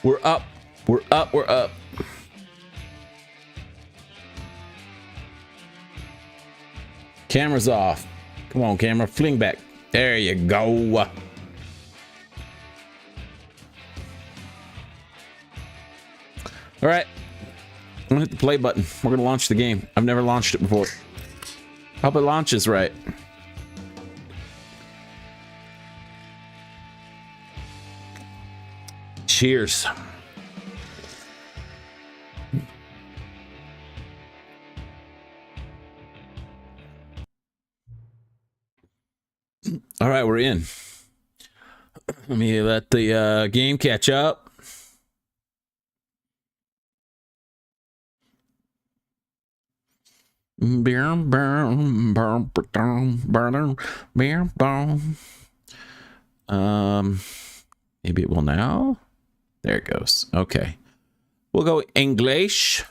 We're up. We're up. We're up. Camera's off. Come on, camera. Fling back. There you go. All right. I'm gonna hit the play button. We're gonna launch the game. I've never launched it before. Hope it launches right. Cheers. All right, we're in. Let me let the game catch up. Maybe it will now. There it goes. Okay. We'll go English.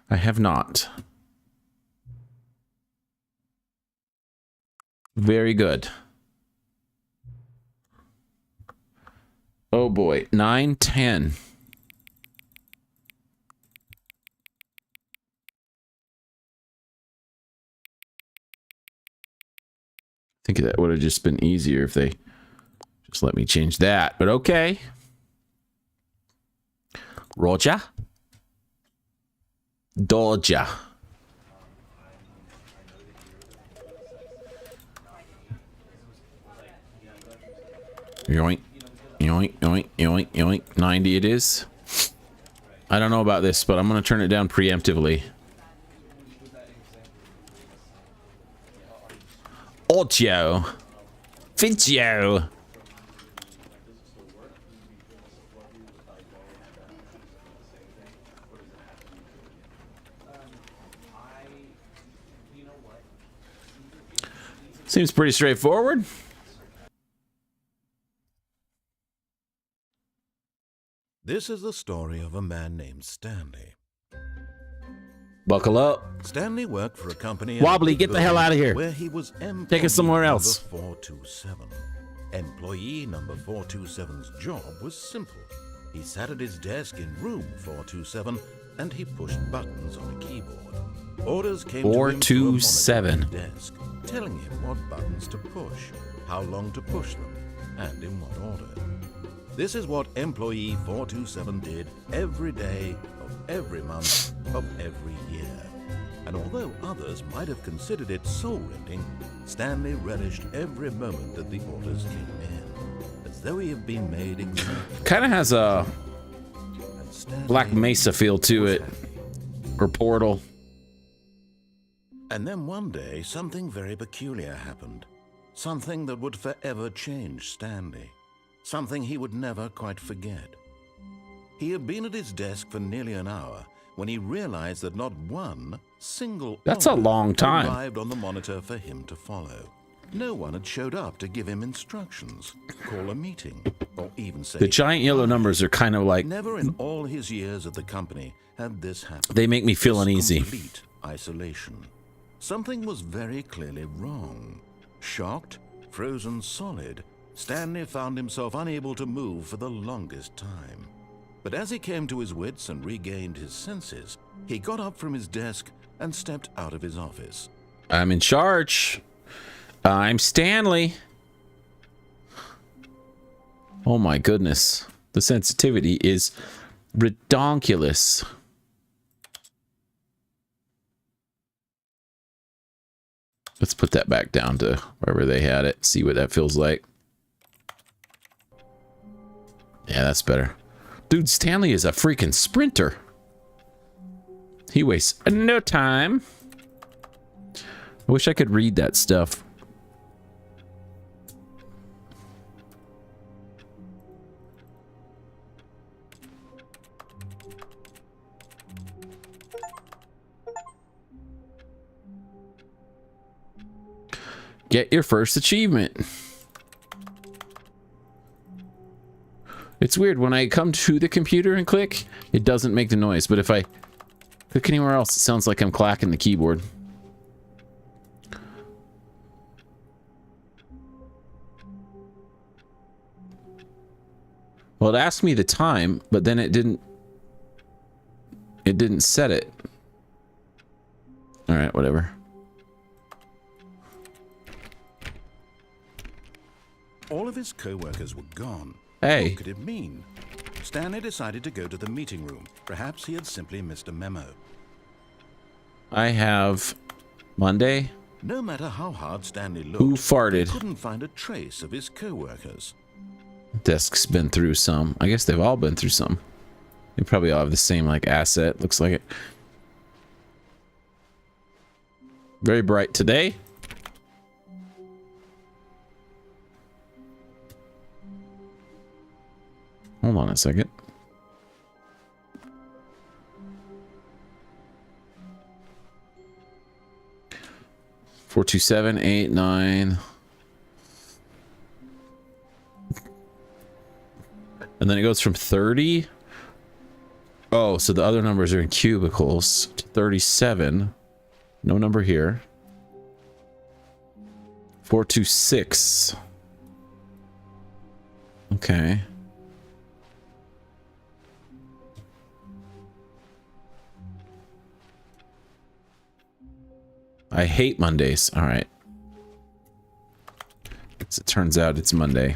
I have not. Very good. Oh boy. 9, 10. I think that would have just been easier if they just let me change that, but okay. Roger. Dodger. Yoink. Yoink, yoink, yoink, yoink. 90 it is. I don't know about this, but I'm going to turn it down preemptively. Audio. Video. Seems pretty straightforward. This is the story of a man named Stanley. Buckle up. Stanley worked for a company. Wobbly, get the hell out of here. Where he was Take us somewhere else. 427. Employee number 427's job was simple. He sat at his desk in room 427 and he pushed buttons on a keyboard. Orders came 427 to him through a monitor on his desk, telling him what buttons to push, how long to push them, and in what order. This is what employee 427 did every day of every month of every year. And although others might have considered it soul-rending, Stanley relished every moment that the orders came in, as though he had been made exactly. Kind of has a Black Mesa feel to it, or Portal. And then one day, something very peculiar happened. Something that would forever change Stanley. Something he would never quite forget. He had been at his desk for nearly an hour when he realized that not one single That's a long time. arrived on the monitor for him to follow. No one had showed up to give him instructions, call a meeting, or even say... The giant yellow numbers are kind of like... Never in all his years at the company had this happened. They make me feel This uneasy. Complete isolation. Something was very clearly wrong. Shocked, frozen solid, Stanley found himself unable to move for the longest time. But as he came to his wits and regained his senses, he got up from his desk and stepped out of his office. I'm in charge. I'm Stanley. Oh my goodness. The sensitivity is redonkulous. Let's put that back down to wherever they had it. See what that feels like. Yeah, that's better. Dude, Stanley is a freaking sprinter. He wastes no time. I wish I could read that stuff. Get your first achievement. It's weird, when I come to the computer and click, it doesn't make the noise, but if I click anywhere else, it sounds like I'm clacking the keyboard. Well, it asked me the time, but then it didn't set it. All right, whatever. All of his co-workers were gone. Hey. What could it mean? Stanley decided to go to the meeting room. Perhaps he had simply missed a memo. I have Monday. No matter how hard Stanley looked, Who farted? he couldn't find a trace of his co-workers. Desk's been through some. I guess they've all been through some. They probably all have the same like asset. Looks like it. Very bright today. Hold on a second. Four, 2, 7, 8, 9. And then it goes from 30. Oh, so the other numbers are in cubicles. 37. No number here. 4, 2, 6. Okay. I hate Mondays. All right. As it turns out, it's Monday.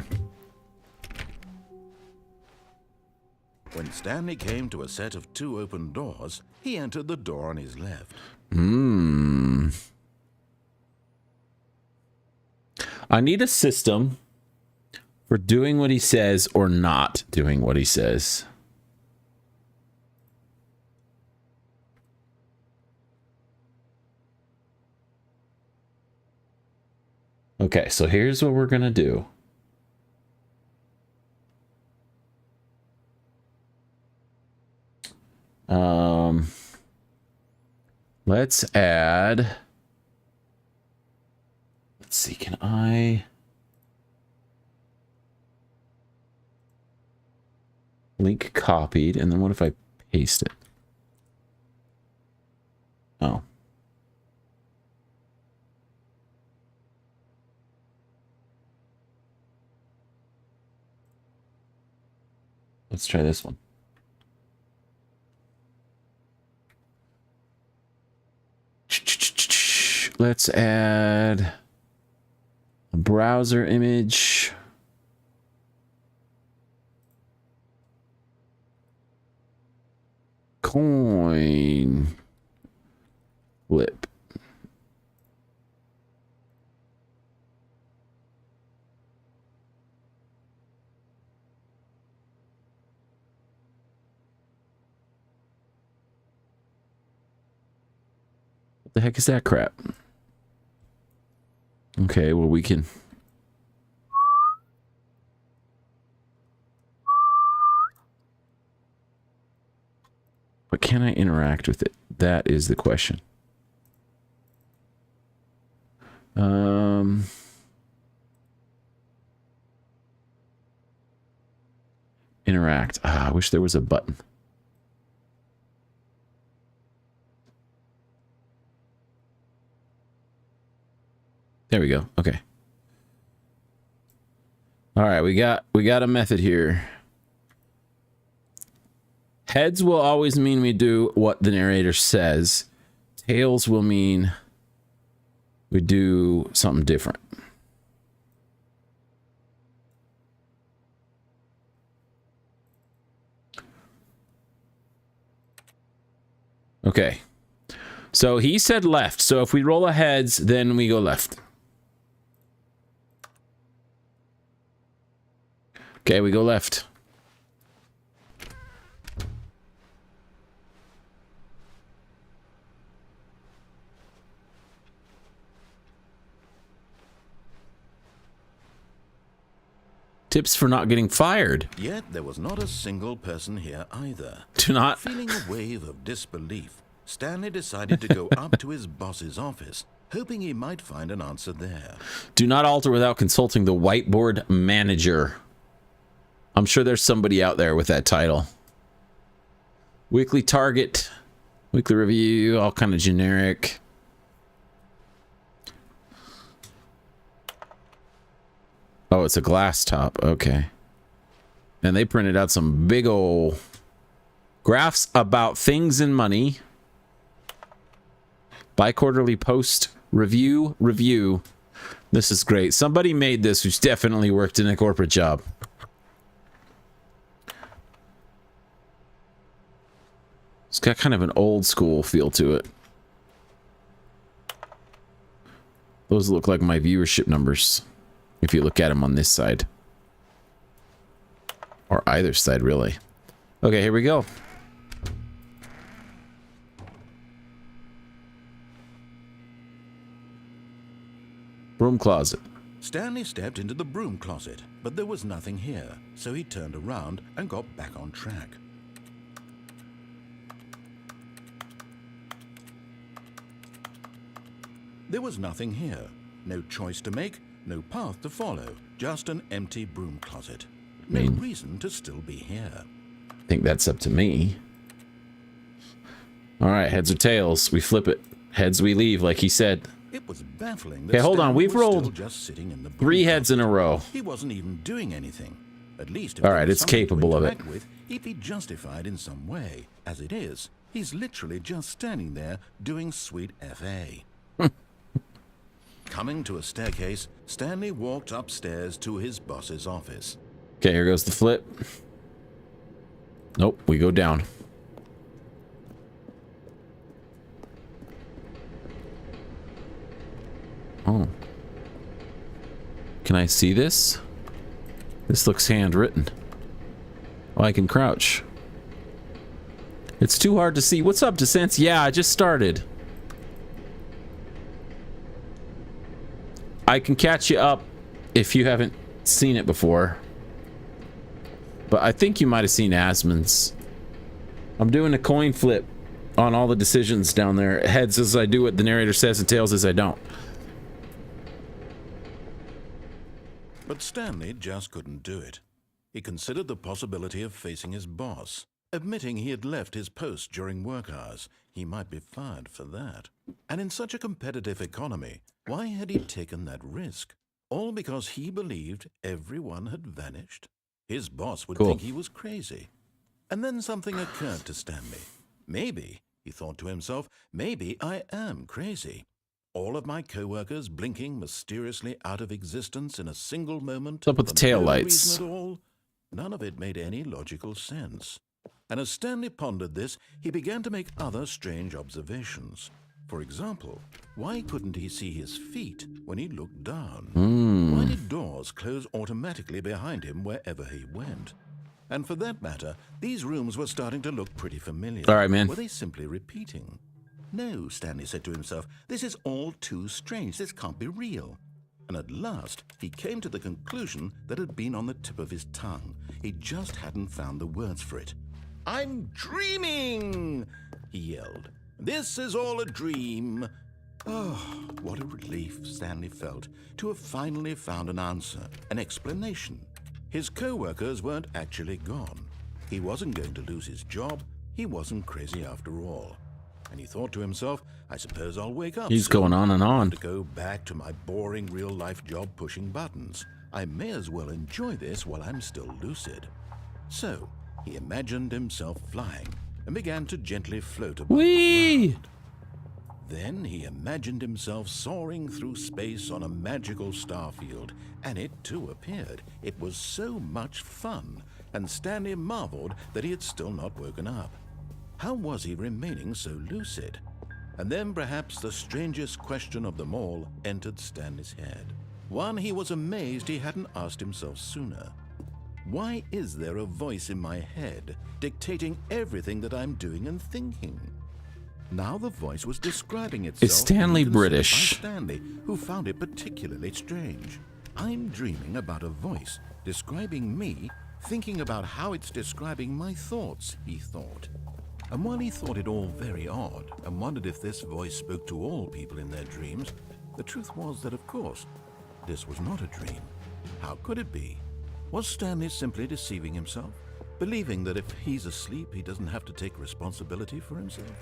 When Stanley came to a set of 2 open doors, he entered the door on his left. I need a system for doing what he says or not doing what he says. Okay, so here's what we're gonna do. Let's add. Let's see, can I link copied, and then what if I paste it? Oh. Let's try this one. Let's add a browser image. Coin flip. What the heck is that crap? Okay, well, we can. But can I interact with it? That is the question. Interact. Ah, I wish there was a button. There we go. Okay. All right, we got a method here. Heads will always mean we do what the narrator says. Tails will mean we do something different. Okay. So he said left. So if we roll a heads, then we go left. Okay, we go left. Tips for not getting fired. Yet there was not a single person here either. Do not. Feeling a wave of disbelief, Stanley decided to go up to his boss's office, hoping he might find an answer there. Do not alter without consulting the whiteboard manager. I'm sure there's somebody out there with that title. Weekly target, weekly review, all kind of generic. Oh, it's a glass top. Okay. And they printed out some big old graphs about things and money. Bi-quarterly post review. This is great. Somebody made this who's definitely worked in a corporate job. It's got kind of an old school feel to it. Those look like my viewership numbers, if you look at them on this side. Or either side, really. Okay, here we go. Broom closet. Stanley stepped into the broom closet, but there was nothing here, so he turned around and got back on track. There was nothing here. No choice to make, no path to follow, just an empty broom closet. No reason to still be here. I think that's up to me. All right, heads or tails. We flip it. Heads we leave, like he said. It was baffling that Okay, hold on. Stanley We've was rolled still just sitting in the broom 3 heads in a row. He wasn't even doing anything. At least if All there right, was it's something to capable of it. interact with, he'd be justified in some way. As it is, he's literally just standing there doing sweet FA. Coming to a staircase, Stanley walked upstairs to his boss's office. Okay, here goes the flip. Nope, we go down. Oh. Can I see this? This looks handwritten. Oh, I can crouch. It's too hard to see. What's up, Descents? Yeah, I just started. I can catch you up if you haven't seen it before. But I think you might have seen Asmon's. I'm doing a coin flip on all the decisions down there. Heads as I do what the narrator says and tails as I don't. But Stanley just couldn't do it. He considered the possibility of facing his boss. Admitting he had left his post during work hours, he might be fired for that. And in such a competitive economy, why had he taken that risk? All because he believed everyone had vanished? His boss would think he was crazy. And then something occurred to Stanley. Maybe, he thought to himself, maybe I am crazy. All of my co-workers blinking mysteriously out of existence in a single moment. What's up with the tail lights? At all? None of it made any logical sense. And as Stanley pondered this, he began to make other strange observations. For example, why couldn't he see his feet when he looked down? Why did doors close automatically behind him wherever he went? And for that matter, these rooms were starting to look pretty familiar. All right, man. Were they simply repeating? No, Stanley said to himself, this is all too strange. This can't be real. And at last, he came to the conclusion that had been on the tip of his tongue. He just hadn't found the words for it. I'm dreaming, he yelled. This is all a dream. Oh, what a relief Stanley felt to have finally found an answer, an explanation. His co-workers weren't actually gone. He wasn't going to lose his job. He wasn't crazy after all. And he thought to himself, I suppose I'll wake up. He's going on and on. To go back to my boring real-life job pushing buttons. I may as well enjoy this while I'm still lucid. So, he imagined himself flying and began to gently float above the ground. Then he imagined himself soaring through space on a magical starfield, and it too appeared. It was so much fun, and Stanley marveled that he had still not woken up. How was he remaining so lucid? And then perhaps the strangest question of them all entered Stanley's head. One he was amazed he hadn't asked himself sooner. Why is there a voice in my head dictating everything that I'm doing and thinking? Now the voice was describing itself. Is Stanley British? By Stanley, who found it particularly strange. I'm dreaming about a voice describing me, thinking about how it's describing my thoughts, he thought. And while he thought it all very odd and wondered if this voice spoke to all people in their dreams, the truth was that, of course, this was not a dream. How could it be? Was Stanley simply deceiving himself, believing that if he's asleep, he doesn't have to take responsibility for himself?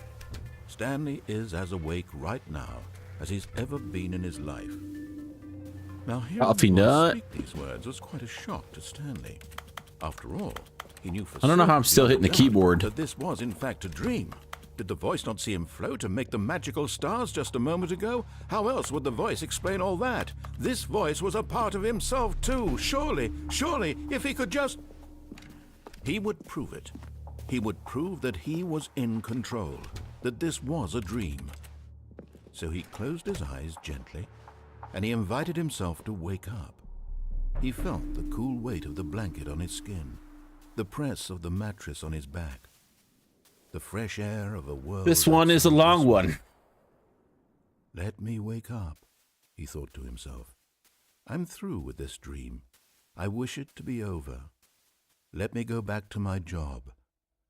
Stanley is as awake right now as he's ever been in his life. Now, hearing Coffee the boss nut. speak these words was quite a shock to Stanley. After all, he knew for I don't know how I'm certain still hitting the beyond a doubt keyboard. that this was in fact a dream. Did the voice not see him float and make the magical stars just a moment ago? How else would the voice explain all that? This voice was a part of himself too. Surely, if he could just... He would prove it. He would prove that he was in control, that this was a dream. So he closed his eyes gently, and he invited himself to wake up. He felt the cool weight of the blanket on his skin, the press of the mattress on his back, the fresh air of a world... This one is a long one. Let me wake up, he thought to himself. I'm through with this dream. I wish it to be over. Let me go back to my job.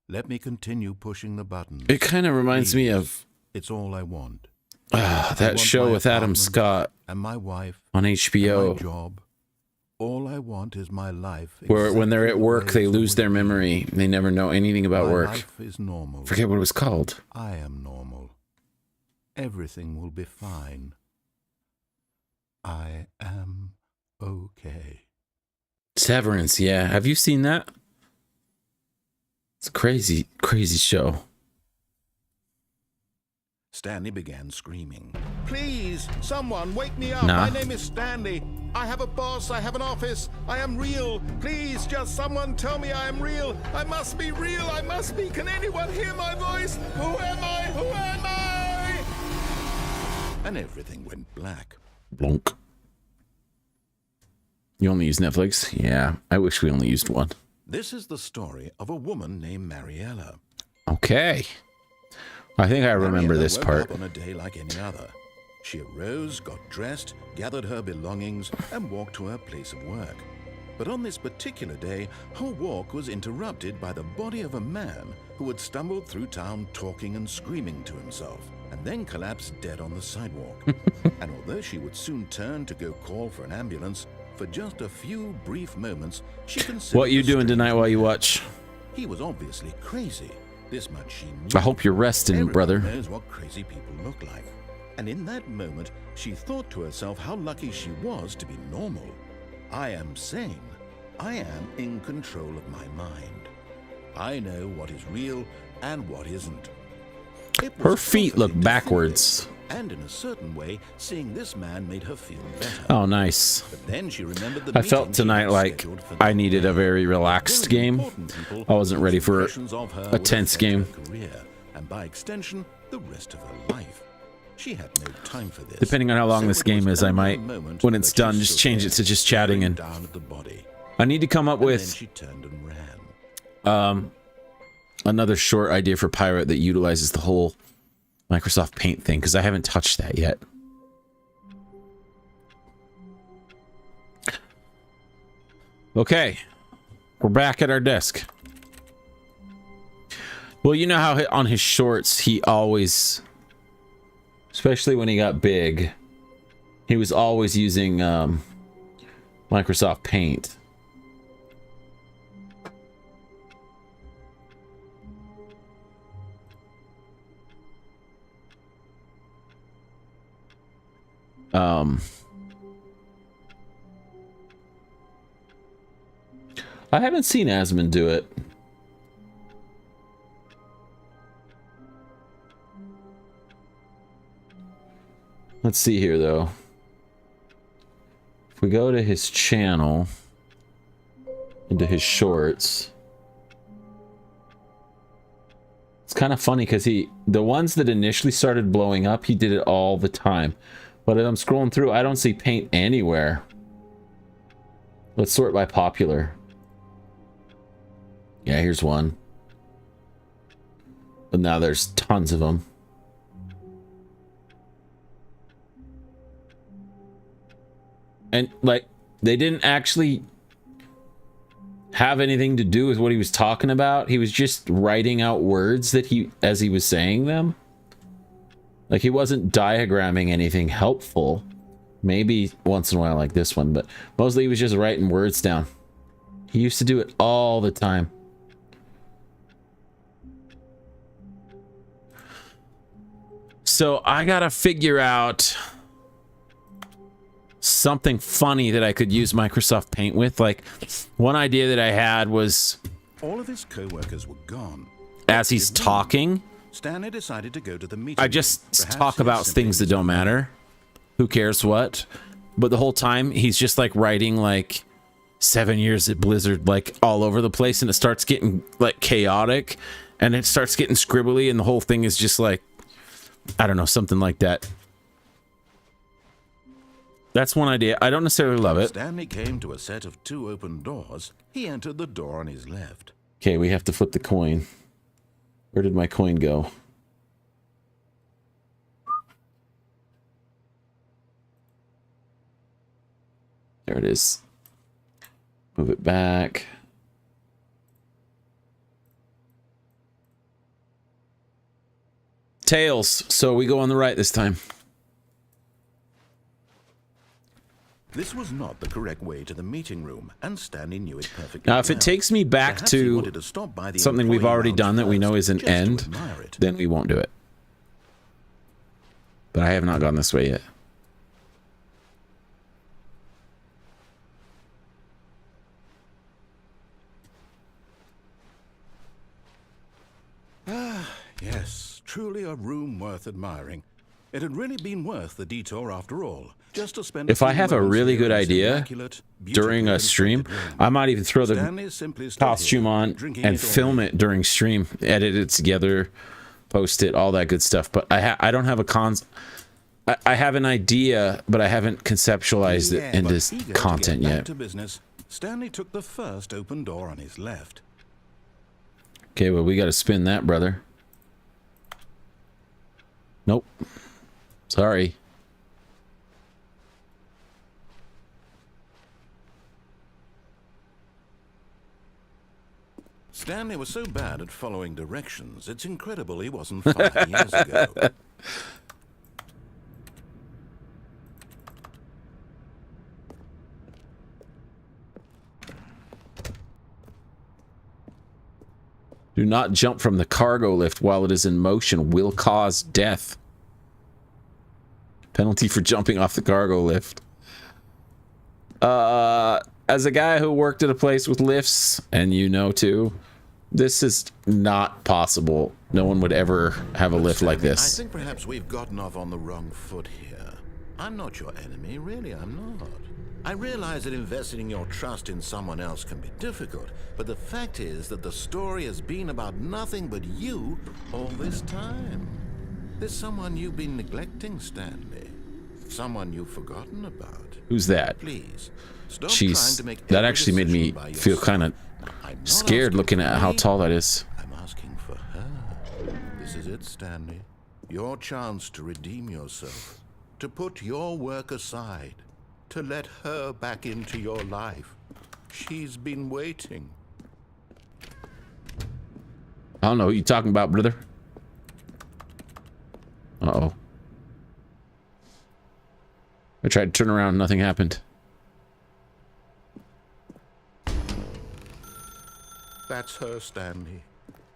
Let me continue pushing the buttons. It kind of reminds me of It's all I want. that show with Adam Scott And my wife. on And HBO, my job. All I want is my life. where when they're exactly at the work, way they it's lose always their been. memory. They never know anything about My work. life is normal. Forget what it was called. I am normal. Everything will be fine. I am okay. Severance, yeah. Have you seen that? It's a crazy, crazy show. Stanley began screaming. Please, someone wake me up. Nah. My name is Stanley. I have a boss. I have an office. I am real. Please, just someone tell me I am real. I must be real. I must be. Can anyone hear my voice? Who am I? Who am I? And everything went black. Blunk. You only use Netflix? Yeah, I wish we only used one. This is the story of a woman named Mariella. Okay. I think I remember Mariella this woke part. up on a day like any other. She arose, got dressed, gathered her belongings, and walked to her place of work. But on this particular day, her walk was interrupted by the body of a man who had stumbled through town talking and screaming to himself, and then collapsed dead on the sidewalk. And although she would soon turn to go call for an ambulance, for just a few brief moments, she considered... What you the doing tonight strange while you man. watch? He was obviously crazy. This much she knew. I hope you're resting, Everyone brother. knows what crazy people look like. And in that moment, she thought to herself how lucky she was to be normal. I am sane. I am in control of my mind. I know what is real and what isn't. It was Her feet look comforting to feel backwards. it, and in a certain way, seeing this man made her feel better. Oh, nice. But then she remembered the I felt meeting she tonight had like scheduled for I that needed a day. very relaxed Very game. important people I wasn't ready whose for impressions of her a would tense affect game. her career, and by extension, the rest of her life. She had no time for this. Depending on how long So this it game was is, I only a might, moment when that it's she done, just stood change there, it to just chatting. staring And down at the body. I need to come up And then with she turned and ran. another short idea for Pirate that utilizes the whole Microsoft Paint thing, because I haven't touched that yet. Okay, we're back at our desk. Well, you know how on his shorts, he always, especially when he got big, he was always using Microsoft Paint. I haven't seen Asmund do it. Let's see here, though. If we go to his channel, into his shorts, it's kind of funny because the ones that initially started blowing up, he did it all the time. But as I'm scrolling through, I don't see Paint anywhere. Let's sort by popular. Yeah, here's one. But now there's tons of them. And, like, they didn't actually have anything to do with what he was talking about. He was just writing out words that as he was saying them. Like, he wasn't diagramming anything helpful. Maybe once in a while like this one, but mostly he was just writing words down. He used to do it all the time. So I gotta figure out something funny that I could use Microsoft Paint with. Like, one idea that I had was, All of his co-workers were gone. as he's talking, Stanley decided to go to the meeting I room. just Perhaps talk he had about simply things that don't matter. Who cares what? But the whole time, he's just like writing like 7 years at Blizzard, like all over the place, and it starts getting like chaotic, and it starts getting scribbly, and the whole thing is just like, I don't know, something like that. That's one idea. I don't necessarily love it. Stanley came to a set of 2 open doors. He entered the door on his left. Okay, we have to flip the coin. Where did my coin go? There it is. Move it back. Tails. So we go on the right this time. This was not the correct way to the meeting room, and Stanley knew it perfectly. Now, if well. it takes me back Perhaps he to wanted to stop by the something we've employee already lounge done that we know first, is an just to end, admire it. then we won't do it. But I have not gone this way yet. Yes, truly a room worth admiring. It had really been worth the detour after all, just to spend. If I have a really good idea during a stream, I might even throw the costume on and film it during stream, edit it together, post it, all that good stuff. But I don't have a I have an idea, but I haven't conceptualized it into content yet. To business, Stanley took the first open door on his left. Okay, well, we got to spin that, brother. Nope. Sorry. Stanley was so bad at following directions, it's incredible he wasn't 5 years ago. Do not jump from the cargo lift while it is in motion. Will cause death. Penalty for jumping off the cargo lift. As a guy who worked at a place with lifts, and you know too, this is not possible. No one would ever have a lift like this. I think perhaps we've gotten off on the wrong foot here. I'm not your enemy, really, I'm not. I realize that investing your trust in someone else can be difficult, but the fact is that the story has been about nothing but you all this time. There's someone you've been neglecting, Stanley. Someone you've forgotten about. Who's that? Please, stop Jeez, trying to make that every actually made me decision by feel yourself. kind of I'm not scared asking looking for at how me. tall that is. I'm asking for her. This is it, Stanley. Your chance to redeem yourself. To put your work aside. To let her back into your life. She's been waiting. I don't know what you talking about, brother. Uh-oh. I tried to turn around, nothing happened. That's her, Stanley.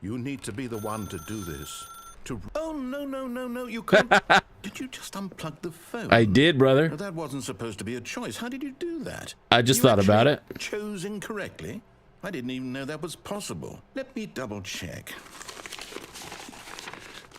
You need to be the one to do this. Oh, no, you can't. Did you just unplug the phone? I did, brother. Now, that wasn't supposed to be a choice. How did you do that? I just You thought about actually it. Chose incorrectly? I didn't even know that was possible. Let me double check.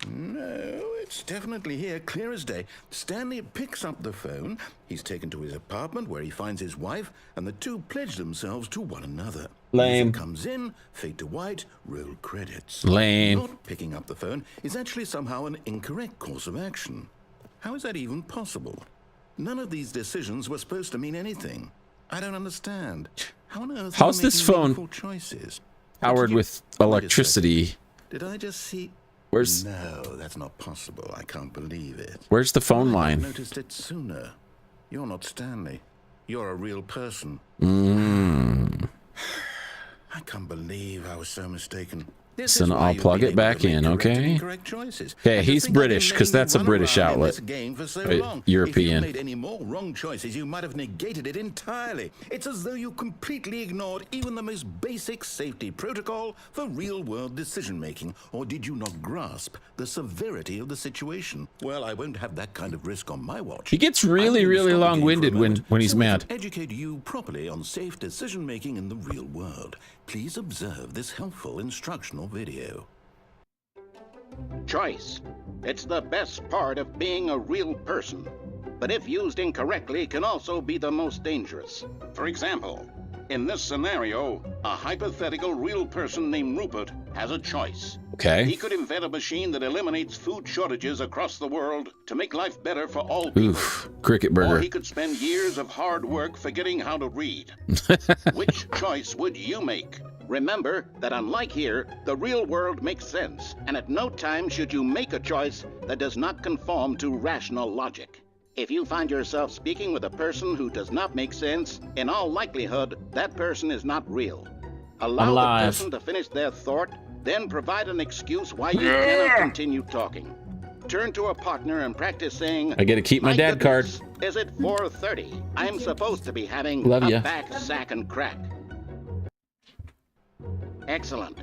No, it's definitely here, clear as day. Stanley picks up the phone. He's taken to his apartment where he finds his wife, and the two pledge themselves to one another. Lame. Music comes in, fade to white, roll credits. Lame. Not picking up the phone is actually somehow an incorrect course of action. How is that even possible? None of these decisions were supposed to mean anything. I don't understand. How on earth How's are you this making phone meaningful choices? Powered with Wait a electricity. second. Did I just see? Where's No, that's not possible. I can't believe it. where's the phone Why line? hadn't I noticed it sooner. You're not Stanley. You're a real person. I can't believe I was so mistaken. This So is why I'll you've plug been it able back to make in, correct and okay? incorrect choices. Okay, And to he's think I've been British, 'cause letting that's a you run British around in outlet. this game for so Right, long. European. If you made any more wrong choices, you might have negated it entirely. It's as though you completely ignored even the most basic safety protocol for real-world decision-making. Or did you not grasp the severity of the situation? Well, I won't have that kind of risk on my watch. He gets I really, will really stop the game for a long-winded moment when he's so we can mad. educate you properly on safe decision-making in the real world. Please observe this helpful instructional video. Choice. It's the best part of being a real person. But if used incorrectly, can also be the most dangerous. For example, in this scenario, a hypothetical real person named Rupert has a choice. Okay. He could invent a machine that eliminates food shortages across the world to make life better for all people. Oof. Cricket Or burger. he could spend years of hard work forgetting how to read. Which choice would you make? Remember that unlike here, the real world makes sense, and at no time should you make a choice that does not conform to rational logic. If you find yourself speaking with a person who does not make sense, in all likelihood, that person is not real. Allow the person to finish their thought, then provide an excuse why you cannot continue talking. Turn to a partner and practice saying, I get to keep my dad card. goodness, is it 4:30? I'm supposed to be having Love a ya. back, sack, and crack. Excellent.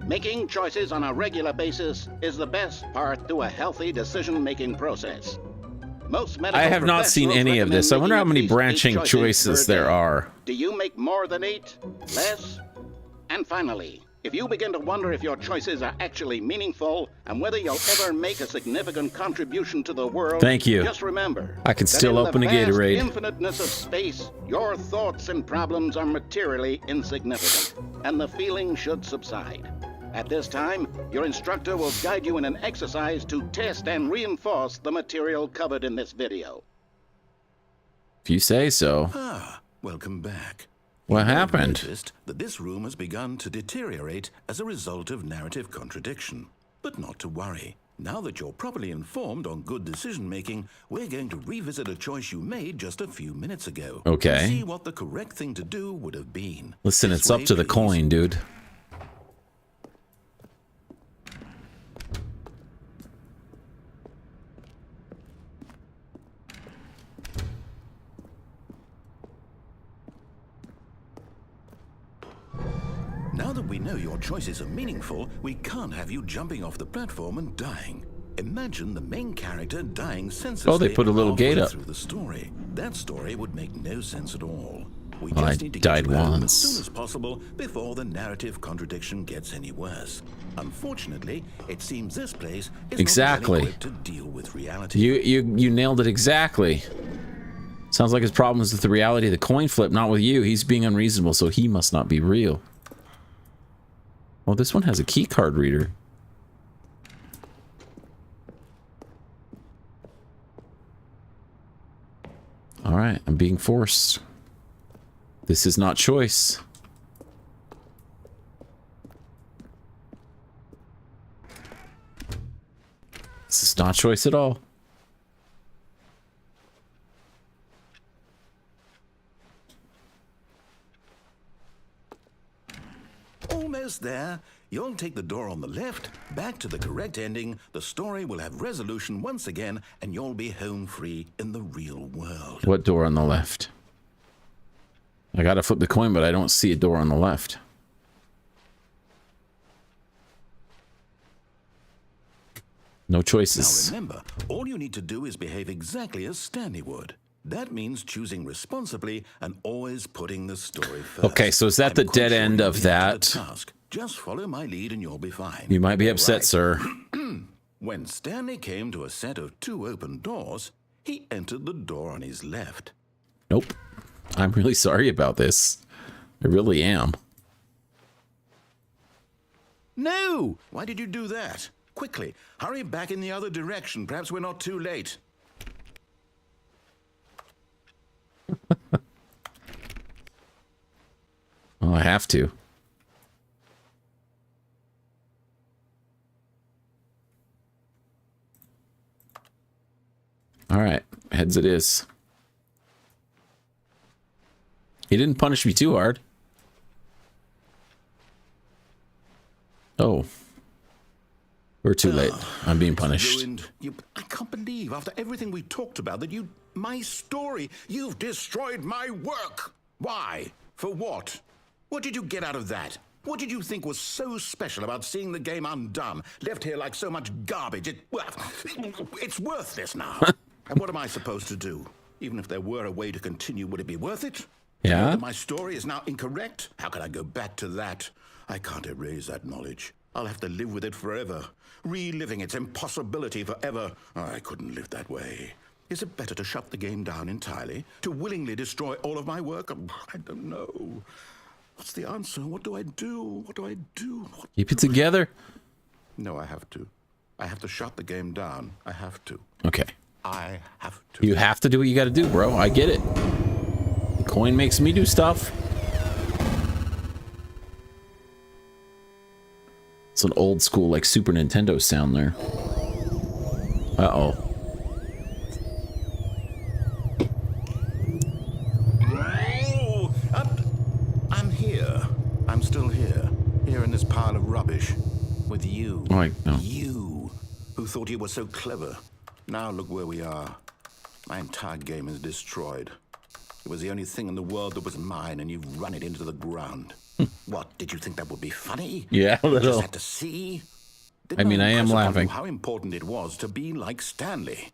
Making choices on a regular basis is the best part to a healthy decision-making process. Most medical I have not seen professionals any of this. I recommend wonder how making many at least 8 branching choices per there day. are. Do you make more than 8? Less? And finally, if you begin to wonder if your choices are actually meaningful and whether you'll ever make a significant contribution to the world, Thank you. just remember I can that still in open a the vast Gatorade. infiniteness of space, your thoughts and problems are materially insignificant, and the feeling should subside. At this time, your instructor will guide you in an exercise to test and reinforce the material covered in this video. If you say so. Ah, welcome back. What You may have happened? noticed that this room has begun to deteriorate as a result of narrative contradiction. But not to worry. Now that you're properly informed on good decision-making, we're going to revisit a choice you made just a few minutes ago. Okay. And see what the correct thing to do would have been. Listen, This it's up way, to the please. coin, dude. Now that we know your choices are meaningful, we can't have you jumping off the platform and dying. Imagine the main character dying senselessly. Oh, they put a little halfway gate up. through the story. That story would make no sense at all. We Well, I just need to died get you home as once. soon as possible before the narrative contradiction gets any worse. Unfortunately, it seems this place is Exactly. not well equipped to deal with reality. You nailed it exactly. Sounds like his problem is with the reality of the coin flip, not with you. He's being unreasonable, so he must not be real. Well, this one has a key card reader. All right, I'm being forced. This is not choice. This is not choice at all. Almost there. You'll take the door on the left, back to the correct ending, the story will have resolution once again, and you'll be home free in the real world. What door on the left? I gotta flip the coin, but I don't see a door on the left. No Now choices. remember, all you need to do is behave exactly as Stanley would. That means choosing responsibly and always putting the story first. Okay, so is that the I'm quite dead sure end you'll of be up to that? the task. Just follow my lead and you'll be fine. You might be All upset, right. sir. When Stanley came to a set of 2 open doors, he entered the door on his left. Nope. I'm really sorry about this. I really am. No! Why did you do that? Quickly, hurry back in the other direction. Perhaps we're not too late. Well, I have to. All right, heads it is. He didn't punish me too hard. Oh. We're too late. I'm being punished. Ruined. I can't believe, after everything we talked about, that my story, you've destroyed my work. Why? For what? What did you get out of that? What did you think was so special about seeing the game undone, left here like so much garbage? It's worthless now. And what am I supposed to do? Even if there were a way to continue, would it be worth it? Yeah? That my story is now incorrect? How can I go back to that? I can't erase that knowledge. I'll have to live with it forever, reliving its impossibility forever. I couldn't live that way. Is it better to shut the game down entirely? To willingly destroy all of my work? I don't know. What's the answer? What do I do? What do I do? Keep it together. No, I have to. I have to shut the game down. I have to. Okay. I have to. You have to do what you got to do, bro. I get it. The coin makes me do stuff. It's an old school, like, Super Nintendo sound there. Uh-oh. Oh, I'm here. I'm still here. Here in this pile of rubbish. With you. Oh, no. You, who thought you were so clever. Now look where we are. My entire game is destroyed. It was the only thing in the world that was mine, and you've run it into the ground. What, did you think that would be funny? Yeah, a You just little. had to see? I mean, I am impress upon you laughing. how important it was to be like Stanley.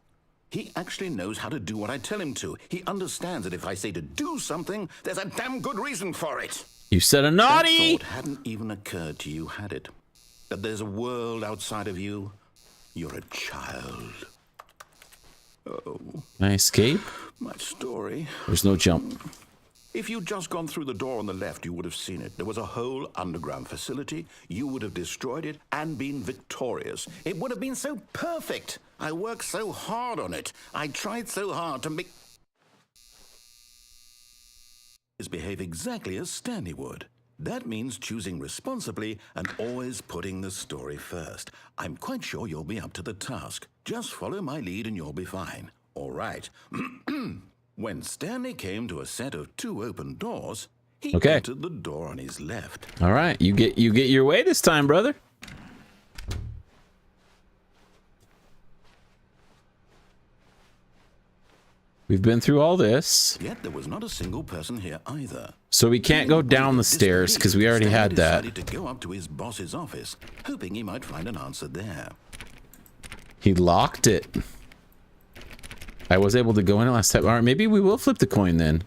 He actually knows how to do what I tell him to. He understands that if I say to do something, there's a damn good reason for it. You said a That naughty! thought hadn't even occurred to you, had it? That there's a world outside of you? You're a child. Oh, Can I escape? my story. There's no jump. If you'd just gone through the door on the left, you would have seen it. There was a whole underground facility. You would have destroyed it and been victorious. It would have been so perfect. I worked so hard on it. I tried so hard to make... behave exactly as Stanley would. That means choosing responsibly and always putting the story first. I'm quite sure you'll be up to the task. Just follow my lead and you'll be fine. All right. When Stanley came to a set of 2 open doors, he Okay. entered the door on his left. All right, you get your way this time, brother. We've been through all this, Yet there was not a single person here either. so we can't go down the stairs because we already had that. Stanley decided to go up to his boss's office, hoping he might find an answer there. He locked it. I was able to go in last time. All right, maybe we will flip the coin then.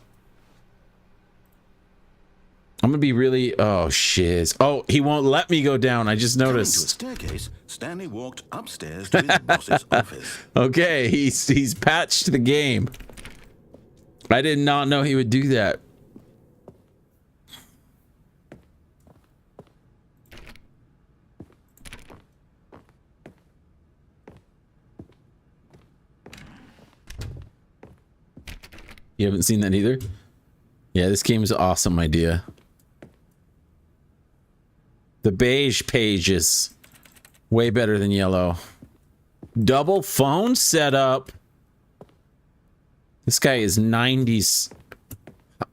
I'm gonna be really... Oh, shiz. Oh, he won't let me go down. I just Coming to a noticed. staircase, Stanley walked upstairs to his boss's office. Okay, he's patched the game. I did not know he would do that. You haven't seen that either? Yeah, this game is an awesome idea. The beige page is way better than yellow. Double phone setup. This guy is 90s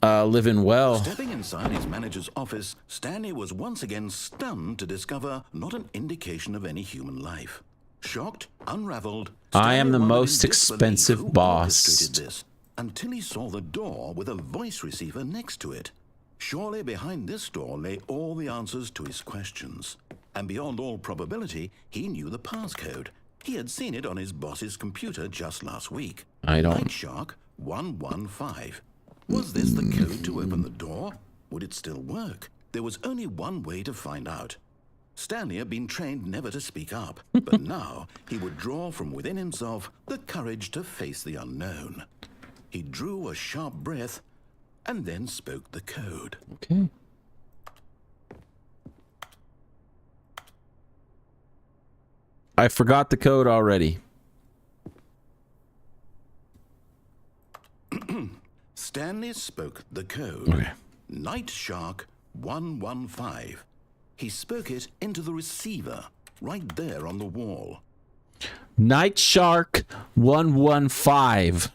living well. Stepping inside his manager's office, Stanley was once again stunned to discover not an indication of any human life. Shocked, unraveled, I am Stanley the wondered most in disbelief expensive who boss. orchestrated this, until he saw the door with a voice receiver next to it. Surely behind this door lay all the answers to his questions. And beyond all probability, he knew the passcode. He had seen it on his boss's computer just last week. I don't. Night Shark 115. Was this the code to open the door? Would it still work? There was only one way to find out. Stanley had been trained never to speak up, but now he would draw from within himself the courage to face the unknown. He drew a sharp breath and then spoke the code. Okay. I forgot the code already. Stanley spoke the code. Okay. Night Shark 115. He spoke it into the receiver, right there on the wall. Night Shark 115.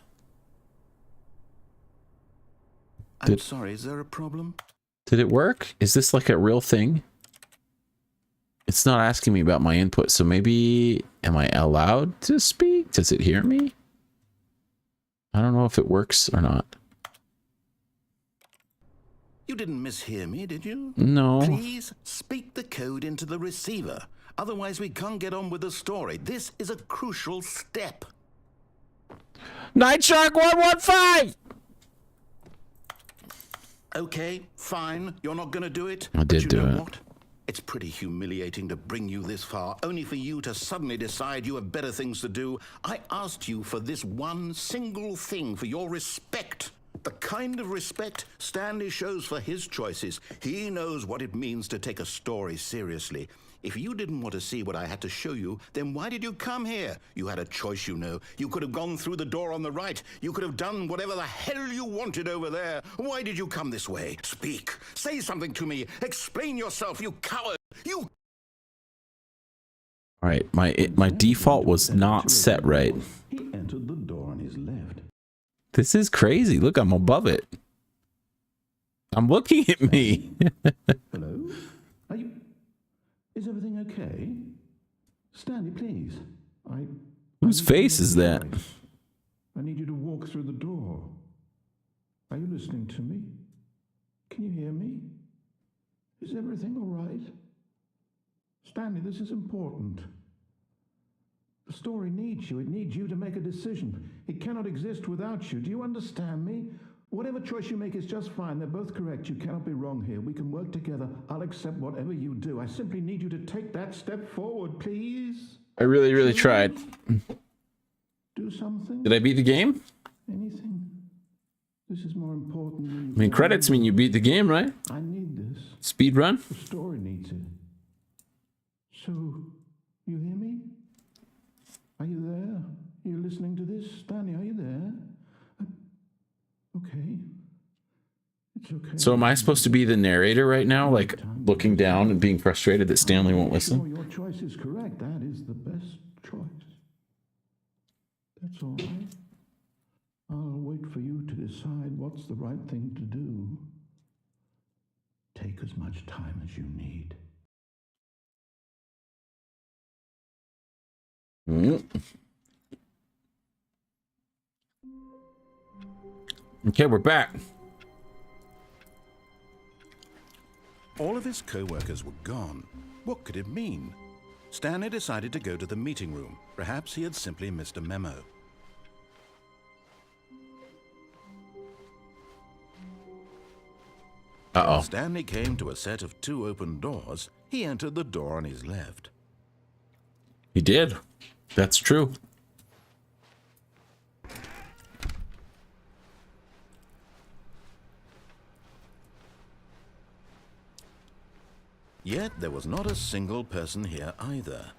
I'm sorry, is there a problem? Did it work? Is this like a real thing? It's not asking me about my input, so maybe... Am I allowed to speak? Does it hear me? I don't know if it works or not. You didn't mishear me, did you? No. Please speak the code into the receiver. Otherwise, we can't get on with the story. This is a crucial step. Night Shark 115! Okay, fine. You're not going to do it. I did But do you know it. What? It's pretty humiliating to bring you this far, only for you to suddenly decide you have better things to do. I asked you for this one single thing, for your respect. The kind of respect Stanley shows for his choices. He knows what it means to take a story seriously. If you didn't want to see what I had to show you, then why did you come here? You had a choice, you know. You could have gone through the door on the right. You could have done whatever the hell you wanted over there. Why did you come this way? Speak. Say something to me. Explain yourself, you coward. You... All right, my default was not set right. He entered the door on his left. This is crazy. Look, I'm above it. I'm looking at me. Hello? Are you... Is everything okay? Stanley, please. Whose face is that? I need you to walk through the door. Are you listening to me? Can you hear me? Is everything all right? Stanley, this is important. The story needs you. It needs you to make a decision. It cannot exist without you. Do you understand me? Whatever choice you make is just fine. They're both correct. You cannot be wrong here. We can work together. I'll accept whatever you do. I simply need you to take that step forward, please. I really, really tried. Do something. Did I beat the game? Anything. This is more important than... I mean, credits mean you beat the game, right? I need this. Speed run? The story needs it. So, you hear me? Are you there? Are you listening to this? Stanley, are you there? Okay. It's okay. So am I supposed to be the narrator right now? Like, looking down and being frustrated that Stanley won't listen? Your choice is correct. That is the best choice. That's all right. I'll wait for you to decide what's the right thing to do. Take as much time as you need. Okay, we're back. All of his co-workers were gone. What could it mean? Stanley decided to go to the meeting room. Perhaps he had simply missed a memo. Uh-oh. Stanley came to a set of 2 open doors. He entered the door on his left. He did. That's true. Yet there was not a single person here either.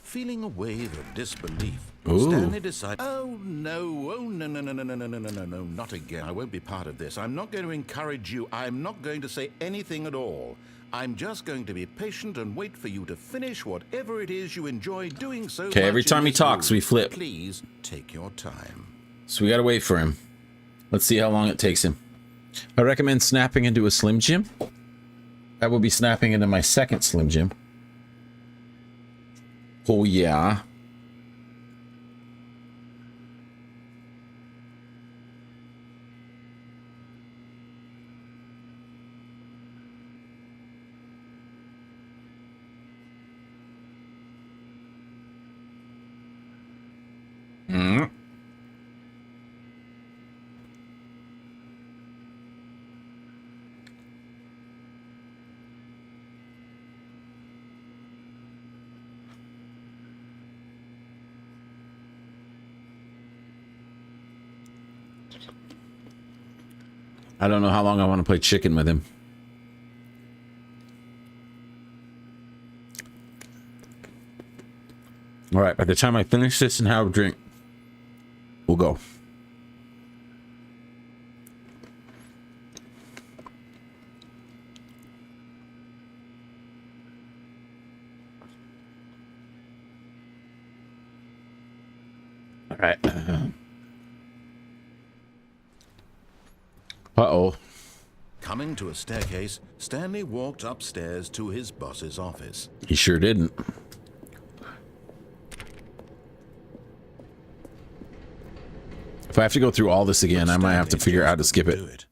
Feeling a wave of disbelief, Ooh. Stanley decided, oh no, no, not again. I won't be part of this. I'm not going to encourage you. I'm not going to say anything at all. I'm just going to be patient and wait for you to finish whatever it is you enjoy doing so much. Okay, every time he talks, we flip. Please take your time. So we gotta wait for him. Let's see how long it takes him. I recommend snapping into a Slim Jim. I will be snapping into my second Slim Jim. Oh yeah. I don't know how long I want to play chicken with him. All right, by the time I finish this and have a drink, we'll go. All right. Uh-oh. Coming to a staircase, Stanley walked upstairs to his boss's office. He sure didn't. If I have to go through all this again, I might have to figure out how to skip it.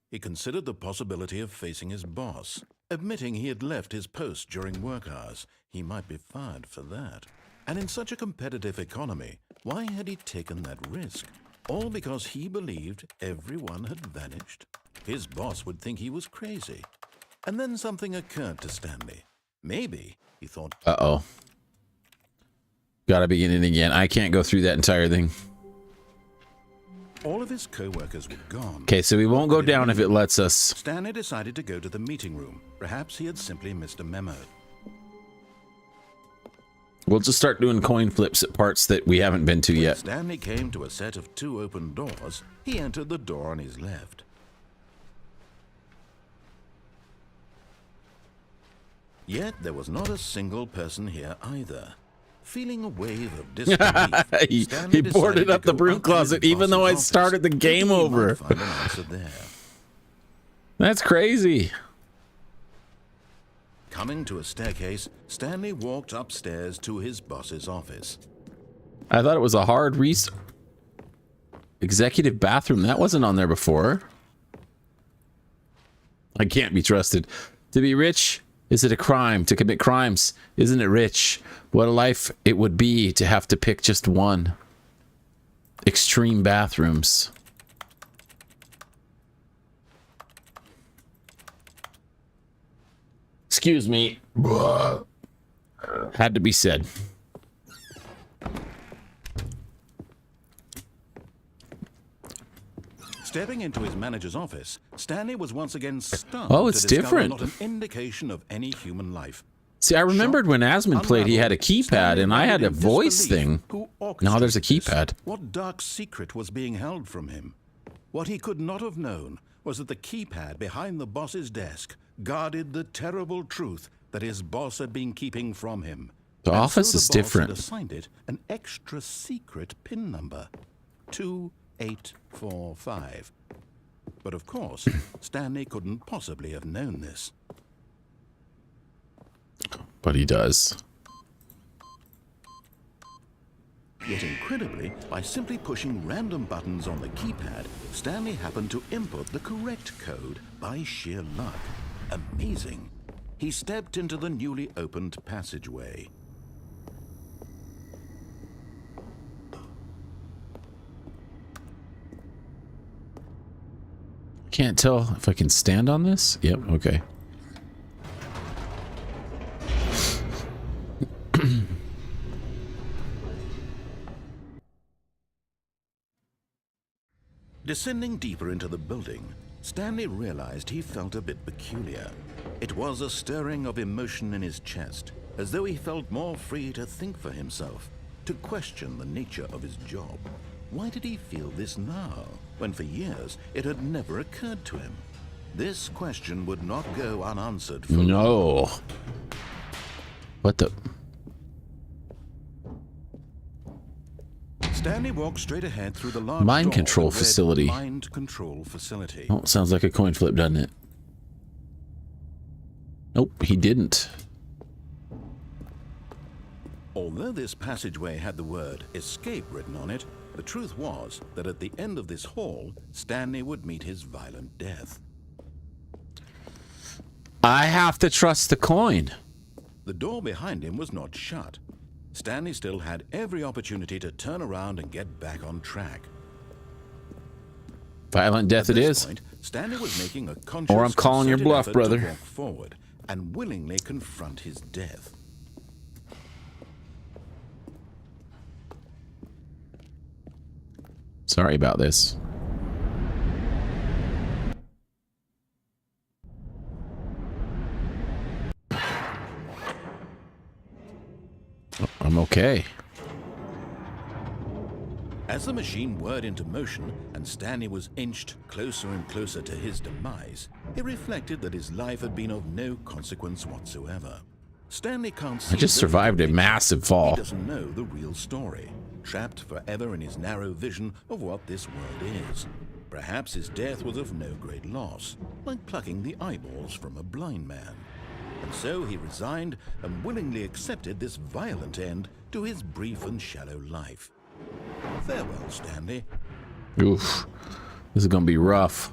He considered the possibility of facing his boss. Admitting he had left his post during work hours, he might be fired for that. And in such a competitive economy, why had he taken that risk? All because he believed everyone had vanished? His boss would think he was crazy. And then something occurred to Stanley. Maybe, he thought... Uh-oh. Gotta begin it again. I can't go through that entire thing. All of his co-workers were gone. Okay, so we won't go down if it lets us. Stanley decided to go to the meeting room. Perhaps he had simply missed a memo. We'll just start doing coin flips at parts that we haven't been to yet. Stanley came to a set of 2 open doors. He entered the door on his left. Yet there was not a single person here either. Feeling a wave of disbelief, he boarded up the broom closet even though I started the game over. Find an answer there. That's crazy. Coming to a staircase, Stanley walked upstairs to his boss's office. I thought it was a hard executive bathroom. That wasn't on there before. I can't be trusted. To be rich, is it a crime? To commit crimes, isn't it rich? What a life it would be to have to pick just one. Extreme bathrooms. Excuse me. Had to be said. Stepping into his manager's office, Stanley was once again stunned. Oh, it's to discover different. Not an indication of any human life. See, I remembered when Asmund played, he had a keypad, and I had a voice thing. Now there's a keypad. What dark secret was being held from him? What he could not have known was that the keypad behind the boss's desk guarded the terrible truth that his boss had been keeping from him. The office is different. Had assigned it an extra secret PIN number, 2845. But of course, Stanley couldn't possibly have known this. But he does. Yet incredibly, by simply pushing random buttons on the keypad, Stanley happened to input the correct code by sheer luck. Amazing. He stepped into the newly opened passageway. Can't tell if I can stand on this. Yep, okay. Descending deeper into the building, Stanley realized he felt a bit peculiar. It was a stirring of emotion in his chest, as though he felt more free to think for himself, to question the nature of his job. Why did he feel this now, when for years it had never occurred to him? This question would not go unanswered for No. What the... Stanley walked straight ahead through the large Mind door control that read facility. Mind control facility. Oh, sounds like a coin flip, doesn't it? Nope, he didn't. Although this passageway had the word escape written on it, the truth was that at the end of this hall, Stanley would meet his violent death. I have to trust the coin. The door behind him was not shut. Stanley still had every opportunity to turn around and get back on track. Violent death it is. Point, Stanley was making a conscious, Or I'm calling your concerted bluff, effort brother. to walk forward and willingly confront his death. Sorry about this. I'm okay. As the machine whirred into motion and Stanley was inched closer and closer to his demise, he reflected that his life had been of no consequence whatsoever. Stanley can't see I just survived a massive fall. He doesn't know the real story, trapped forever in his narrow vision of what this world is. Perhaps his death was of no great loss, like plucking the eyeballs from a blind man. And so he resigned and willingly accepted this violent end to his brief and shallow life. Farewell, Stanley. Oof. This is gonna be rough.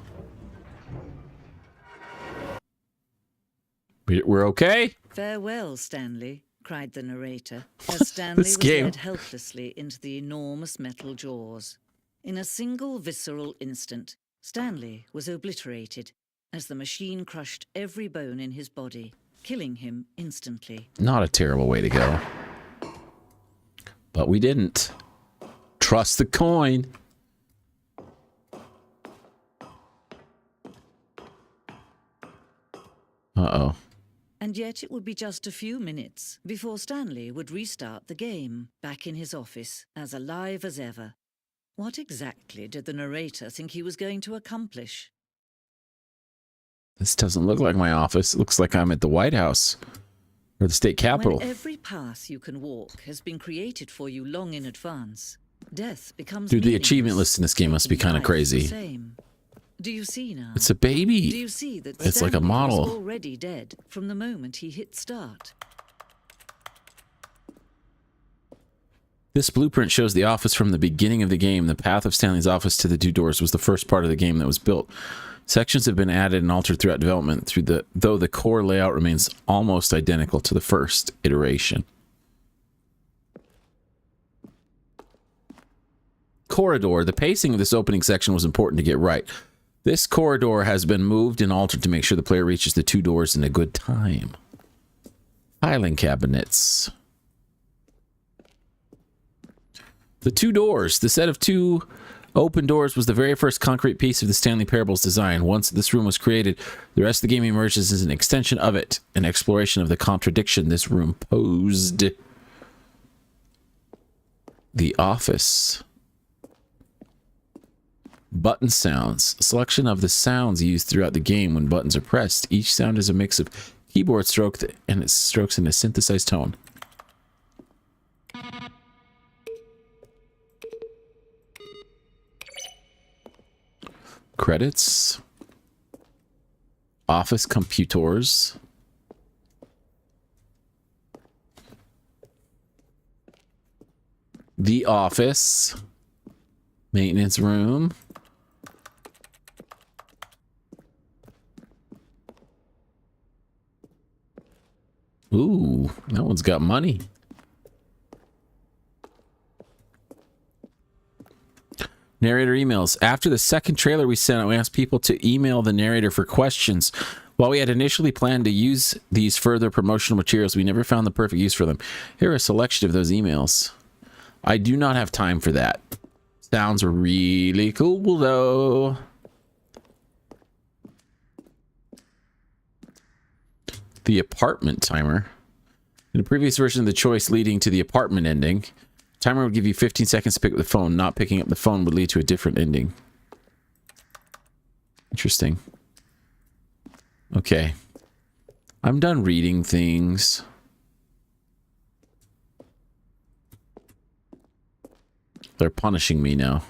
We're okay? Farewell, Stanley, cried the narrator, as Stanley was led helplessly into the enormous metal jaws. In a single visceral instant, Stanley was obliterated as the machine crushed every bone in his body, killing him instantly. Not a terrible way to go. But we didn't. Trust the coin. Uh-oh. And yet it would be just a few minutes before Stanley would restart the game, back in his office, as alive as ever. What exactly did the narrator think he was going to accomplish? This doesn't look like my office. It looks like I'm at the White House or the state capitol. When every path you can walk has been created for you long in advance, death becomes Dude, the meaningless. achievement list in this game must be kind of Life crazy. the same. Do you see now? It's a baby. Do you see that It's like a Stanley model. was already dead from the moment he hit start? This blueprint shows the office from the beginning of the game. The path of Stanley's office to the two doors was the first part of the game that was built. Sections have been added and altered throughout development, though the core layout remains almost identical to the first iteration. Corridor. The pacing of this opening section was important to get right. This corridor has been moved and altered to make sure the player reaches the two doors in a good time. Filing cabinets. The two doors. The set of two open doors was the very first concrete piece of the Stanley Parables design. Once this room was created, the rest of the game emerges as an extension of it, an exploration of the contradiction this room posed. The office. Button sounds. A selection of the sounds used throughout the game when buttons are pressed. Each sound is a mix of keyboard stroke and it strokes in a synthesized tone. Credits. Office computers. The office. Maintenance room. Ooh, that one's got money. Narrator emails. After the second trailer we sent out, we asked people to email the narrator for questions. While we had initially planned to use these further promotional materials, we never found the perfect use for them. Here are a selection of those emails. I do not have time for that. Sounds really cool, though. The apartment timer. In the previous version of the choice leading to the apartment ending, timer would give you 15 seconds to pick up the phone. Not picking up the phone would lead to a different ending. Interesting. Okay. I'm done reading things. They're punishing me now.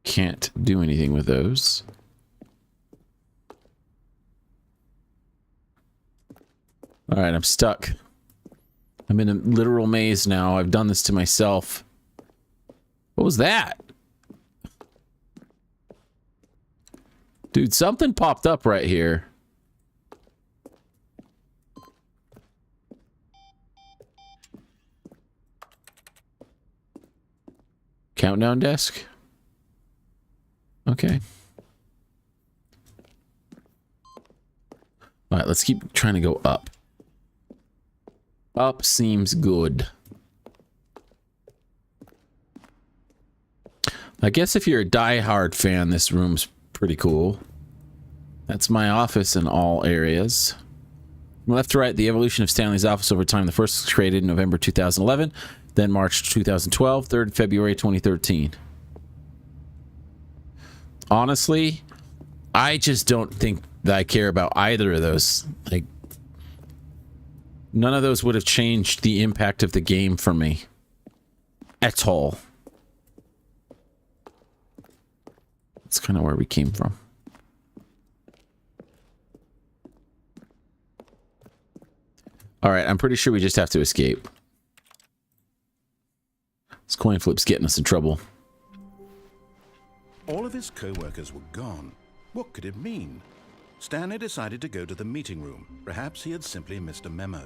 Can't do anything with those. All right, I'm stuck. I'm in a literal maze now. I've done this to myself. What was that? Dude, something popped up right here. Countdown desk? Okay. All right, let's keep trying to go up. Up seems good. I guess if you're a die-hard fan, this room's pretty cool. That's my office in all areas. From left to right, the evolution of Stanley's office over time. The first was created in November 2011, then March 2012, 3rd February 2013. Honestly, I just don't think that I care about either of those. Like, none of those would have changed the impact of the game for me at all. That's kind of where we came from. All right, I'm pretty sure we just have to escape. This coin flip's getting us in trouble. All of his co-workers were gone. What could it mean? Stanley decided to go to the meeting room. Perhaps he had simply missed a memo.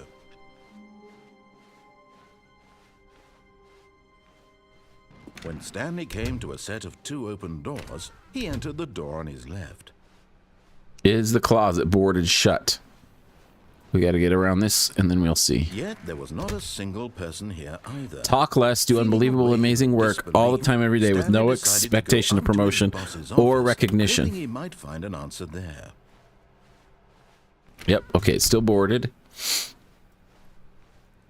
When Stanley came to a set of 2 open doors, he entered the door on his left. Is the closet boarded shut? We got to get around this, and then we'll see. Yet there was not a single person here either. Talk less, do unbelievable, amazing work all the time, every day, with no expectation of promotion or recognition. Hoping he might find an answer there. Yep, okay, it's still boarded.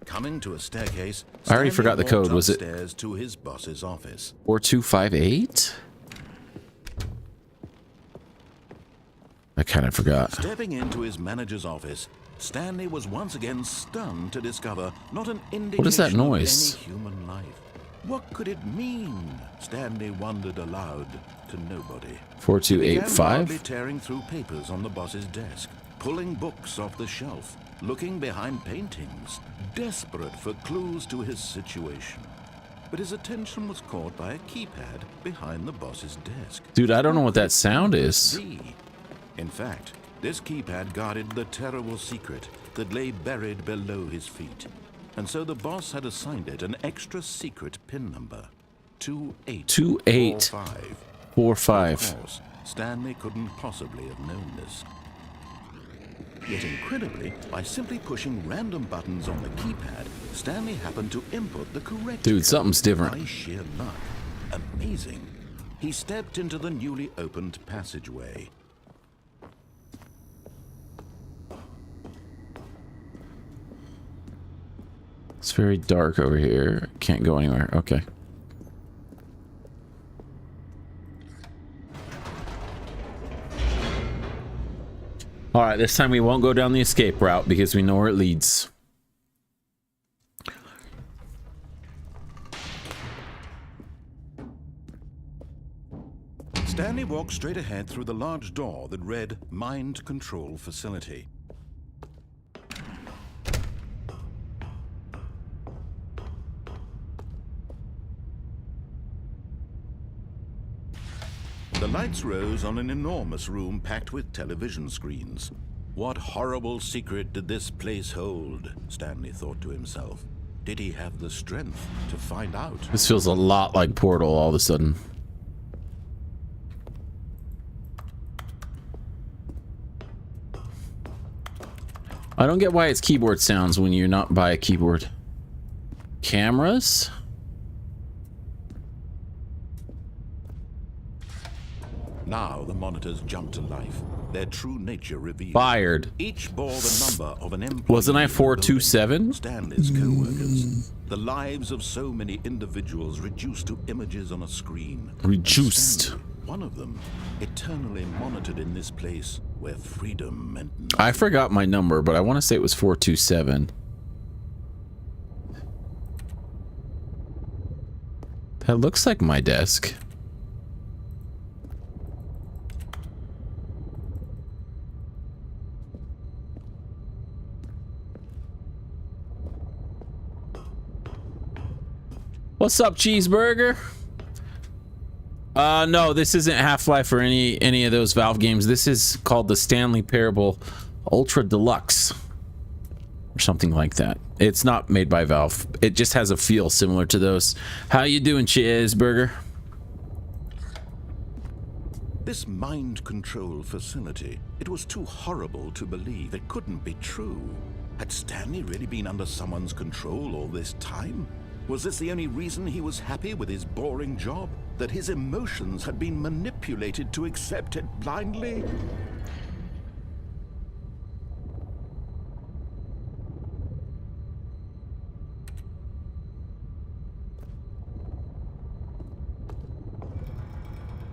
Coming to a staircase, I already forgot the code. Was it upstairs to his boss's office? 4258? I kind of forgot. Stepping into his manager's office, Stanley was once again stunned to discover not an indication What is that noise? of any human life. What could it mean? Stanley wondered aloud to nobody. He began 4285? wildly tearing through papers on the boss's desk, pulling books off the shelf, looking behind paintings, desperate for clues to his situation. But his attention was caught by a keypad behind the boss's desk. Dude, I don't know what that sound is. In fact, this keypad guarded the terrible secret that lay buried below his feet. And so the boss had assigned it an extra secret PIN number. 2845. 45. Of course, Stanley couldn't possibly have known this. Yet incredibly, by simply pushing random buttons on the keypad, Stanley happened to input the correct Dude, code something's different. by sheer luck. Amazing. He stepped into the newly opened passageway. It's very dark over here. Can't go anywhere. Okay. All right, this time we won't go down the escape route because we know where it leads. Stanley walked straight ahead through the large door that read Mind Control Facility. The lights rose on an enormous room packed with television screens. What horrible secret did this place hold? Stanley thought to himself. Did he have the strength to find out? This feels a lot like Portal all of a sudden. I don't get why it's keyboard sounds when you're not by a keyboard. Cameras? Now the monitors jumped to life, their true nature revealed. Fired. Each bore the number of an employee. Wasn't I in the 427? building. Stanley's co-workers. The lives of so many individuals reduced to images on a screen. Reduced. Stanley, one of them, eternally monitored in this place where freedom meant nothing. I forgot my number, but I want to say it was 427. That looks like my desk. What's up, cheeseburger? No, this isn't Half-Life or any of those Valve games. This is called the Stanley Parable Ultra Deluxe or something like that. It's not made by Valve. It just has a feel similar to those. How you doing, cheeseburger? This mind control facility, it was too horrible to believe. It couldn't be true. Had Stanley really been under someone's control all this time? Was this the only reason he was happy with his boring job? That his emotions had been manipulated to accept it blindly?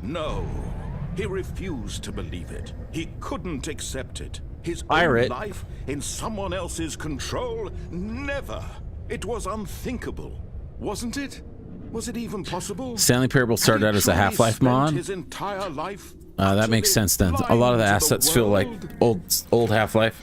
No. He refused to believe it. He couldn't accept it. His Pirate. own life in someone else's control? Never. It was unthinkable, wasn't it? Was it even possible? Stanley Parable started Had out he as a truly Half-Life spent mod. his entire life That makes sense then. A lot of the blind to assets feel like world? old Half-Life.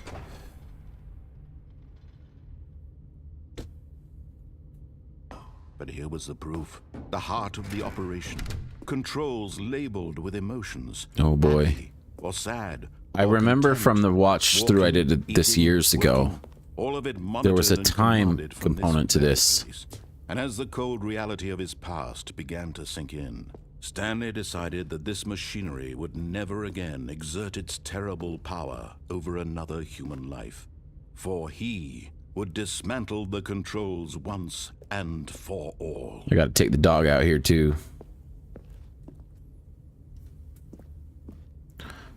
But here was the proof. The heart of the operation. Controls labeled with emotions. Oh boy. Happy or sad. I or remember content, from the watch through I did walking, this eating, years ago. working, all of it There was a monitored and time commanded from component to very this. place. And as the cold reality of his past began to sink in, Stanley decided that this machinery would never again exert its terrible power over another human life. For he would dismantle the controls once and for all. I gotta take the dog out here too.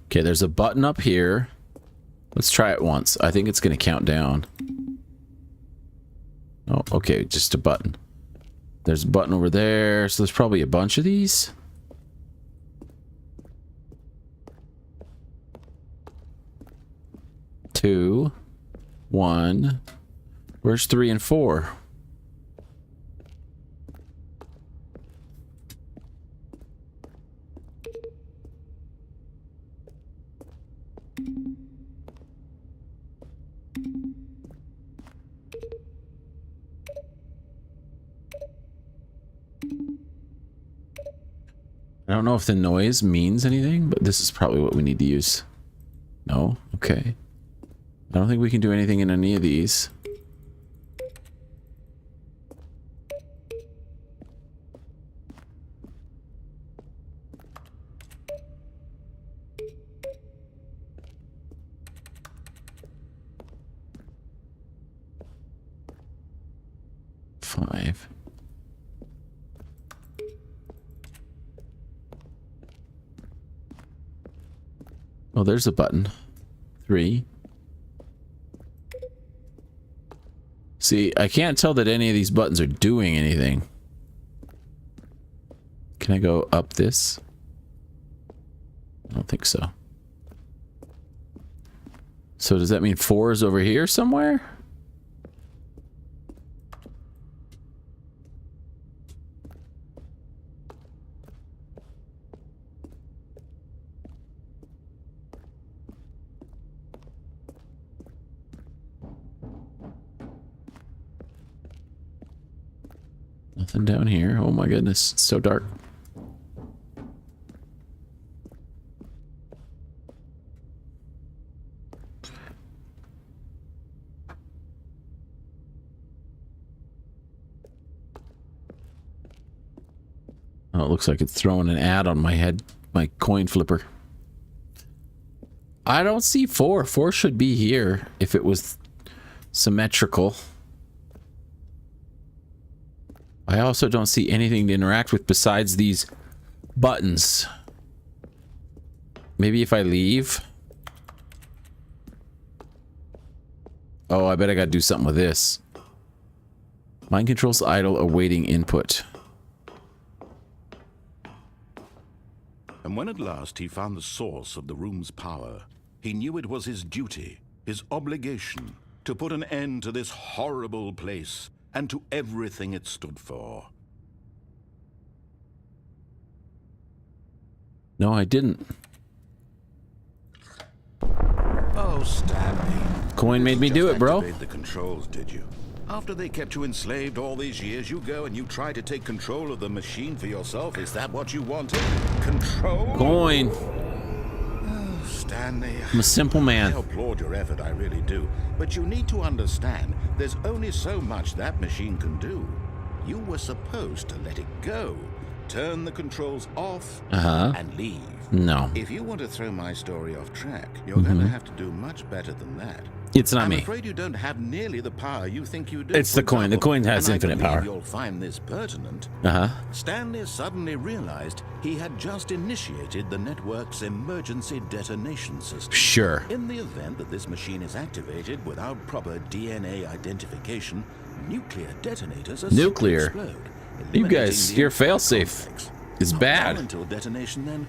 Okay, there's a button up here. Let's try it once. I think it's gonna count down. Oh, okay, just a button. There's a button over there, so there's probably a bunch of these. Two, one. Where's 3 and 4? I don't know if the noise means anything, but this is probably what we need to use. No? Okay. I don't think we can do anything in any of these. Five. Oh, there's a button. 3. See, I can't tell that any of these buttons are doing anything. Can I go up this? I don't think so. So does that mean 4 is over here somewhere? Nothing down here. Oh my goodness, it's so dark. Oh, it looks like it's throwing an ad on my head, my coin flipper. I don't see 4. 4 should be here if it was symmetrical. I also don't see anything to interact with besides these buttons. Maybe if I leave. Oh, I bet I gotta do something with this. Mind controls idle, awaiting input. And when at last he found the source of the room's power, he knew it was his duty, his obligation, to put an end to this horrible place and to everything it stood for. No, I didn't. Oh, Stanley. Coin made me You do just it, bro. activated the controls, did you? After they kept you enslaved all these years, you go and you try to take control of the machine for yourself. Is that what you wanted? Control? Coin. Stanley. I'm a simple man. I applaud your effort, I really do. But you need to understand, there's only so much that machine can do. You were supposed to let it go. Turn the controls off and leave. No. If you want to throw my story off track, you're going to have to do much better than that. It's not I'm me. afraid you don't have nearly the power you think you do. It's For the coin. The example, coin has and I infinite believe power. You'll find this pertinent. Stanley suddenly realized he had just initiated the network's emergency detonation system. Sure. In the event that this machine is activated without proper DNA identification, nuclear detonators are Nuclear? simply explode, You eliminating guys, the your entire failsafe complex. is Not bad. long until detonation then.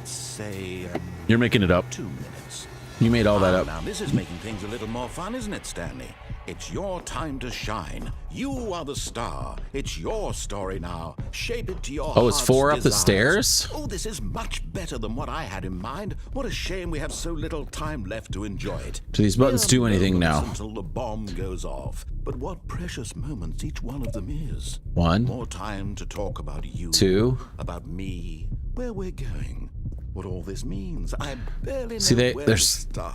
let's say You're making it up. 2 minutes. You made all that up. Now this is making things a little more fun, isn't it, Stanley? It's your time to shine. You are the star. It's your story now. Shape it to your Oh, it's heart's 4 up the desires. stairs? Oh, this is much better than what I had in mind. What a shame we have so little time left to enjoy it. Do these buttons do Mere anything moments now? Until the bomb goes off. But what precious moments each one of them is. 1, More time to talk about you. 2. About me. Where we're going. What all this means. I barely know See, where to there's... start.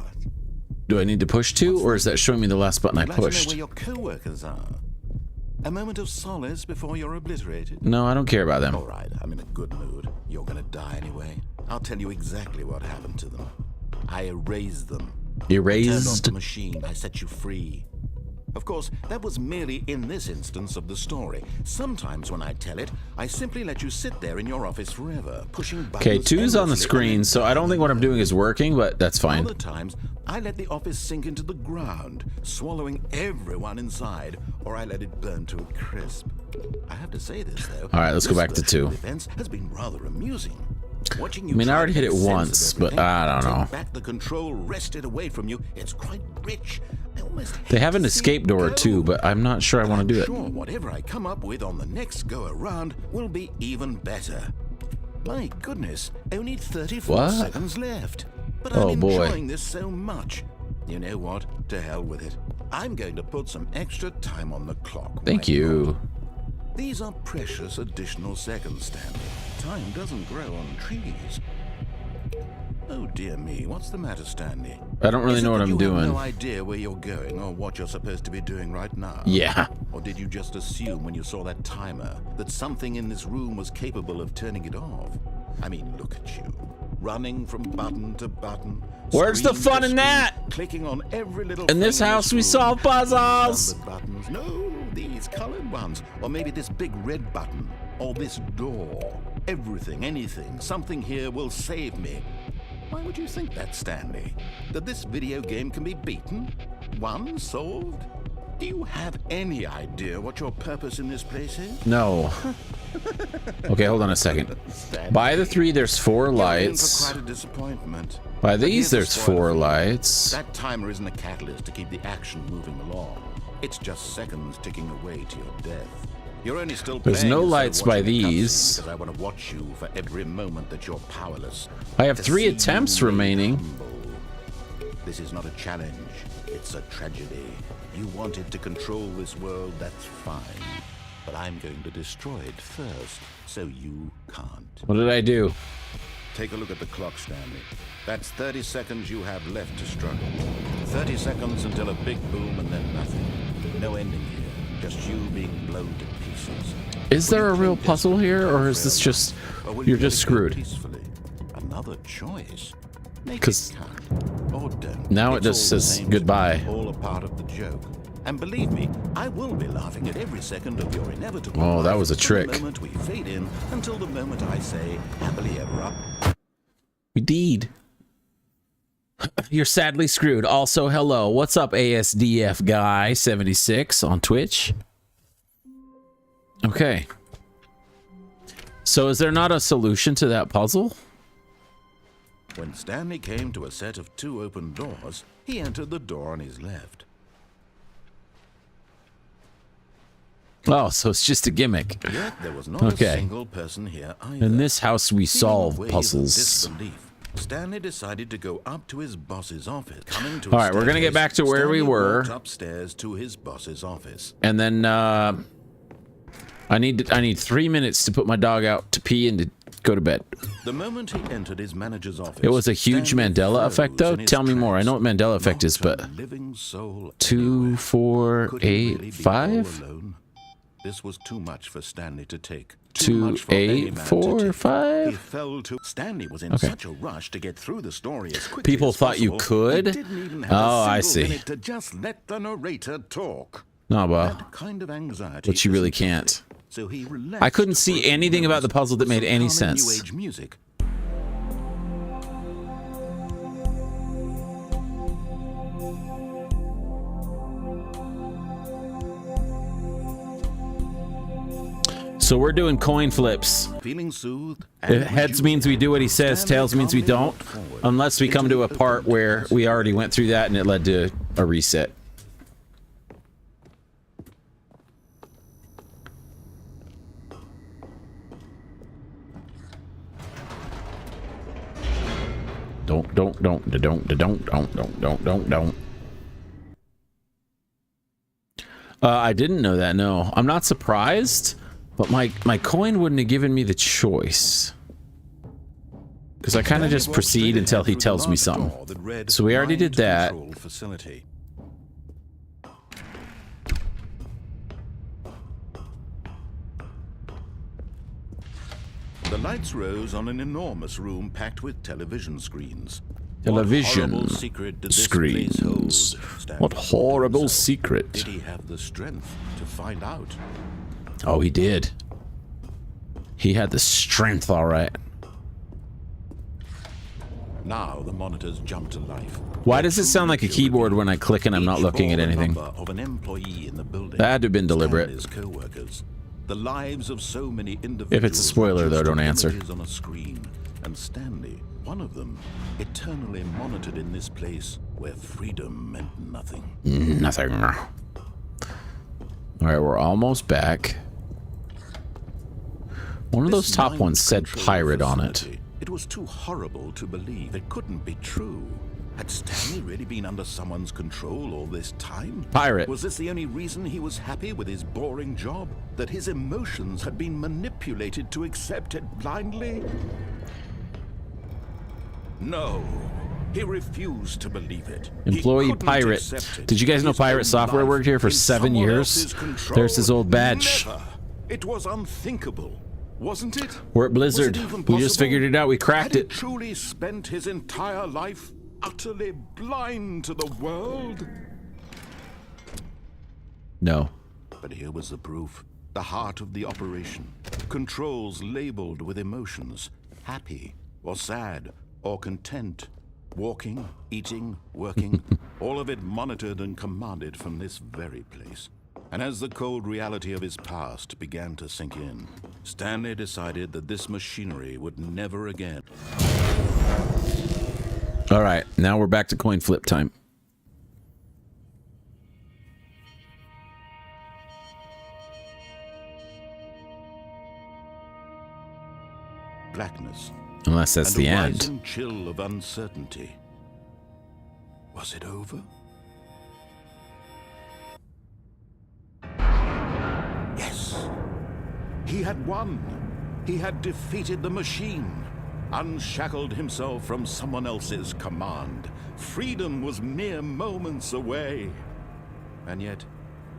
Do I need to push 2, or is that showing me the last button I Would you like to know pushed? where your co-workers are? A moment of solace before you're obliterated? No, I don't care about them. All right, I'm in a good mood. You're gonna die anyway. I'll tell you exactly what happened to them. I erased them. Turned off Erased? the machine. I set you free. Of course, that was merely in this instance of the story. Sometimes when I tell it, I simply let you sit there in your office forever, pushing buttons. Okay, 2's on the endlessly screen, and so I don't think what I'm doing is working, but that's fine. Other times, I let the office sink into the ground, swallowing everyone inside, or I let it burn to a crisp. I have to say this, though. All right, let's go back to 2. Events has been rather amusing. Watching you I mean, I try already to hit make it sense of once, but everything, I don't know. take back the control wrested away from you. It's quite rich. I almost They hate have an to see escape it door go. too, but I'm not sure I want to do it. Sure, whatever I come up with on the next go around will be even better. My goodness, only 34 What? seconds left. But Oh, I'm boy. enjoying this so much. You know what? To hell with it. I'm going to put some extra time on the clock. Thank Why you. not? These are precious additional seconds, Stanley. Time doesn't grow on trees. Oh dear me, what's the matter, Stanley? I don't really Is it know what that I'm you doing. have no idea where you're going or what you're supposed to be doing right now? Yeah. Or did you just assume when you saw that timer that something in this room was capable of turning it off? I mean, look at you. Running from button to button. Where's the screen fun to in screen, that? Clicking on every little In this thing house, we room. solve puzzles. Numbered buttons. No, these colored ones. Or maybe this big red button. Or this door. Everything, anything, something here will save me. Why would you think that, Stanley? That this video game can be beaten? Won? Solved? Do you have any idea what your purpose in this place is? No. Okay, hold on a second. Stanley, By the 3, there's 4 you're in for lights. quite a disappointment. By But these, here's the there's spoiler 4 for you. lights. That timer isn't a catalyst to keep the action moving along. It's just seconds ticking away to your death. You're only still There's playing no instead of lights by watching a cutscene these. because I want to watch you for every moment that you're powerless. I have To 3 see attempts you made remaining. humble. This is not a challenge. It's a tragedy. You wanted to control this world, that's fine. But I'm going to destroy it first, so you can't. What did I do? Take a look at the clock, Stanley. That's 30 seconds you have left to struggle. 30 seconds until a big boom and then nothing. No ending here. Just you being blown to pieces. Is there a Will you real cling puzzle desperately here, to or a is this frail just life, or will you're you just let it go screwed? peacefully? Another choice. Make 'Cause it count, or don't. now it It's just all the says same to me, goodbye. All a part of the joke. And believe me, I will be laughing at every second of your inevitable. Oh, that life was a from trick. The moment we fade in until the moment I say happily ever after. We did. You're sadly screwed. Also, hello. What's up, ASDF guy 76 on Twitch? Okay. So is there not a solution to that puzzle? When Stanley came to a set of 2 open doors, he entered the door on his left. Oh, so it's just a gimmick. Yet there was not Okay. a single person here either. In this house, we Feeling solve a wave of puzzles. disbelief, Stanley decided to go up to his boss's office. Coming to All a right, we're gonna get staircase, back to where we Stanley were. walked upstairs to his boss's office. And then I need 3 minutes to put my dog out to pee and to go to bed. The moment he entered his manager's office, It was a huge Stanley Mandela effect, froze though. in his Tell me more. I know what tracks. Mandela effect is, Not but a living soul 2, anywhere. 4, Could he 8, really be 5, all alone? This was too much for Stanley to take. 2, much for any 8, man 4, to take. 5. He fell to. Stanley was in Okay. such a rush to get through the story as quickly People as thought you possible, could? He didn't even have Oh, a I single see. minute to just let the narrator talk. No, well, That kind of anxiety. but you really isn't healthy. can't. So he relaxed I couldn't for see a few anything about the moments puzzle that with made some any calming sense. New age music. So we're doing coin flips. Feeling soothed, Heads means we do what he says, tails means we don't. Unless we come to a part where we already went through that and it led to a reset. Don't. I didn't know that, no. I'm not surprised, but my coin wouldn't have given me the choice. Because I kind of just proceed until he tells me something. So we already did that. The lights rose on an enormous room packed with television screens. Television screens. What horrible secret. Did he have the strength to find out? Oh, he did. He had the strength, all right. Now the monitors jump to life. Why does it sound like a keyboard when I click and I'm not looking at anything? Of an employee in the building. That had to have been deliberate. His co-workers. The lives of so many individuals. If it's a spoiler, though, don't answer. On a screen, and Stanley, one of them, eternally monitored in this place where freedom meant nothing. Nothing. All right, we're almost back. One of those top ones said pirate on it. It was too horrible to believe. It couldn't be true. Had Stanley really been under someone's control all this time? Pirate. Was this the only reason he was happy with his boring job? That his emotions had been manipulated to accept it blindly? No. He refused to believe it. Employee pirate. Did you guys know Pirate Software worked here for 7 years? There's his old badge. Never. It was unthinkable, wasn't it? We're at Blizzard. We just figured it out. We cracked Had he it. truly spent his entire life utterly blind to the world? No. But here was the proof. The heart of the operation. Controls labeled with emotions. Happy, or sad, or content. Walking, eating, working. All of it monitored and commanded from this very place. And as the cold reality of his past began to sink in, Stanley decided that this machinery would never again. All right, now we're back to coin flip time. Blackness. Unless that's and the a end. rising chill of uncertainty. Was it over? Yes. He had won. He had defeated the machine. Unshackled himself from someone else's command. Freedom was mere moments away. And yet,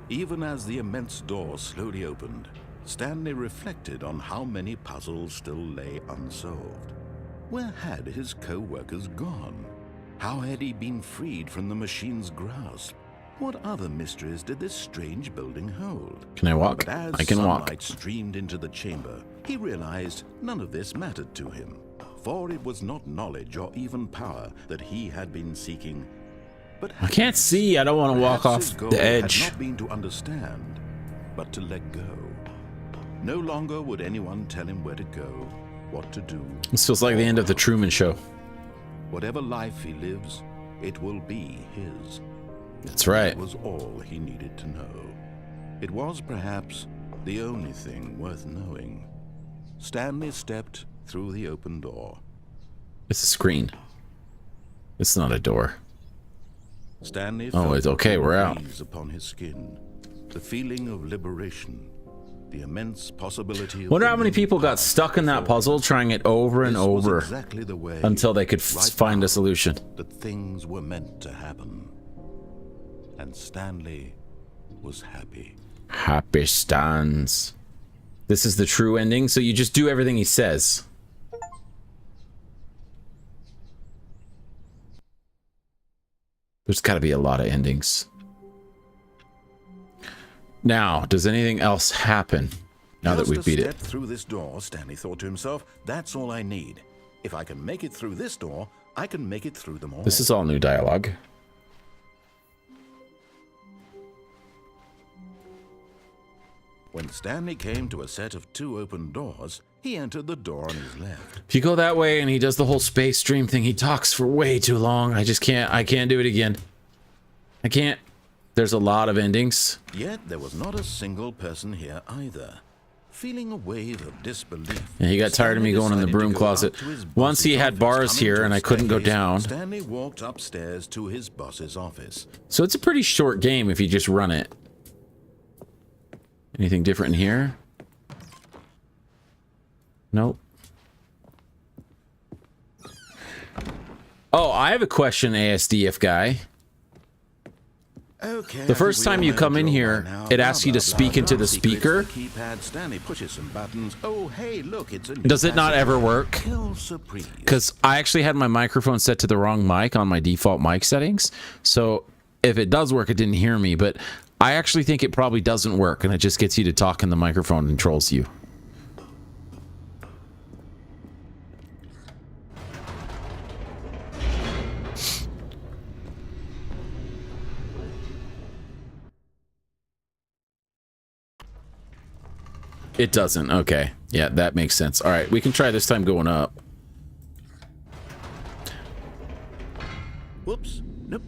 even as the immense door slowly opened, Stanley reflected on how many puzzles still lay unsolved. Where had his co-workers gone? How had he been freed from the machine's grasp? What other mysteries did this strange building hold? Can I walk? But as I can walk. sunlight streamed into the chamber, he realized none of this mattered to him. For it was not knowledge or even power that he had been seeking. But I can't see. I don't want to walk perhaps his off goal the edge. had not been to understand, but to let go. No longer would anyone tell him where to go, what to do. This feels like the end of the Truman Show. Whatever life he lives, it will be his. That's right. That was all he needed to know. It was perhaps the only thing worth knowing. Stanley stepped through the open door. It's a screen. It's not a door. Stanley Oh, felt it's okay. We're out. breeze upon his skin, the feeling of liberation, the immense possibility of Wonder how many renewed people got power stuck in that before puzzle, trying it over and This was over exactly the way, until they could right find now, a solution. that things were meant to happen. And Stanley was happy. Happy Stans. This is the true ending, so you just do everything he says. There's got to be a lot of endings. Now, does anything else happen now that we beat it? Just a step through this door, Stanley thought to himself, that's all I need. If I can make it through this door, I can make it through them all. This is all new dialogue. When Stanley came to a set of 2 open doors, he entered the door on his left. If you go that way and he does the whole space stream thing, he talks for way too long. I can't do it again. I can't. There's a lot of endings. Yet there was not a single person here either. Feeling a wave of disbelief. And he got tired of me going in the broom closet. Once he had bars here and I couldn't go down. Stanley walked upstairs to his boss's office. So it's a pretty short game if you just run it. Anything different in here? Nope. Oh, I have a question, ASDF guy. Okay, the first time you come in here, it asks you to speak into the speaker. Keypad. Stanley pushes some buttons. Oh, hey, look, it's a new Does it not ever work? Because I actually had my microphone set to the wrong mic on my default mic settings. So if it does work, it didn't hear me. But I actually think it probably doesn't work, and it just gets you to talk in the microphone and trolls you. It doesn't. Okay. Yeah, that makes sense. All right, we can try this time going up. Whoops. Nope.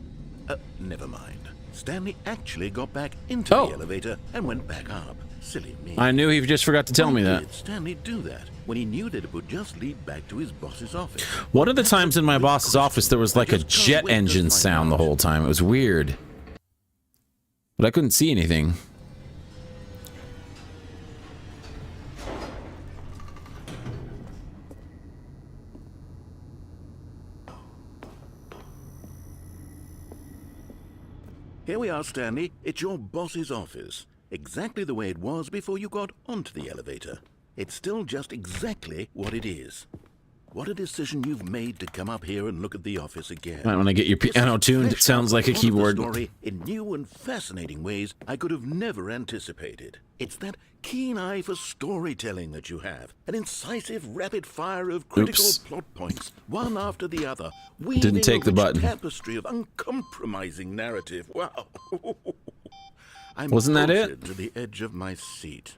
Never mind. Stanley actually got back into the elevator and went back up. Silly me. I knew he just forgot to tell me that. Why did Stanley do that when he knew that it would just lead back to his boss's office? One of the times in my boss's office, there was like a jet engine sound the whole time. It was weird. But I couldn't see anything. Here we are, Stanley. It's your boss's office. Exactly the way it was before you got onto the elevator. It's still just exactly what it is. What a decision you've made to come up here and look at the office again. Might want to get your piano tuned. It sounds like a keyboard. Story in new and fascinating ways I could have never anticipated. It's that keen eye for storytelling that you have. An incisive rapid fire of critical plot points, one after the other. Didn't take the button. Tapestry of uncompromising narrative. Wow. Wasn't that it? To the edge of my seat.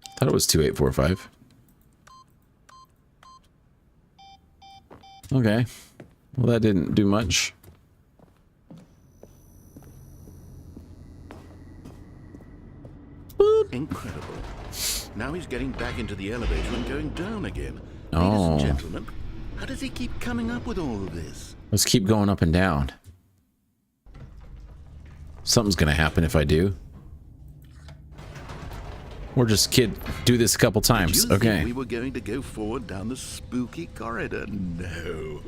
I thought it was 2845. Okay. Well, that didn't do much. Boop. Incredible. Now he's getting back into the elevator and going down again. Oh. Ladies and gentlemen, how does he keep coming up with all of this? Let's keep going up and down. Something's gonna happen if I do. Or just do this a couple times. Did you okay. think we were going to go forward down the spooky corridor? No.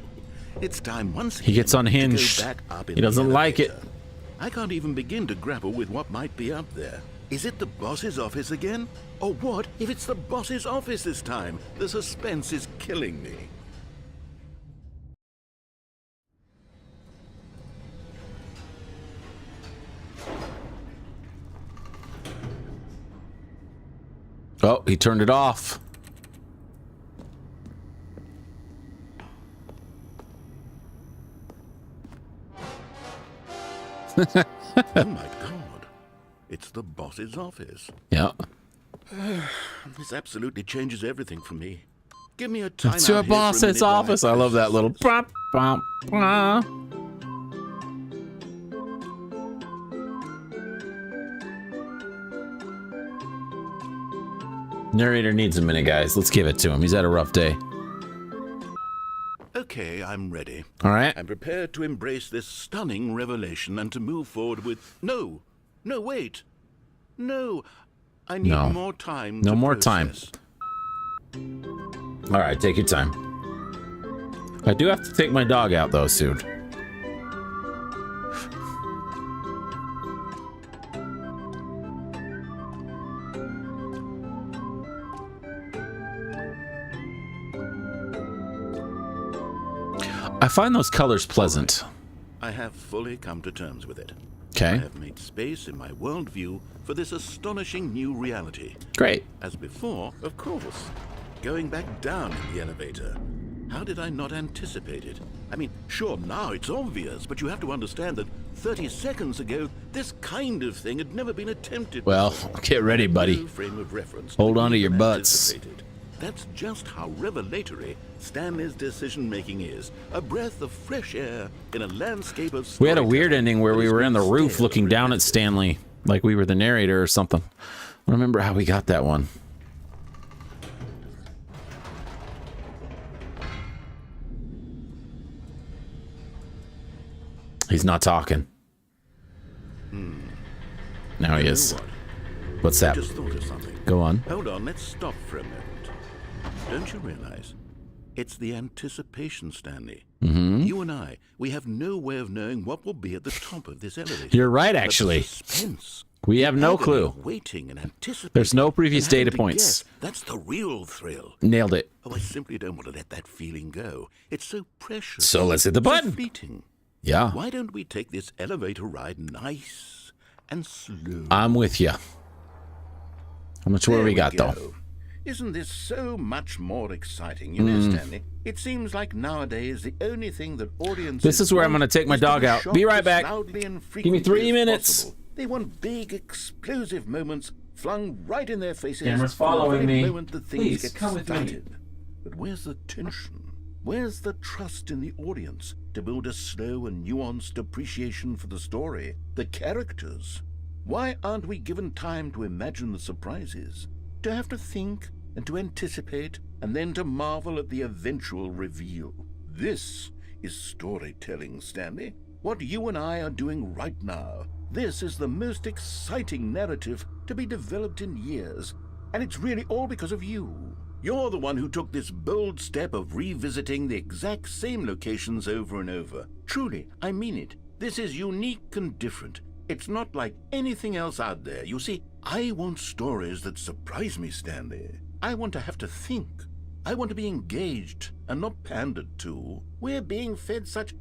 It's time once again He gets unhinged. to go back up in He doesn't the like it. elevator. I can't even begin to grapple with what might be up there. Is it the boss's office again? Or what if it's the boss's office this time? The suspense is killing me. Oh, he turned it off. Oh my god. It's the boss's office. Yeah. This absolutely changes everything for me. Give me a time It's your boss's office. I love that little pop, pop, pop. Narrator needs a minute, guys. Let's give it to him. He's had a rough day. Okay, I'm ready. All right. I'm prepared to embrace this stunning revelation and to move forward with... No, wait. No, I need more time. No more time. All right, take your time. I do have to take my dog out, though, soon. I find those colors pleasant. I have fully come to terms with it. Okay. I have made space in my worldview for this astonishing new reality. Great. As before, of course. Going back down in the elevator. How did I not anticipate it? I mean, sure, now it's obvious, but you have to understand that 30 seconds ago, this kind of thing had never been attempted. Well, before. get ready, buddy. No frame of reference Hold on to even your butts. anticipated. That's just how revelatory Stanley's decision-making is. A breath of fresh air in a landscape of We had a weird storytelling ending where that we has were been in the roof stale looking and down at repetitive. Stanley, like we were the narrator or something. I don't remember how we got that one. He's not talking. Now he You know is. what? What's I that? just thought of something. Go on. Hold on, let's stop for a moment. Don't you realize? It's the anticipation, Stanley. You and I, we have no way of knowing what will be at the top of this elevator. You're right, But the actually. suspense, We have no agony clue. of waiting and anticipating. There's no previous and having data to points. guess, that's the real thrill. Nailed it. Oh, I simply don't want to let that feeling go. It's so precious. So let's hit the so button. fleeting. Yeah, Why don't we take this elevator ride nice and slow? I'm with you. How much more There we got, though? go. Isn't this so much more exciting? You know, Stanley, it seems like nowadays the only thing that audiences This is where I'm want gonna take my is to dog be out. shocked Be right as back. loudly and Give me frequently 3 as minutes. possible. They want big, explosive moments flung right in their faces. Camera's from the following very me. moment that things Please, get come with me. started. But where's the tension? Where's the trust in the audience to build a slow and nuanced appreciation for the story, the characters? Why aren't we given time to imagine the surprises? To have to think and to anticipate and then to marvel at the eventual reveal. This is storytelling, Stanley. What you and I are doing right now. This is the most exciting narrative to be developed in years. And it's really all because of you. You're the one who took this bold step of revisiting the exact same locations over and over. Truly, I mean it. This is unique and different. It's not like anything else out there. You see, I want stories that surprise me, Stanley. I want to have to think. I want to be engaged and not pandered to. We're being fed such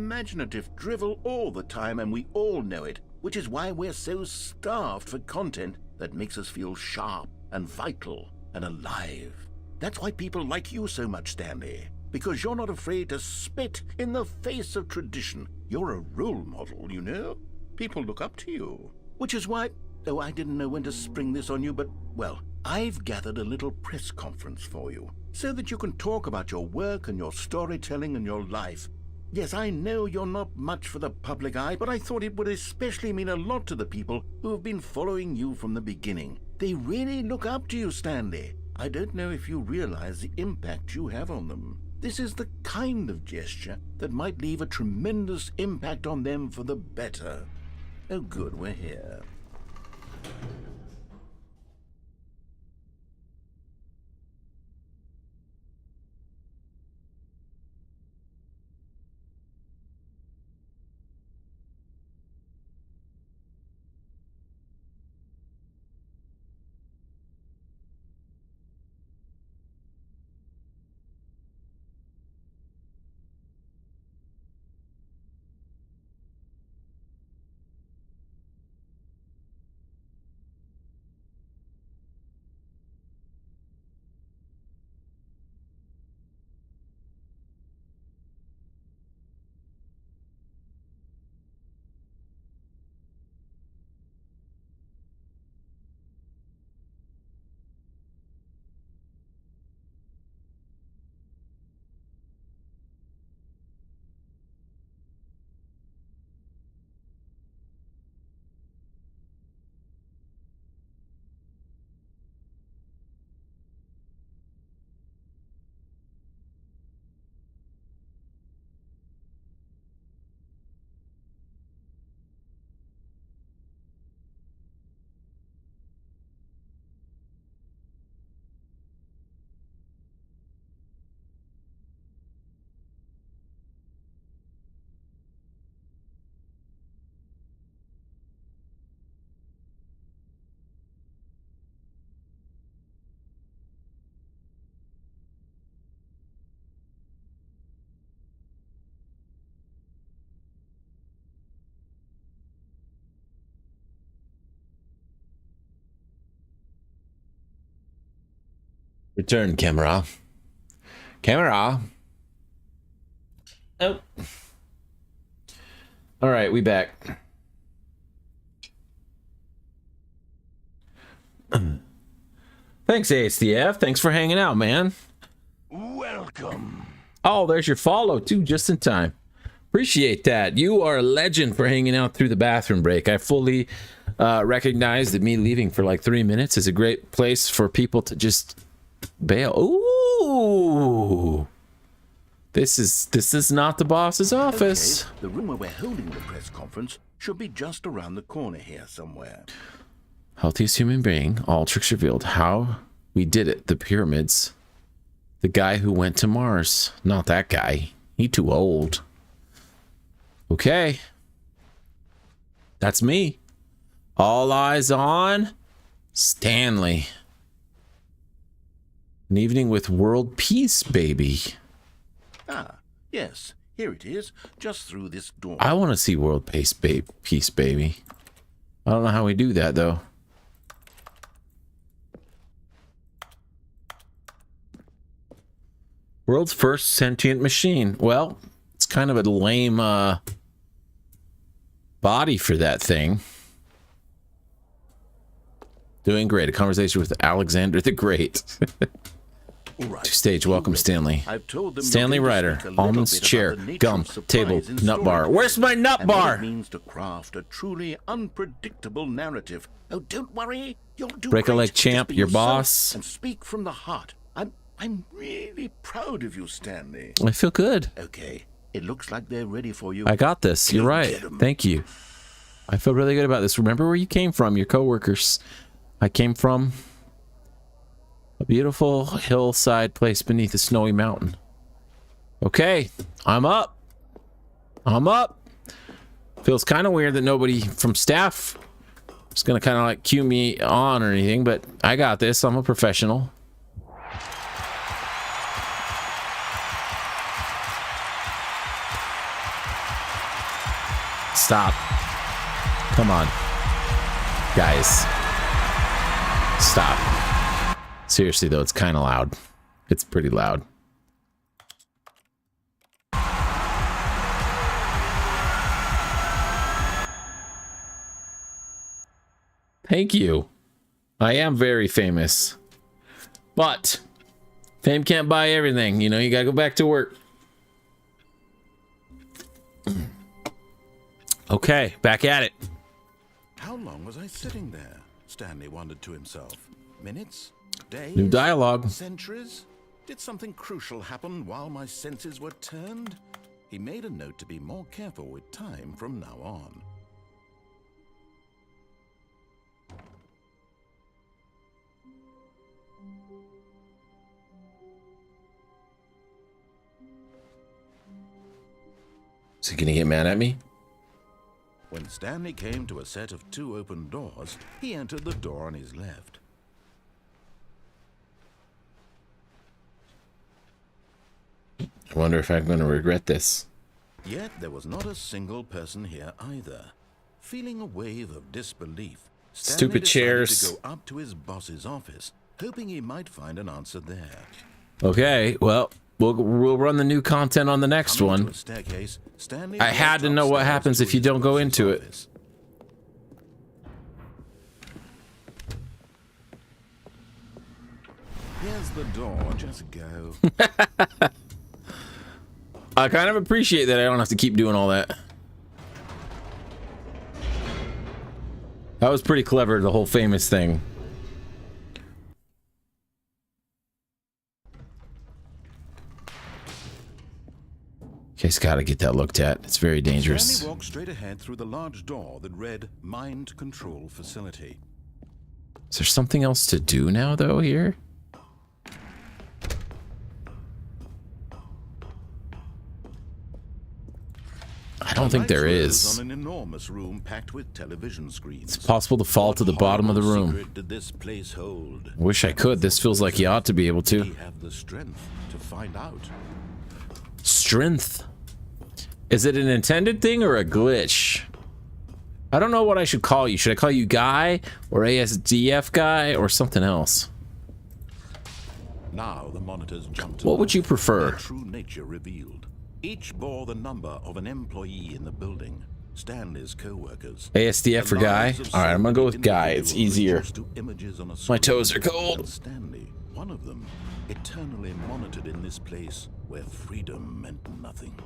unimaginative drivel all the time, and we all know it, which is why we're so starved for content that makes us feel sharp and vital and alive. That's why people like you so much, Stanley, because you're not afraid to spit in the face of tradition. You're a role model, you know? People look up to you. Which is why, oh, I didn't know when to spring this on you, but, well, I've gathered a little press conference for you, so that you can talk about your work and your storytelling and your life. Yes, I know you're not much for the public eye, but I thought it would especially mean a lot to the people who have been following you from the beginning. They really look up to you, Stanley. I don't know if you realize the impact you have on them. This is the kind of gesture that might leave a tremendous impact on them for the better. Oh, good, we're here. Return camera. Camera. Oh. All right, we back. Thanks, ASDF. Thanks for hanging out, man. Welcome. Oh, there's your follow, too, just in time. Appreciate that. You are a legend for hanging out through the bathroom break. I fully recognize that me leaving for like 3 minutes is a great place for people to just bail. Ooh. This is not the boss's office. Okay, the room where we're holding the press conference should be just around the corner here somewhere. Healthiest human being. All tricks revealed. How we did it. The pyramids. The guy who went to Mars. Not that guy. He too old. Okay. That's me. All eyes on Stanley. An evening with world peace, baby. Ah, yes, here it is, just through this door. I want to see world peace, baby. I don't know how we do that, though. World's first sentient machine. Well, it's kind of a lame body for that thing. Doing great. A conversation with Alexander the Great. Right. To stage, welcome Stanley. I've told them Stanley Ryder, almonds, chair, gum, table, nut bar. Where's my nut bar? It means to craft a truly unpredictable narrative. Oh, don't worry, you'll do Break a great. leg champ, Just be your yourself boss. and speak from the heart. I'm really proud of you, Stanley. I feel good. Okay, it looks like they're ready for you. I got this. You're Go right. get 'em. Thank you. I feel really good about this. Remember where you came from, your coworkers. I came from a beautiful hillside place beneath a snowy mountain. Okay, I'm up. I'm up. Feels kind of weird that nobody from staff is going to kind of like cue me on or anything, but I got this. I'm a professional. Stop. Come on. Guys. Stop. Seriously, though, it's kind of loud. It's pretty loud. Thank you. I am very famous. But fame can't buy everything. You know, you gotta go back to work. Okay, back at it. How long was I sitting there? Stanley wondered to himself. Minutes? Days? New dialogue. Centuries? Did something crucial happen while my senses were turned? He made a note to be more careful with time from now on. Is he gonna get mad at me? When Stanley came to a set of 2 open doors, he entered the door on his left. I wonder if I'm gonna regret this. Yet there was not a single person here either. Feeling a wave of disbelief, Stanley Stupid decided chairs. to go up to his boss's office, hoping he might find an answer there. Okay, well, we'll run the new content on the next Coming to one. a staircase, Stanley I had walked to know what upstairs happens to if you his don't go boss's into it. office. Here's the door, just go. I kind of appreciate that I don't have to keep doing all that. That was pretty clever, the whole famous thing. Case gotta get that looked at. It's very dangerous. Stanley walked straight ahead through the large door that read Mind Control Facility. Is there something else to do now, though, here? I don't think there is. On an enormous room packed with television screens. It's possible to fall to the bottom of the What room. secret did this place hold? Wish I could. This feels like you ought to be able We to. have the strength to find out. Strength. Is it an intended thing or a glitch? I don't know what I should call you. Should I call you Guy or ASDF Guy or something else? Now the monitors jumped to What would you life, prefer? their true nature revealed. Each bore the number of an employee in the building. Stanley's co-workers. ASDF for Guy. All right, I'm gonna go with Guy. It's easier. My toes are cold. And Stanley, one of them, eternally monitored in this place where freedom meant nothing.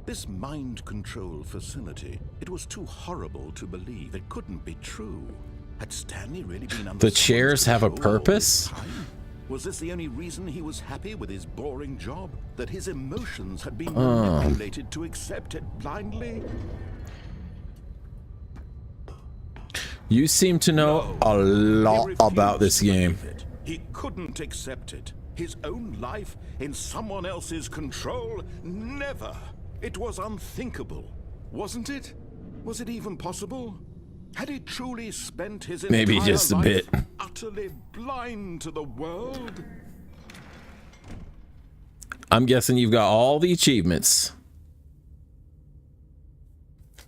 This mind control facility, it was too horrible to believe. It couldn't be true. Had Stanley really been under The chairs have a purpose? Was this the only reason he was happy with his boring job? That his emotions had been manipulated to accept it blindly? You seem to know a lot about this game. He couldn't accept it. His own life in someone else's control? Never. It was unthinkable, wasn't it? Was it even possible? Had he truly spent his entire Maybe just a life bit. utterly blind to the world? I'm guessing you've got all the achievements.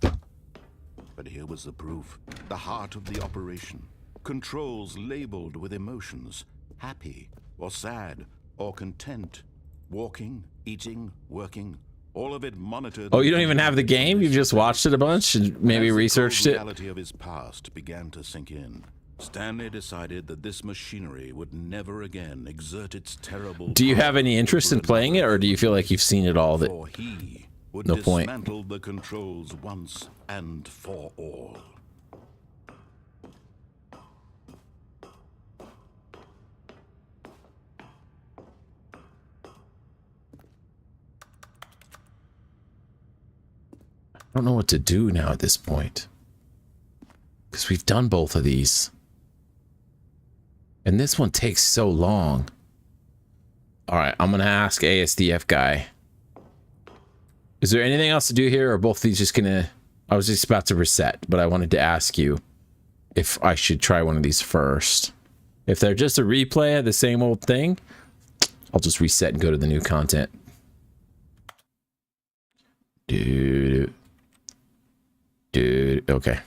But here was the proof. The heart of the operation. Controls labeled with emotions. Happy, or sad, or content. Walking, eating, working. All of it monitored. Oh, you don't even have the game? You've just watched it a bunch and maybe researched it? The reality of his past began to sink in. Stanley decided that this machinery would never again exert its terrible. Do you have any interest in playing it, or do you feel like you've seen it all? That For he would no point. dismantle the controls once and for all. I don't know what to do now at this point. Because we've done both of these. And this one takes so long. Alright, I'm going to ask ASDF Guy. Is there anything else to do here, or both these just going to... I was just about to reset, but I wanted to ask you if I should try one of these first. If they're just a replay of the same old thing, I'll just reset and go to the new content. Dude, okay.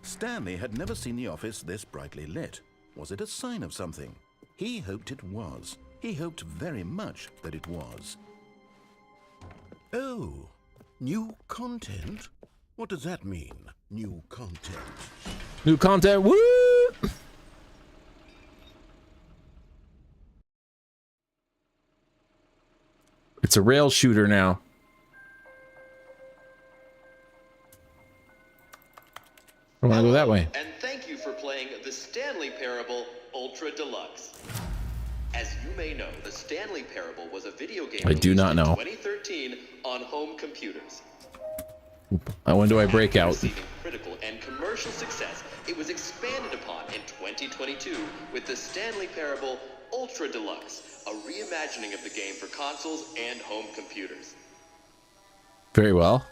Stanley had never seen the office this brightly lit. Was it a sign of something? He hoped it was. He hoped very much that it was. Oh, new content? What does that mean, new content? New content, woo! It's a rail shooter now. I want to go that way. And thank you for playing the Stanley Parable Ultra Deluxe. As you may know, the Stanley Parable was a video game I do not know. released in 2013 on home computers. When do I break After out? receiving critical and commercial success, it was expanded upon in 2022 with the Stanley Parable Ultra Deluxe, a reimagining of the game for consoles and home computers. Very well.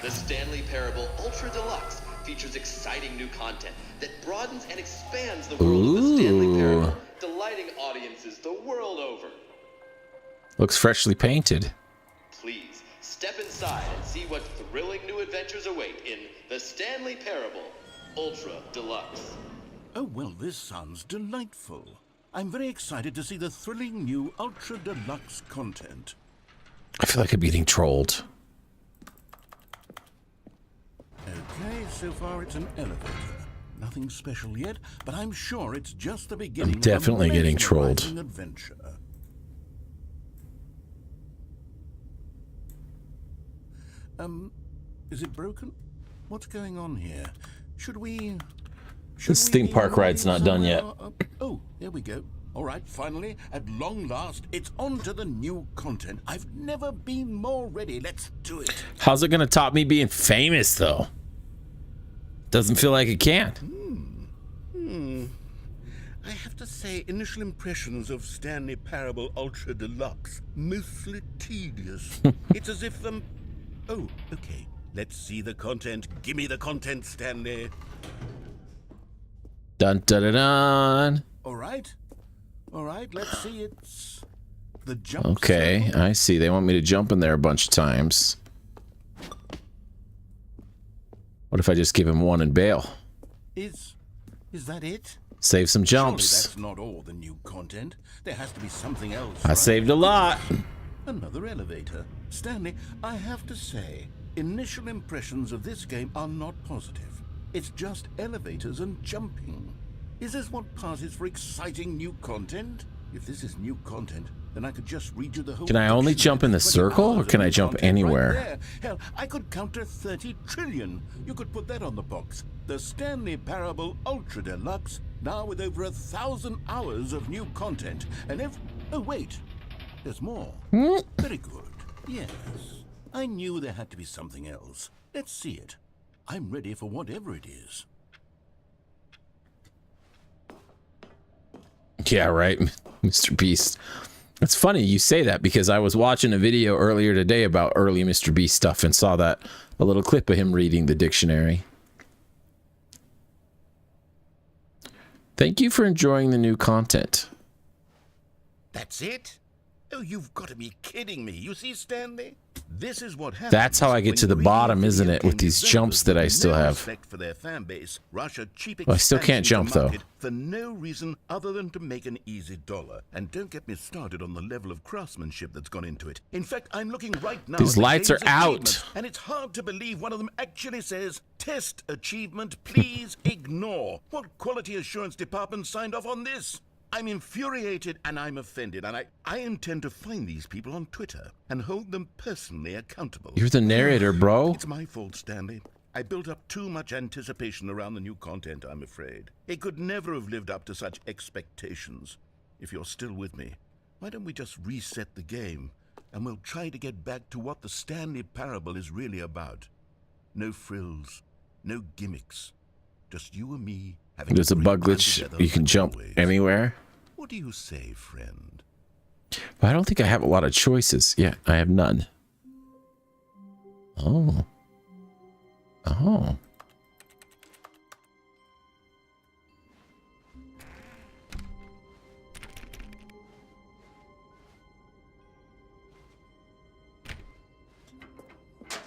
The Stanley Parable Ultra Deluxe features exciting new content that broadens and expands the world of the Stanley Parable, delighting audiences the world over. Looks freshly painted. Please, step inside and see what thrilling new adventures await in the Stanley Parable Ultra Deluxe. Oh, well, this sounds delightful. I'm very excited to see the thrilling new Ultra Deluxe content. I feel like I'm getting trolled. Okay, so far it's an elevator. Nothing special yet, but I'm sure it's just the beginning. I'm definitely of a getting trolled. mesmerizing adventure. Is it broken? What's going on here? Should we... This theme park ride's not done yet. Oh, here we go. All right, finally, at long last, it's on to the new content. I've never been more ready. Let's do it. How's it gonna top me being famous, though? Doesn't feel like it can. I have to say, initial impressions of Stanley Parable Ultra Deluxe, mostly tedious. It's as if Oh, okay. Let's see the content. Give me the content, Stanley. Dun dun dun dun. All right, let's see. It's the jump. Okay, circle. I see. They want me to jump in there a bunch of times. What if I just give him one and bail? Is that it? Save some Surely jumps. that's not all the new content. There has to be something else. I right? saved a lot. Another elevator. Stanley, I have to say, initial impressions of this game are not positive. It's just elevators and jumping. Is this what passes for exciting new content? If this is new content, then I could just read you the whole... Can I only jump in the 20 circle, or hours can of I new jump content anywhere? right there. Hell, I could counter 30 trillion. You could put that on the box. The Stanley Parable Ultra Deluxe, now with over 1,000 hours of new content. And if... Oh, wait. There's more. Very good. Yes. I knew there had to be something else. Let's see it. I'm ready for whatever it is. Yeah, right, Mr. Beast. It's funny you say that because I was watching a video earlier today about early Mr. Beast stuff and saw that a little clip of him reading the dictionary. Thank you for enjoying the new content. That's it? Oh, you've got to be kidding me. You see, Stanley? This is what happens. That's how I get when to the real bottom, video isn't it? game With these developers jumps that I still no have. respect for their fan base, rush a cheap Well, I still can't expansion jump, to though. market for no reason other than to make an easy dollar. And don't get me started on the level of craftsmanship that's gone into it. In fact, I'm looking right now. These at the lights are game's out. achievements, and it's hard to believe one of them actually says, "Test achievement, please ignore." What quality assurance department signed off on this? I'm infuriated and I'm offended, and I intend to find these people on Twitter and hold them personally accountable. You're the narrator, bro. It's my fault, Stanley. I built up too much anticipation around the new content, I'm afraid. It could never have lived up to such expectations. If you're still with me, why don't we just reset the game, and we'll try to get back to what the Stanley Parable is really about. No frills, no gimmicks. Just you and me having There's a great bug time glitch. together You can like jump always. anywhere. What do you say, friend? But I don't think I have a lot of choices. Yeah, I have none. Oh. Oh.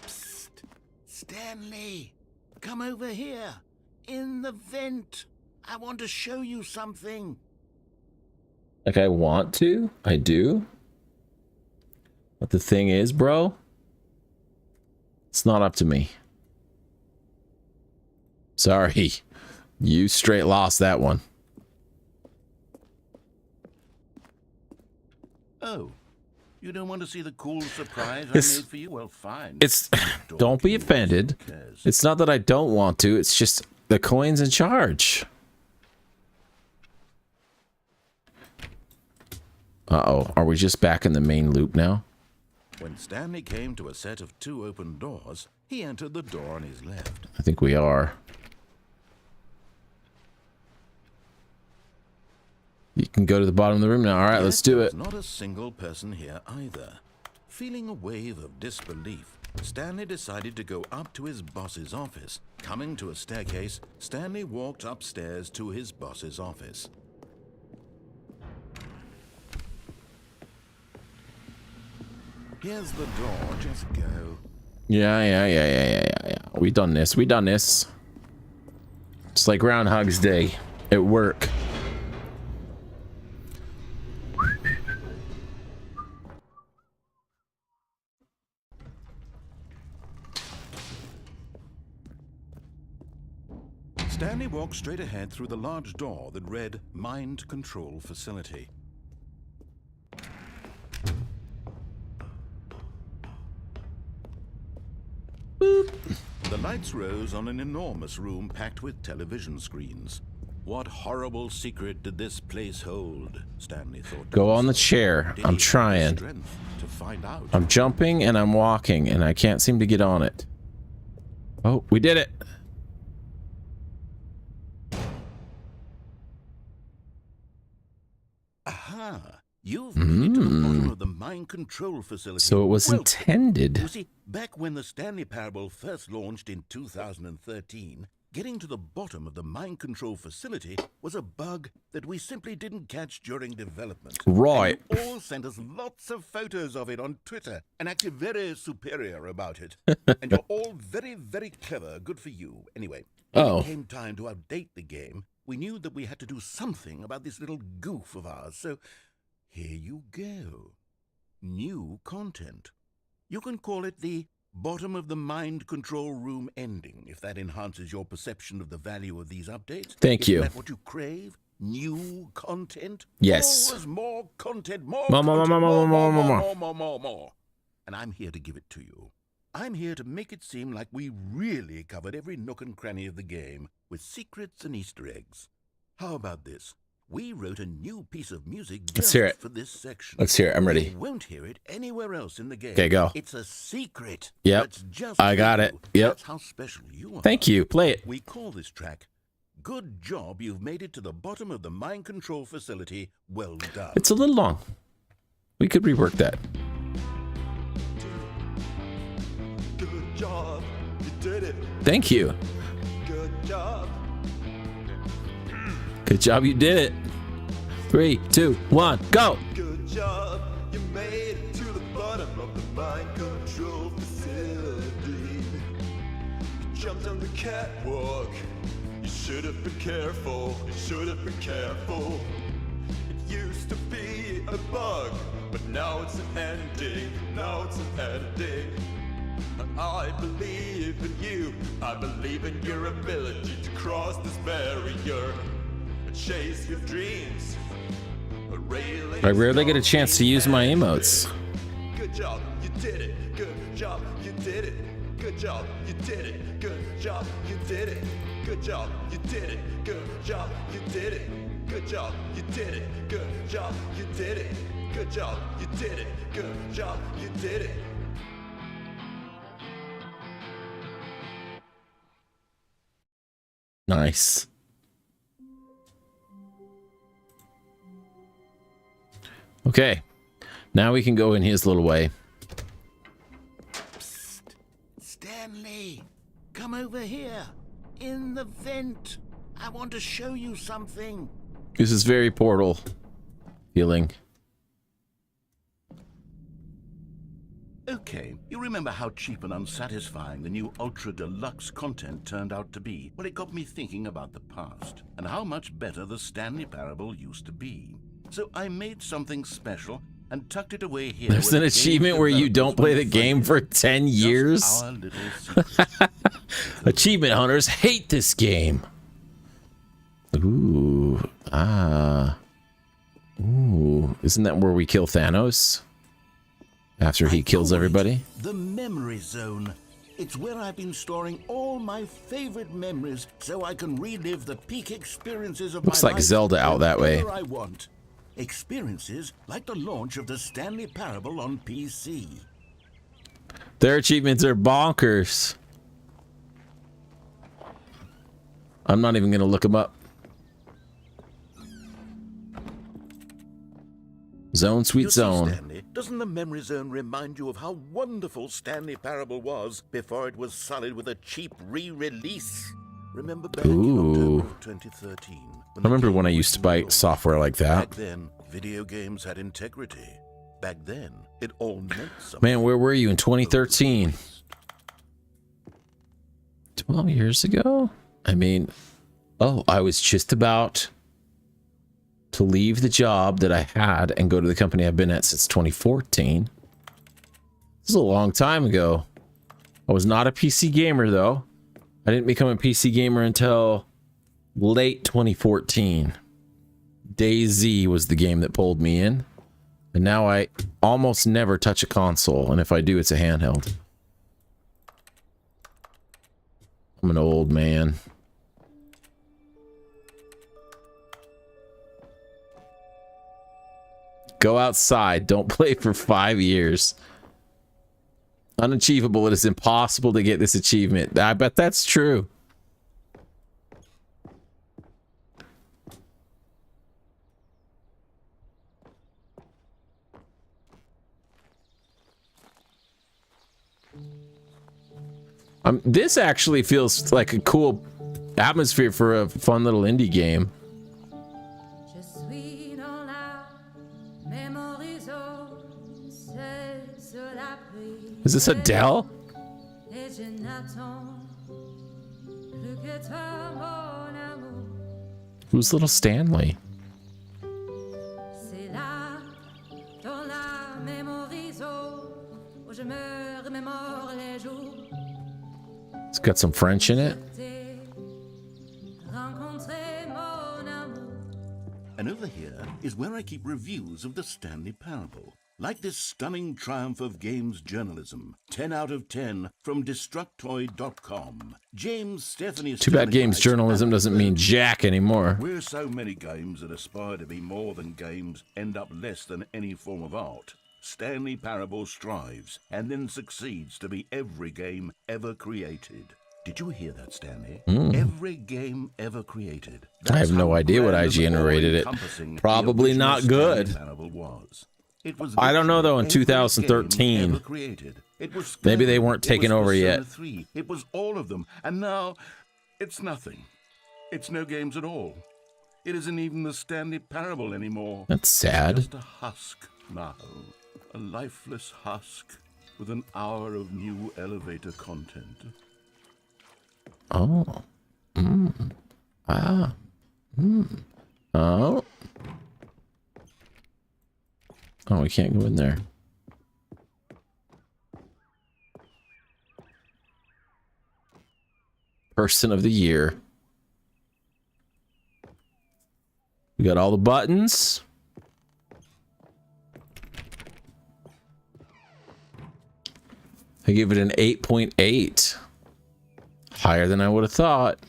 Psst. Stanley, come over here. In the vent. I want to show you something. Like I want to? I do? But the thing is, bro, it's not up to me. Sorry. You straight lost that one. Oh, you don't want to see the cool surprise I It's- made for you? Well, fine. It's don't be offended. Who cares? It's not that I don't want to, it's just the coin's in charge. Uh-oh, are we just back in the main loop now? When Stanley came to a set of 2 open doors, he entered the door on his left. I think we are. You can go to the bottom of the room now. All right, let's Yet do there it. was not a single person here either. Feeling a wave of disbelief, Stanley decided to go up to his boss's office. Coming to a staircase, Stanley walked upstairs to his boss's office. Here's the door, just go. Yeah. We done this. It's like Groundhog's Day at work. Stanley walked straight ahead through the large door that read Mind Control Facility. Boop. The lights rose on an enormous room packed with television screens. What horrible secret did this place hold? Stanley thought. to Go on the himself. chair. Did I'm he have the trying. strength to find out? I'm jumping and I'm walking and I can't seem to get on it. Oh, we did it. Aha! You've made it to the bottom of the mind control facility. So it was Welcome. intended. You see, back when the Stanley Parable first launched in 2013, getting to the bottom of the mind control facility was a bug that we simply didn't catch during development. Right. And you all sent us lots of photos of it on Twitter and acted very superior about it. And you're all very, very clever. Good for you. Anyway, when it came time to update the game, we knew that we had to do something about this little goof of ours. So here you go. New content. You can call it the bottom of the mind control room ending, if that enhances your perception of the value of these updates. Thank you. Is that what you crave? New content? Yes. Always more content, more More, more, content, more, more, more, more, more, more, more. And I'm here to give it to you. I'm here to make it seem like we really covered every nook and cranny of the game with secrets and Easter eggs. How about this? We wrote a new piece of music Let's hear it. for this section. Let's hear it. I'm ready. You won't hear it anywhere else in the game. Okay, go. It's a secret. Yep. That's just I got you. it. Yep. That's how special you are. Thank you. Play it. We call this track, Good Job You've Made It to the Bottom of the Mind Control Facility. Well done. It's a little long. We could rework that. Good job, you did it. Thank you. Good job. Good job. You did it. 3, 2, 1, go. Good job, you made it to the bottom of the mind control facility. You jumped on the catwalk. You should have been careful. You should have been careful. It used to be a bug, but now it's an ending. Now it's an ending. I believe in you. I believe in your ability to cross this barrier and chase your dreams. I rarely get a chance to use my emotes. Good job, you did it. Good job, you did it. Good job, you did it. Good job, you did it. Good job, you did it. Good job, you did it. Good job, you did it. Good job, you did it. Good job, you did it. Good job, you did it. Nice. Okay. Now we can go in his little way. Psst. Stanley, come over here. In the vent. I want to show you something. This is very Portal feeling. Okay, you remember how cheap and unsatisfying the new Ultra Deluxe content turned out to be? Well, it got me thinking about the past and how much better the Stanley Parable used to be. So I made something special and tucked it away here. There's an achievement where you don't play the game for 10 years. Our little secret. Achievement hunters hate this game. Ooh. Ah. Ooh. Isn't that where we kill Thanos? After he kills everybody? The memory zone. It's where I've been storing all my favorite memories so I can relive the peak experiences of Looks my like life Zelda out that way. whenever I want. Experiences like the launch of the Stanley Parable on PC. Their achievements are bonkers. I'm not even going to look them up. Zone, sweet You see, zone. Stanley, doesn't the memory zone remind you of how wonderful Stanley Parable was before it was sullied with a cheap re-release? Remember back in October of 2013? I remember when I used to buy software like that. Back then, video games had integrity. Back then, it all meant something. Man, where were you in 2013? 12 years ago? I mean, oh, I was just about to leave the job that I had and go to the company I've been at since 2014. This is a long time ago. I was not a PC gamer, though. I didn't become a PC gamer until late 2014. DayZ was the game that pulled me in. And now I almost never touch a console. And if I do, it's a handheld. I'm an old man. Go outside. Don't play for 5 years. Unachievable. It is impossible to get this achievement. I bet that's true. This actually feels like a cool atmosphere for a fun little indie game. Je suis dans la mémorisation, c'est cela prie. Is this Adele? Et je n'attends plus que toi, mon amour. Who's little Stanley? C'est là, dans la mémorisation, où je me remémore les jours. It's got some French in it. T'ai rencontré, mon amour. And over here is where I keep reviews of the Stanley Parable. Like this stunning triumph of games journalism, 10 out of 10 from Destructoid.com. James Stephanie. Too bad games journalism doesn't mean jack anymore. Where so many games that aspire to be more than games end up less than any form of art, Stanley Parable strives and then succeeds to be every game ever created. Did you hear that, Stanley? Every game ever created. I have no idea what IGN rated it. Probably not good. I don't know though. In 2013, maybe they weren't taken over yet. It was all of them, and now it's nothing. It's no games at all. It isn't even the Stanley Parable anymore. That's sad. Just a husk now, a lifeless husk with an hour of new elevator content. Oh. Ah. Oh. Oh, we can't go in there. Person of the year. We got all the buttons. I give it an 8.8. Higher than I would have thought.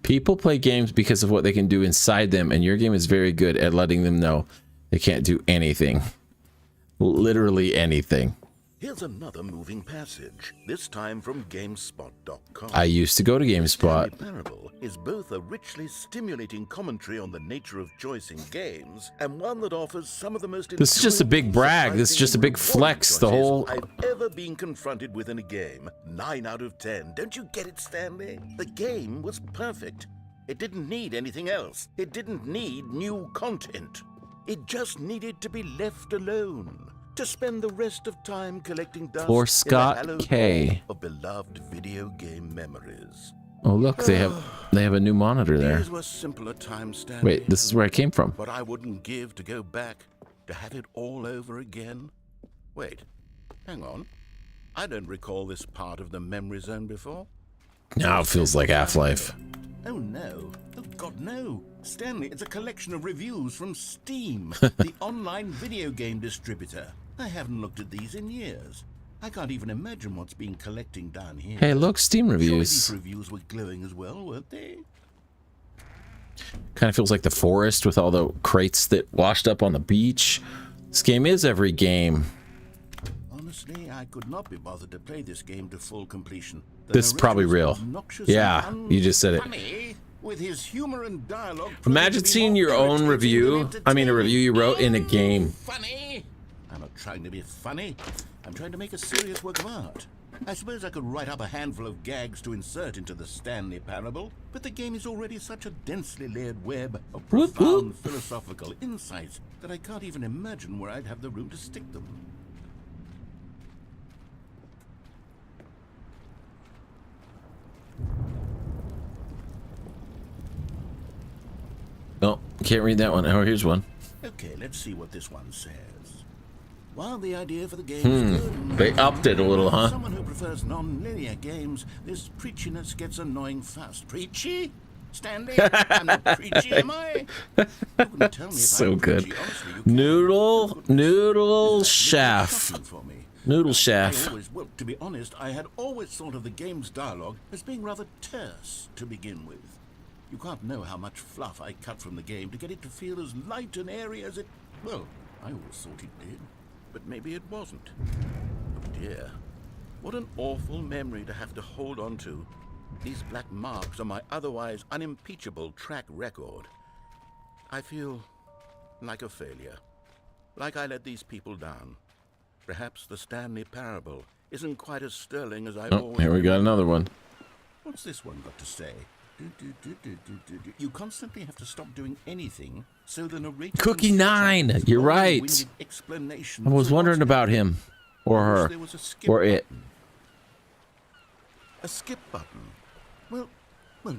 People play games because of what they can do inside them, and your game is very good at letting them know they can't do anything. Literally anything. Here's another moving passage, this time from GameSpot.com. I used to go to GameSpot. Stanley Parable is both a richly stimulating commentary on the nature of choice in games, and one that offers some of the most. This is just a big brag. This is just a big flex. The whole. I've ever been confronted with in a game. 9 out of 10. Don't you get it, Stanley? The game was perfect. It didn't need anything else. It didn't need new content. It just needed to be left alone. To spend the rest of time collecting dust For in the Scott hallowed K. hall of beloved video game memories. Oh look, they have a new monitor there. These were simpler times, Stanley. Wait, this is where I came from. What I wouldn't give to go back, to have it all over again. Wait, hang on. I don't recall this part of the memory zone before. Now it feels like Half-Life. Oh no. Oh God, no. Stanley, it's a collection of reviews from Steam, the online video game distributor. I haven't looked at these in years. I can't even imagine what's been collecting down here. Hey, look, Steam Surely reviews. these reviews were glowing as well, weren't they? Kind of feels like the forest with all the crates that washed up on the beach. This game is every game. Honestly, I could not be bothered to play this game to full completion. The This is probably narrator real. was obnoxious Yeah, and you just said it. unfunny, with his humor and dialogue. Imagine seeing your own review. I mean, a review you wrote in a game. Funny? I'm not trying to be funny. I'm trying to make a serious work of art. I suppose I could write up a handful of gags to insert into the Stanley Parable, but the game is already such a densely layered web of Whoop, profound whoop. philosophical insights that I can't even imagine where I'd have the room to stick them. Oh, can't read that one. Oh, here's one. Okay, let's see what this one says. While the idea for the game is good, and They upped it a little, huh? someone who prefers non-linear games, this preachiness gets annoying fast. Preachy? Stanley? I'm not preachy, am I? You couldn't tell me if So I'm good. preachy, honestly, you can't. Noodle Is that Chef. shocking for me? Noodle I Chef. well, to be honest, I had always thought of the game's dialogue as being rather terse to begin with. You can't know how much fluff I cut from the game to get it to feel as light and airy as it... Well, I always thought it did, but maybe it wasn't. Oh dear, what an awful memory to have to hold on to. These black marks on my otherwise unimpeachable track record. I feel like a failure, like I let these people down. Perhaps the Stanley Parable isn't quite as sterling as I've Oh, always here we got another one. What's this one got to say? You constantly have to stop doing anything so the narrator Cookie can catch up 9, with you're long-winded right. explanations I was of wondering what's about him. Or I wish her. there was a skip Or it. button. A skip button? Well,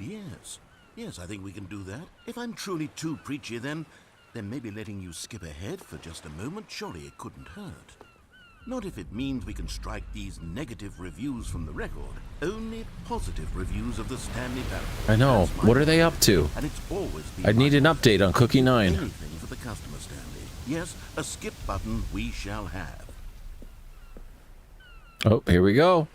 yes. Yes, I think we can do that. If I'm truly too preachy, then maybe letting you skip ahead for just a moment, surely it couldn't hurt. Not if it means we can strike these negative reviews from the record. Only positive reviews of the Stanley Parable. I know. That's my What are they plan, up to? And it's always been I need my an update on Cookie 9. anything for the customer, Stanley. Yes, a skip button we shall have. Oh, here we go.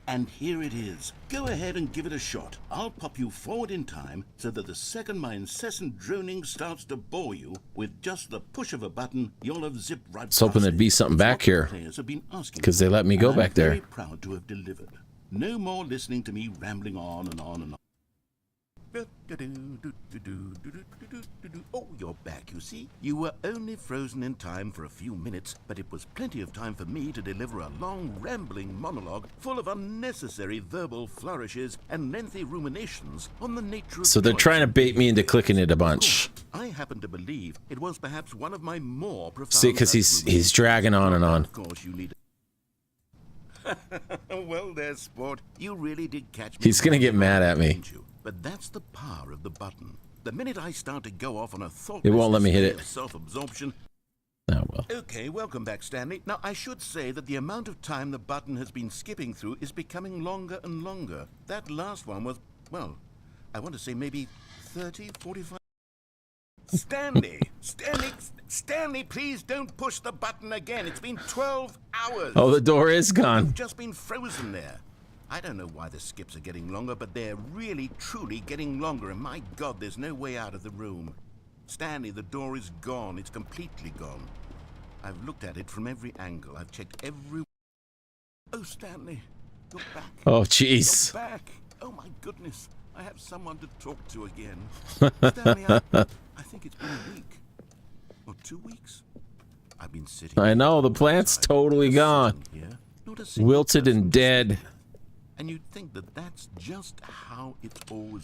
And here it is. Go ahead and give it a shot. I'll pop you forward in time so that the second my incessant droning starts to bore you, with just the push of a button, you'll have zipped right past hoping there'd it. be something It's back what the here, players have been asking 'cause they for, let me go and back I'm there. very proud to have delivered. No more listening to me rambling on and on and on. Oh, you're back, you see. You were only frozen in time for a few minutes, but it was plenty of time for me to deliver a long, rambling monologue full of unnecessary verbal flourishes and lengthy ruminations on the nature of So they're choice. trying to bait me into clicking it a bunch. I happen to believe it was perhaps one of my more profound... See, because he's dragging on and on. Of course, you need... Well, there, sport. You really did catch me. He's gonna get mad at me. Didn't you? But that's the power of the button. The minute I start to go off on a thoughtless It won't let me hit display it. of self-absorption... Oh, well. Okay, welcome back, Stanley. Now, I should say that the amount of time the button has been skipping through is becoming longer and longer. That last one was, well, I want to say maybe 30, 45... Stanley, please don't push the button again. It's been 12 hours. Oh, the door is You've gone. just been frozen there. I don't know why the skips are getting longer, but they're really, truly getting longer, and my God, there's no way out of the room. Stanley, the door is gone. It's completely gone. I've looked at it from every angle. I've checked every... Oh, Stanley, you're back. Oh, jeez. You're back. Oh, my goodness. I have someone to talk to again. Stanley, I think it's been a week. Or 2 weeks. I've been sitting... I know, the plant's totally gone. Here, not a single Wilted person and dead. and you'd think that that's just how it's always...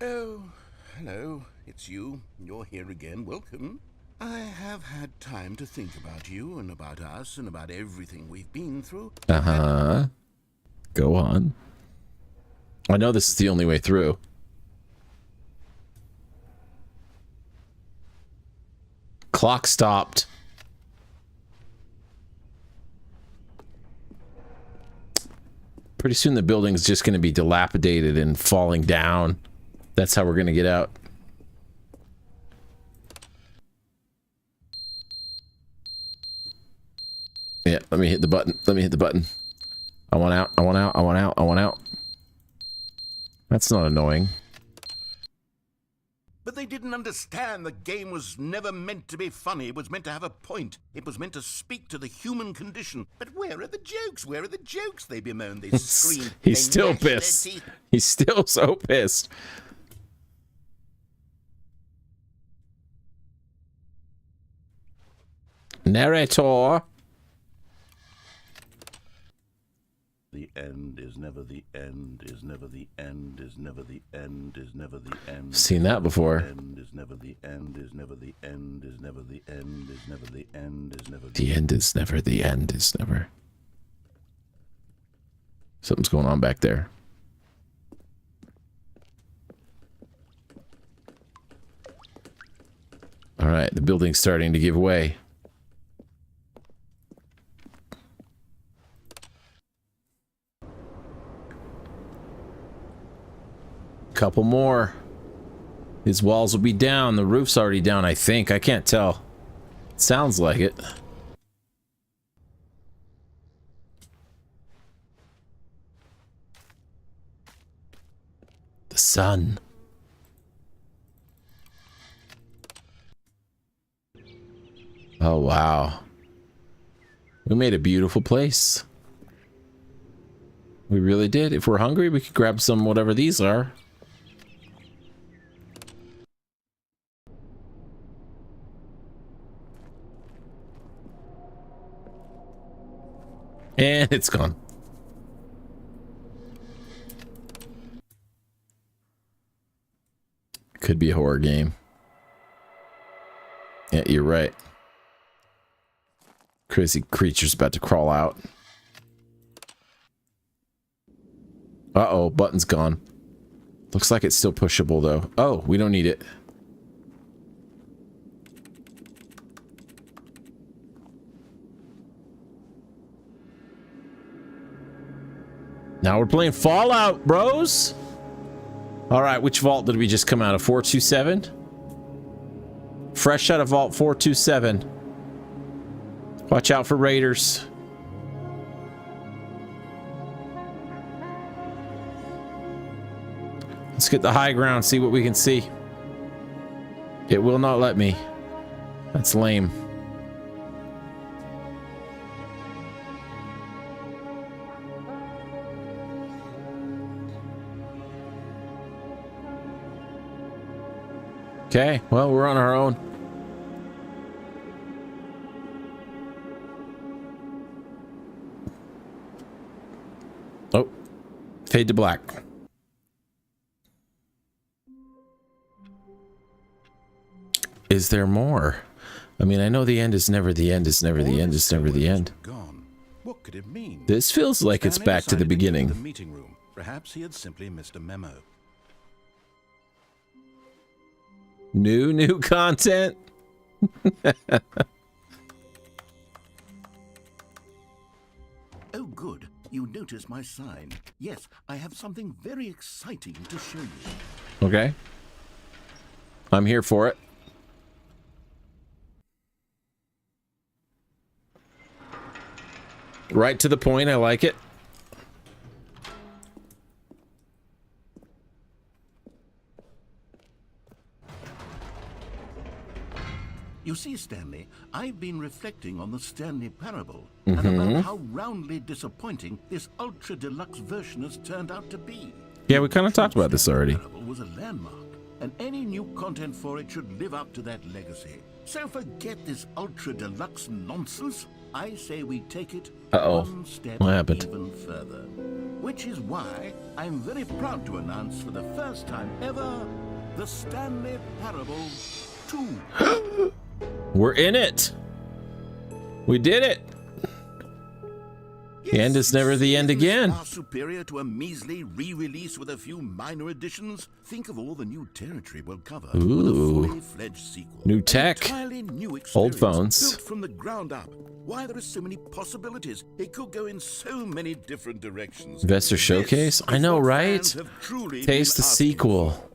Oh, hello. It's you. You're here again. Welcome. I have had time to think about you and about us and about everything we've been through. Uh-huh. Go on. I know this is the only way through. Clock stopped. Pretty soon the building's just going to be dilapidated and falling down. That's how we're going to get out. Yeah, let me hit the button. Let me hit the button. I want out. I want out. I want out. I want out. That's not annoying. But they didn't understand the game was never meant to be funny. It was meant to have a point. It was meant to speak to the human condition. But where are the jokes? Where are the jokes? They bemoaned. They screamed. He's They still gnashed their pissed. teeth. He's still so pissed. Narrator. The end is never the end, is never the end, is never the end, is never the end. Seen that before. End is never the end, is never the end, is never the end, is never the end, is never The end is never, the end is never. Something's going on back there. Alright, the building's starting to give way. Couple more. His walls will be down. The roof's already down, I think. I can't tell. Sounds like it. The sun. Oh, wow. We made a beautiful place. We really did. If we're hungry, we could grab some whatever these are. And it's gone. Could be a horror game. Yeah, you're right. Crazy creature's about to crawl out. Uh-oh, button's gone. Looks like it's still pushable, though. Oh, we don't need it. Now we're playing Fallout, bros. All right, which vault did we just come out of? 427? Fresh out of vault 427. Watch out for raiders. Let's get the high ground, see what we can see. It will not let me. That's lame. Okay, well, we're on our own. Oh, fade to black. Is there more? I mean, I know the end is never the end, is never the end, is never the end. Gone. What could it mean? This feels like it's Stanley back to the decided go beginning. the meeting room. Perhaps he had simply missed a memo. New content. Oh, good. You notice my sign. Yes, I have something very exciting to show you. Okay. I'm here for it. Right to the point. I like it. You see, Stanley, I've been reflecting on the Stanley Parable and about how roundly disappointing this ultra deluxe version has turned out to be. Yeah, we kind of talked about this already. Stanley Parable was a landmark, and any new content for it should live up to that legacy. So forget this ultra deluxe nonsense. I say we take it one step What happened? even further. Which is why I'm very proud to announce for the first time ever the Stanley Parable 2. We're in it. We did it. The end is never the end again. Far superior to a measly re-release with a few minor additions. Think of all the new territory we'll cover. Ooh. With a fully fledged sequel. New tech. Entirely new Old experience, phones. built from the ground up. Why there are so many possibilities. It could go in so many different directions. Investor This showcase? is I know, what right? fans have truly Taste been the asking sequel. for.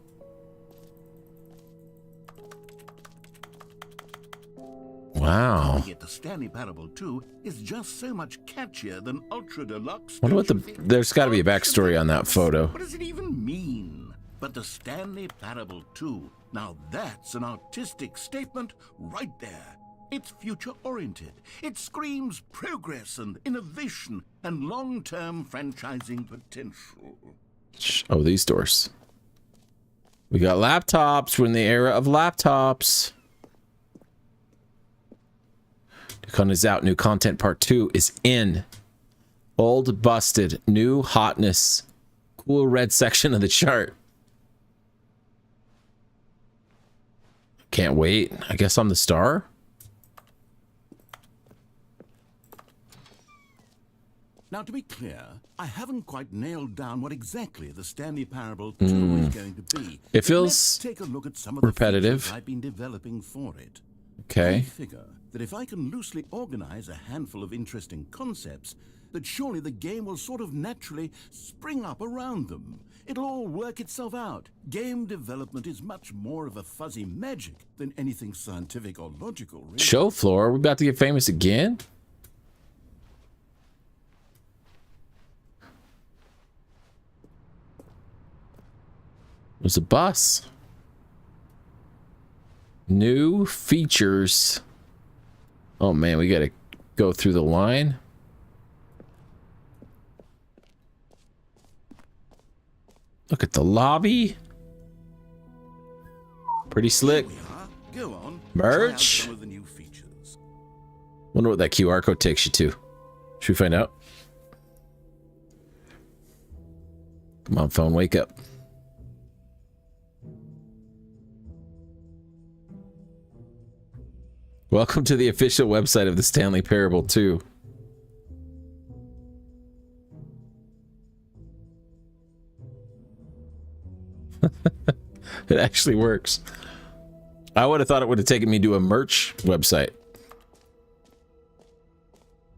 Wow. Yet the Stanley Parable 2 is just so much catchier than Ultra Deluxe. Wonder what don't you think? there's got to be a Ultra backstory on that Deluxe? photo. What does it even mean? But the Stanley Parable 2, now that's an artistic statement right there. It's future-oriented. It screams progress and innovation and long-term franchising potential. Oh, these doors. We got laptops. We're in the era of laptops. New content is out. New content part 2 is in. Old busted. New hotness. Cool red section of the chart. Can't wait. I guess I'm the star. Now, to be clear, I haven't quite nailed down what exactly the Stanley Parable 2 is going to be. It feels Let's take a look at some of the repetitive. features I've been developing for it. I Okay. figure that if I can loosely organize a handful of interesting concepts, that surely the game will sort of naturally spring up around them. It'll all work itself out. Game development is much more of a fuzzy magic than anything scientific or logical, really. Show floor. Are we about to get famous again? There's a bus. New features. Oh man, we gotta go through the line. Look at the lobby. Pretty slick. Here we are. Go on. Merch. Try out some of the new features. Wonder what that QR code takes you to. Should we find out? Come on, phone, wake up. Welcome to the official website of the Stanley Parable 2. It actually works. I would have thought it would have taken me to a merch website.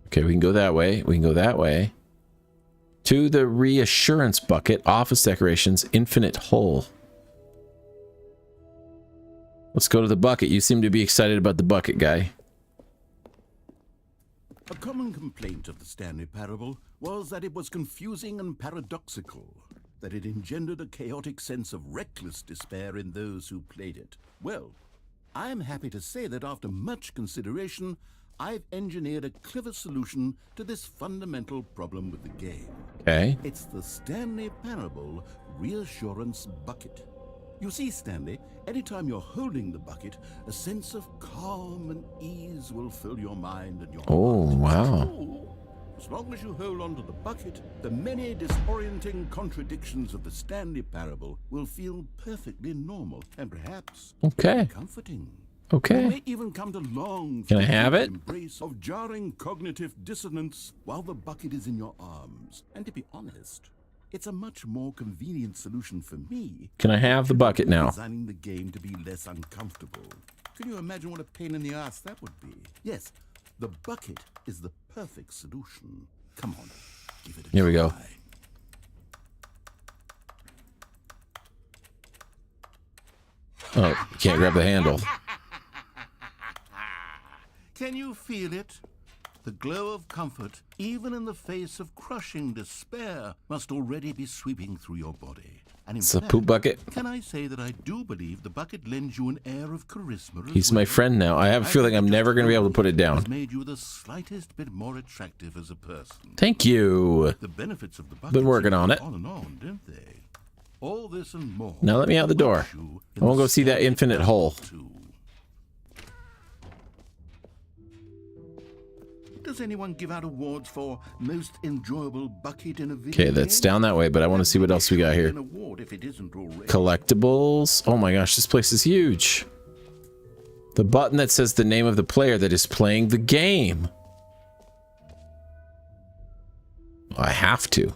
Okay, we can go that way. We can go that way. To the reassurance bucket, office decorations, infinite hole. Let's go to the bucket. You seem to be excited about the bucket, guy. A common complaint of the Stanley Parable was that it was confusing and paradoxical, that it engendered a chaotic sense of reckless despair in those who played it. Well, I am happy to say that after much consideration, I've engineered a clever solution to this fundamental problem with the game. Okay. It's the Stanley Parable Reassurance Bucket. You see, Stanley, anytime you're holding the bucket, a sense of calm and ease will fill your mind and your Oh, heart. wow. As long as you hold on to the bucket, the many disorienting contradictions of the Stanley Parable will feel perfectly normal and perhaps Okay. comforting. Okay. You may even come to long Can I for have the it? embrace of jarring cognitive dissonance while the bucket is in your arms. And to be honest, it's a much more convenient solution for me. Can I have the bucket now? Designing the game to be less uncomfortable. Can you imagine what a pain in the ass that would be? Yes, the bucket is the perfect solution. Come on, give it a Here we go. try. Oh, you can't grab the handle. Can you feel it? The glow of comfort, even in the face of crushing despair, must already be sweeping through your body. And in It's a fact, poop bucket. can I say that I do believe the bucket lends you an air of charisma as He's my well? friend now. I have a feeling I'm never going to be able to put it down. Has made you the slightest bit more attractive as a person. Thank you. The benefits of the bucket Been working seem on to it. go on and on, didn't they? All this and more. Now let me out the door. awaits you I in want to the go see that Stanley infinite hole. Parable 2. Does anyone give out awards for most enjoyable bucket in a video Okay, that's game? down that way, but I want to see what else we got here. An award if it isn't already. Collectibles. Oh my gosh, this place is huge. The button that says the name of the player that is playing the game. I have to.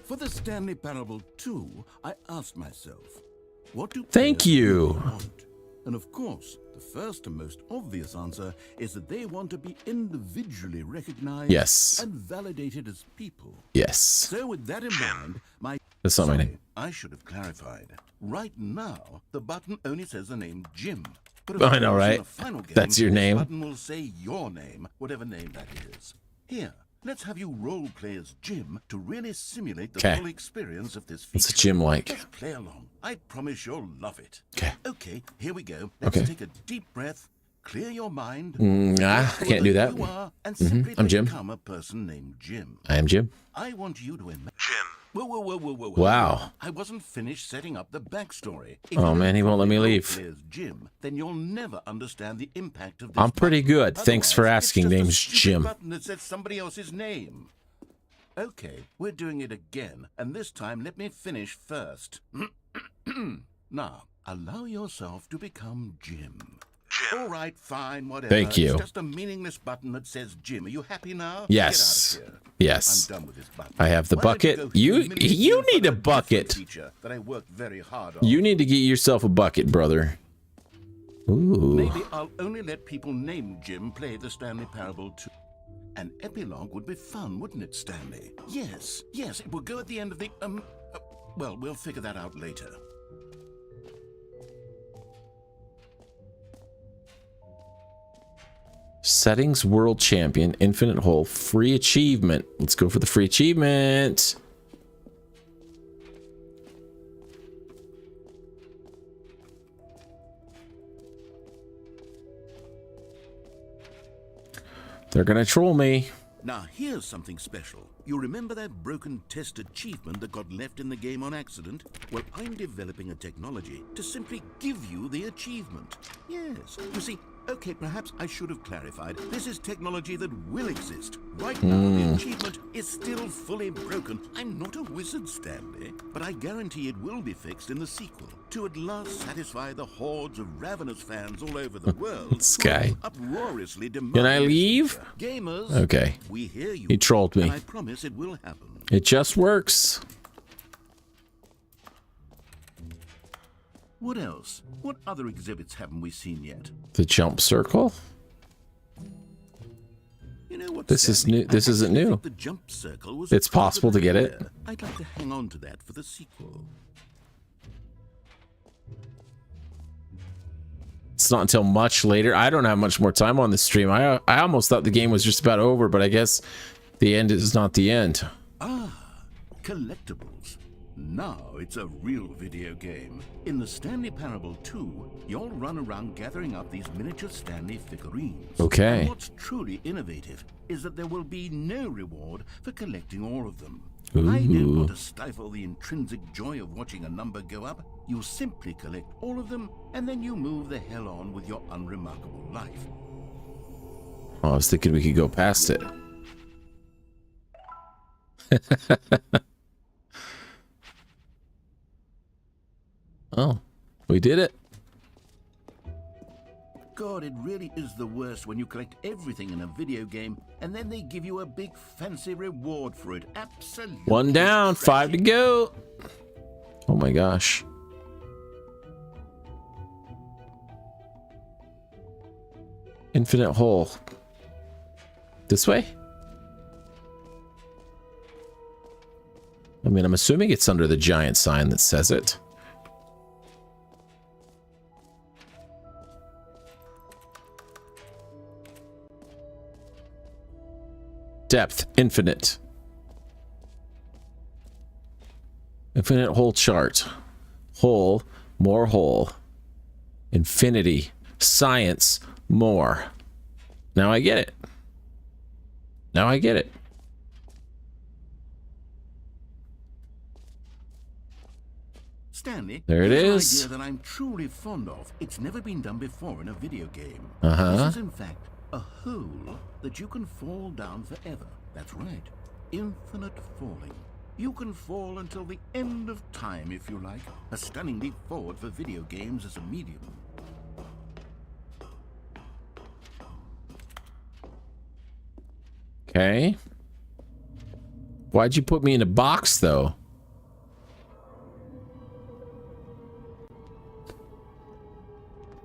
For the Stanley Parable 2, I asked myself, what do Thank players you. really want? And of course, the first and most obvious answer is that they want to be individually recognized Yes. and validated as people. Yes. So with that in mind, That's not my Sorry, name. I should have clarified. Right now, the button only says the name Jim. But of I know, course, right? in the final game, That's your this name. button will say your name, whatever name that is. Here, let's have you role play as Jim to really simulate the 'Kay. full experience of this feature. What's a Jim like? Just play along. I promise you'll love it. 'Kay. Okay, here we go. Let's Okay. take a deep breath, clear your mind. I can't do that. You are, and simply I'm Jim. become a person named Jim. I am Jim. I want you to imagine. Jim. Whoa. Wow. I wasn't finished setting up the backstory. If Oh, you man, don't he won't let me properly leave. roleplay as Jim, then you'll never understand the impact of this. I'm pretty button. good. Thanks for Otherwise, asking. it's just a Name's stupid Jim. Button that says somebody else's name. Okay, we're doing it again, and this time let me finish first. Now, allow yourself to become Jim. All right, fine, whatever. Thank you. It's just a meaningless button that says Jim. Are you happy now? Yes. Get out of here. Yes. I'm done with this button. I have the Why don't bucket. go You humiliate you me in need a front of different bucket. feature that I worked very hard on. You need to get yourself a bucket, brother. Ooh. Maybe I'll only let people named Jim play the Stanley Parable 2. An epilogue would be fun, wouldn't it, Stanley? Yes, it will go at the end of the, well, we'll figure that out later. Settings World Champion, Infinite Hole, free achievement. Let's go for the free achievement. They're gonna troll me. Now, here's something special. You remember that broken test achievement that got left in the game on accident? Well, I'm developing a technology to simply give you the achievement. Yes. You see, Okay, perhaps I should have clarified. This is technology that will exist. Right now, the achievement is still fully broken. I'm not a wizard, Stanley, but I guarantee it will be fixed in the sequel to at last satisfy the hordes of ravenous fans all over the world. This guy. Uproariously Can I demanding leave? gamers. Okay. We hear you. He trolled me. And I promise it will happen. It just works. What else? What other exhibits haven't we seen yet? The jump circle? You know what, This is Stanley? new. This I isn't actually new. think the jump circle was It's a part of possible to the get it. idea. I'd like to hang on to that for the sequel. It's not until much later. I don't have much more time on the stream. I almost thought the game was just about over, but I guess the end is not the end. Collectibles. Now it's a real video game. In the Stanley Parable 2, you'll run around gathering up these miniature Stanley figurines. Okay. And what's truly innovative is that there will be no reward for collecting all of them. I don't Ooh. want to stifle the intrinsic joy of watching a number go up. You simply collect all of them, and then you move the hell on with your unremarkable life. Oh, I was thinking we could go past it. Oh, we did it. God, it really is the worst when you collect everything in a video game and then they give you a big fancy reward for it. Absolutely. One down, 5 to go. Oh my gosh. Infinite hole. This way? I mean, I'm assuming it's under the giant sign that says it. Depth, infinite. Infinite hole chart. Hole, more hole. Infinity, science, more. Now I get it. Now I get it. Stanley, There it here's is. an idea that I'm truly fond of. It's never been done before in a video game. Uh-huh. This is in fact a hole that you can fall down forever. That's right. Infinite falling. You can fall until the end of time if you like. A stunning leap forward for video games as a medium. Okay. Why'd you put me in a box, though?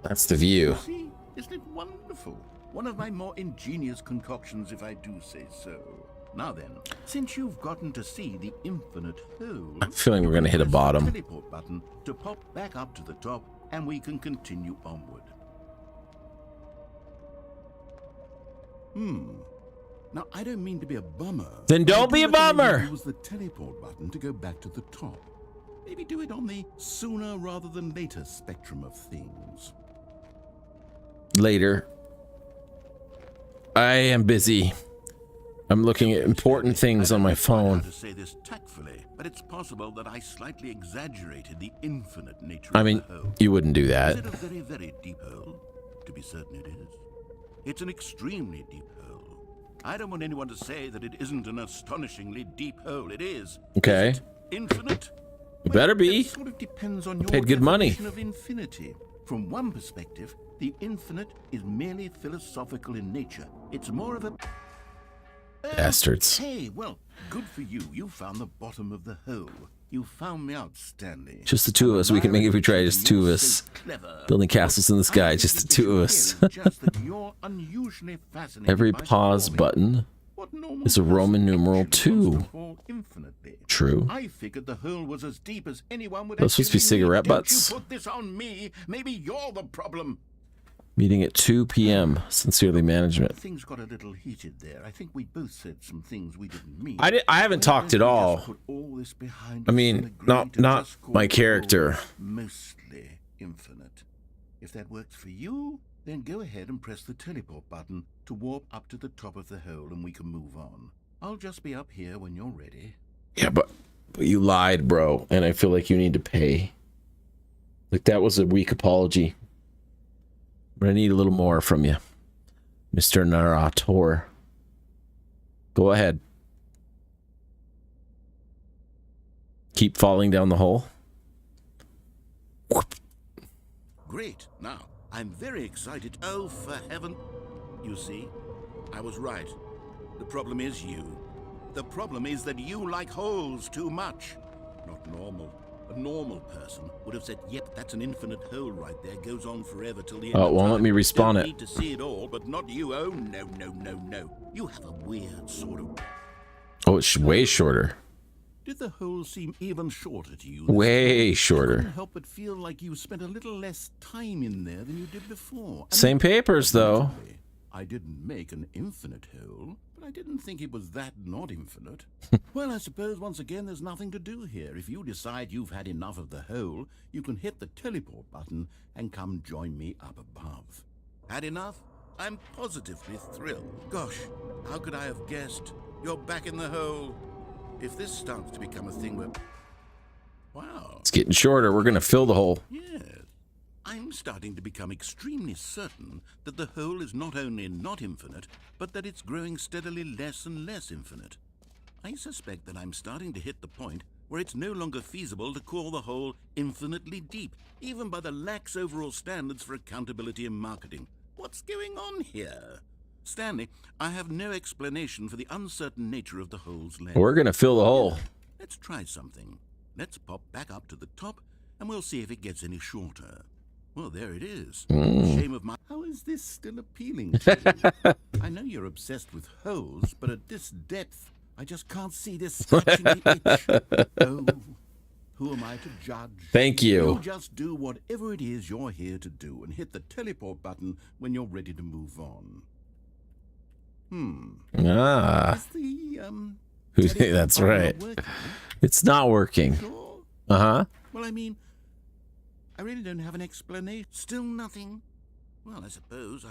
That's the view. See? Isn't it wonderful? One of my more ingenious concoctions, if I do say so. Now then, since you've gotten to see the infinite hole, I'm feeling we're gonna hit a press the bottom. teleport button to pop back up to the top, and we can continue onward. Now, I don't mean to be a bummer. Then but I don't do be a recommend bummer. you use the teleport button to go back to the top. Maybe do it on the sooner rather than later spectrum of things. Later. I am busy. I'm looking at important things on my I don't know phone. how to say this tactfully, but it's possible that I slightly exaggerated the infinite nature I of mean, the hole. you wouldn't do Is that. it a very, very deep hole? To be certain it is. It's an extremely deep hole. I don't want anyone to say that it isn't an astonishingly deep hole. It is. Okay. Is it infinite? It better be. It sort of depends on your paid good money. definition of infinity. From one perspective, the infinite is merely philosophical in nature. It's more of a... Bastards. Hey, well, good for you. You found the bottom of the hole. You found me out, Stanley. Just the two of us. We can make it if we try. Just two of You're us. so clever. Building castles in the sky. I Just the think two of it's us. appealing just that you're unusually fascinated Every by pause falling. button What normal is a Roman person numeral actually wants 2. to fall infinitely? True. I figured the hole was as deep as anyone would Those supposed to be actually need. cigarette Don't butts? You put this on me. Maybe you're the problem. Meeting at 2 p.m. Sincerely, management. Things got a little heated there. I think we both said some things we didn't mean. I haven't talked at all. I mean, not my character. Mostly infinite. If that works for you, then go ahead and press the teleport button to warp up to the top of the hole and we can move on. I'll just be up here when you're ready. Yeah, but you lied, bro, and I feel like you need to pay. Like, that was a weak apology. I'm gonna need a little more from you, Mr. Narrator. Go ahead. Keep falling down the hole. Great. Now, I'm very excited. Oh, for heaven. You see, I was right. The problem is you. The problem is that you like holes too much. Not normal. A normal person would have said, yep, that's an infinite hole right there. Goes on forever till the end Oh, of it won't time. let me respawn Don't it. need to see it all, but not you. Oh, no, no, no, no. You have a weird sort of... Oh, it's way shorter. Did the hole seem even shorter to you? Way I shorter. couldn't help but feel like you spent a little less time in there than you did before. Same papers, though. Admittedly, I didn't make an infinite hole, but I didn't think it was that not infinite. Well, I suppose once again there's nothing to do here. If you decide you've had enough of the hole, you can hit the teleport button and come join me up above. Had enough? I'm positively thrilled. Gosh, how could I have guessed? You're back in the hole. If this starts to become a thing where... Wow. It's getting shorter. We're gonna fill the hole. Yes. I'm starting to become extremely certain that the hole is not only not infinite, but that it's growing steadily less and less infinite. I suspect that I'm starting to hit the point where it's no longer feasible to call the hole infinitely deep, even by the lax overall standards for accountability and marketing. What's going on here? Stanley, I have no explanation for the uncertain nature of the hole's length. We're gonna fill the hole. Let's try something. Let's pop back up to the top, and we'll see if it gets any shorter. Well, there it is. Shame of my... How is this still appealing to you? I know you're obsessed with holes, but at this depth, I just can't see this scratching the itch. Oh, who am I to judge? Thank you. You just do whatever it is you're here to do, and hit the teleport button when you're ready to move on. Ah, Is the, that's teleport right. not working? It's not working. Sure. Uh-huh. Well, I mean, I really don't have an explanation. Still nothing? Well, I suppose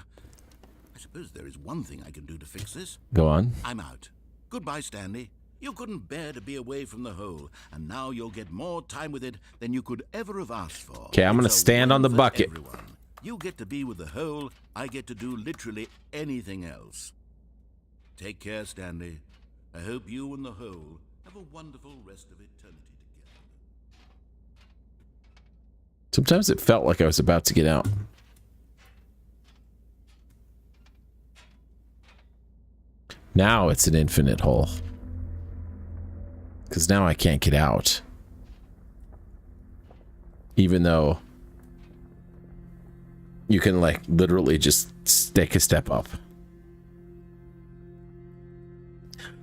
there is one thing I can do to fix this. Go on. I'm out. Goodbye, Stanley. You couldn't bear to be away from the hole, and now you'll get more time with it than you could ever have asked for. Okay, I'm gonna It's a stand on one the for bucket. everyone. You get to be with the hole, I get to do literally anything else. Take care, Stanley. I hope you and the hole have a wonderful rest of eternity together. Sometimes it felt like I was about to get out. Now it's an infinite hole. Because now I can't get out. Even though you can, like, literally just take a step up.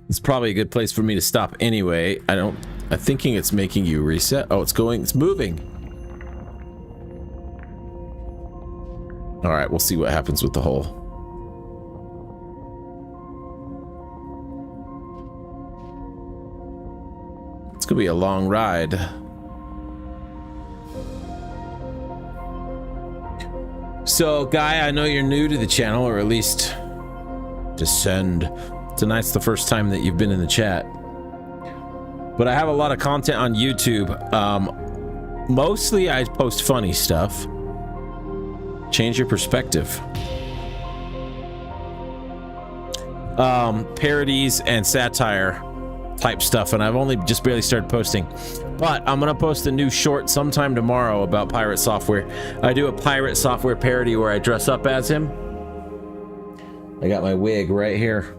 It's probably a good place for me to stop anyway. I'm thinking it's making you reset. Oh, it's moving. All right, we'll see what happens with the hole. It's gonna be a long ride. So, Guy, I know you're new to the channel, or at least Descend. Tonight's the first time that you've been in the chat. But I have a lot of content on YouTube. Mostly I post funny stuff. Change your perspective. Parodies and satire type stuff, and I've only just barely started posting. But I'm gonna post a new short sometime tomorrow about Pirate Software. I do a Pirate Software parody where I dress up as him. I got my wig right here.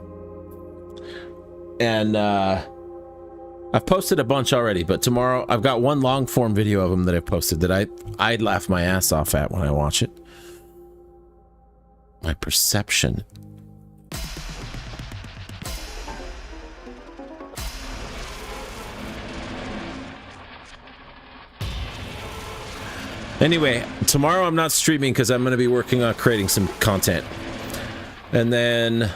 And I've posted a bunch already, but tomorrow I've got one long form video of him that I've posted that I'd laugh my ass off at when I watch it. My perception. Anyway, tomorrow I'm not streaming because I'm going to be working on creating some content. And then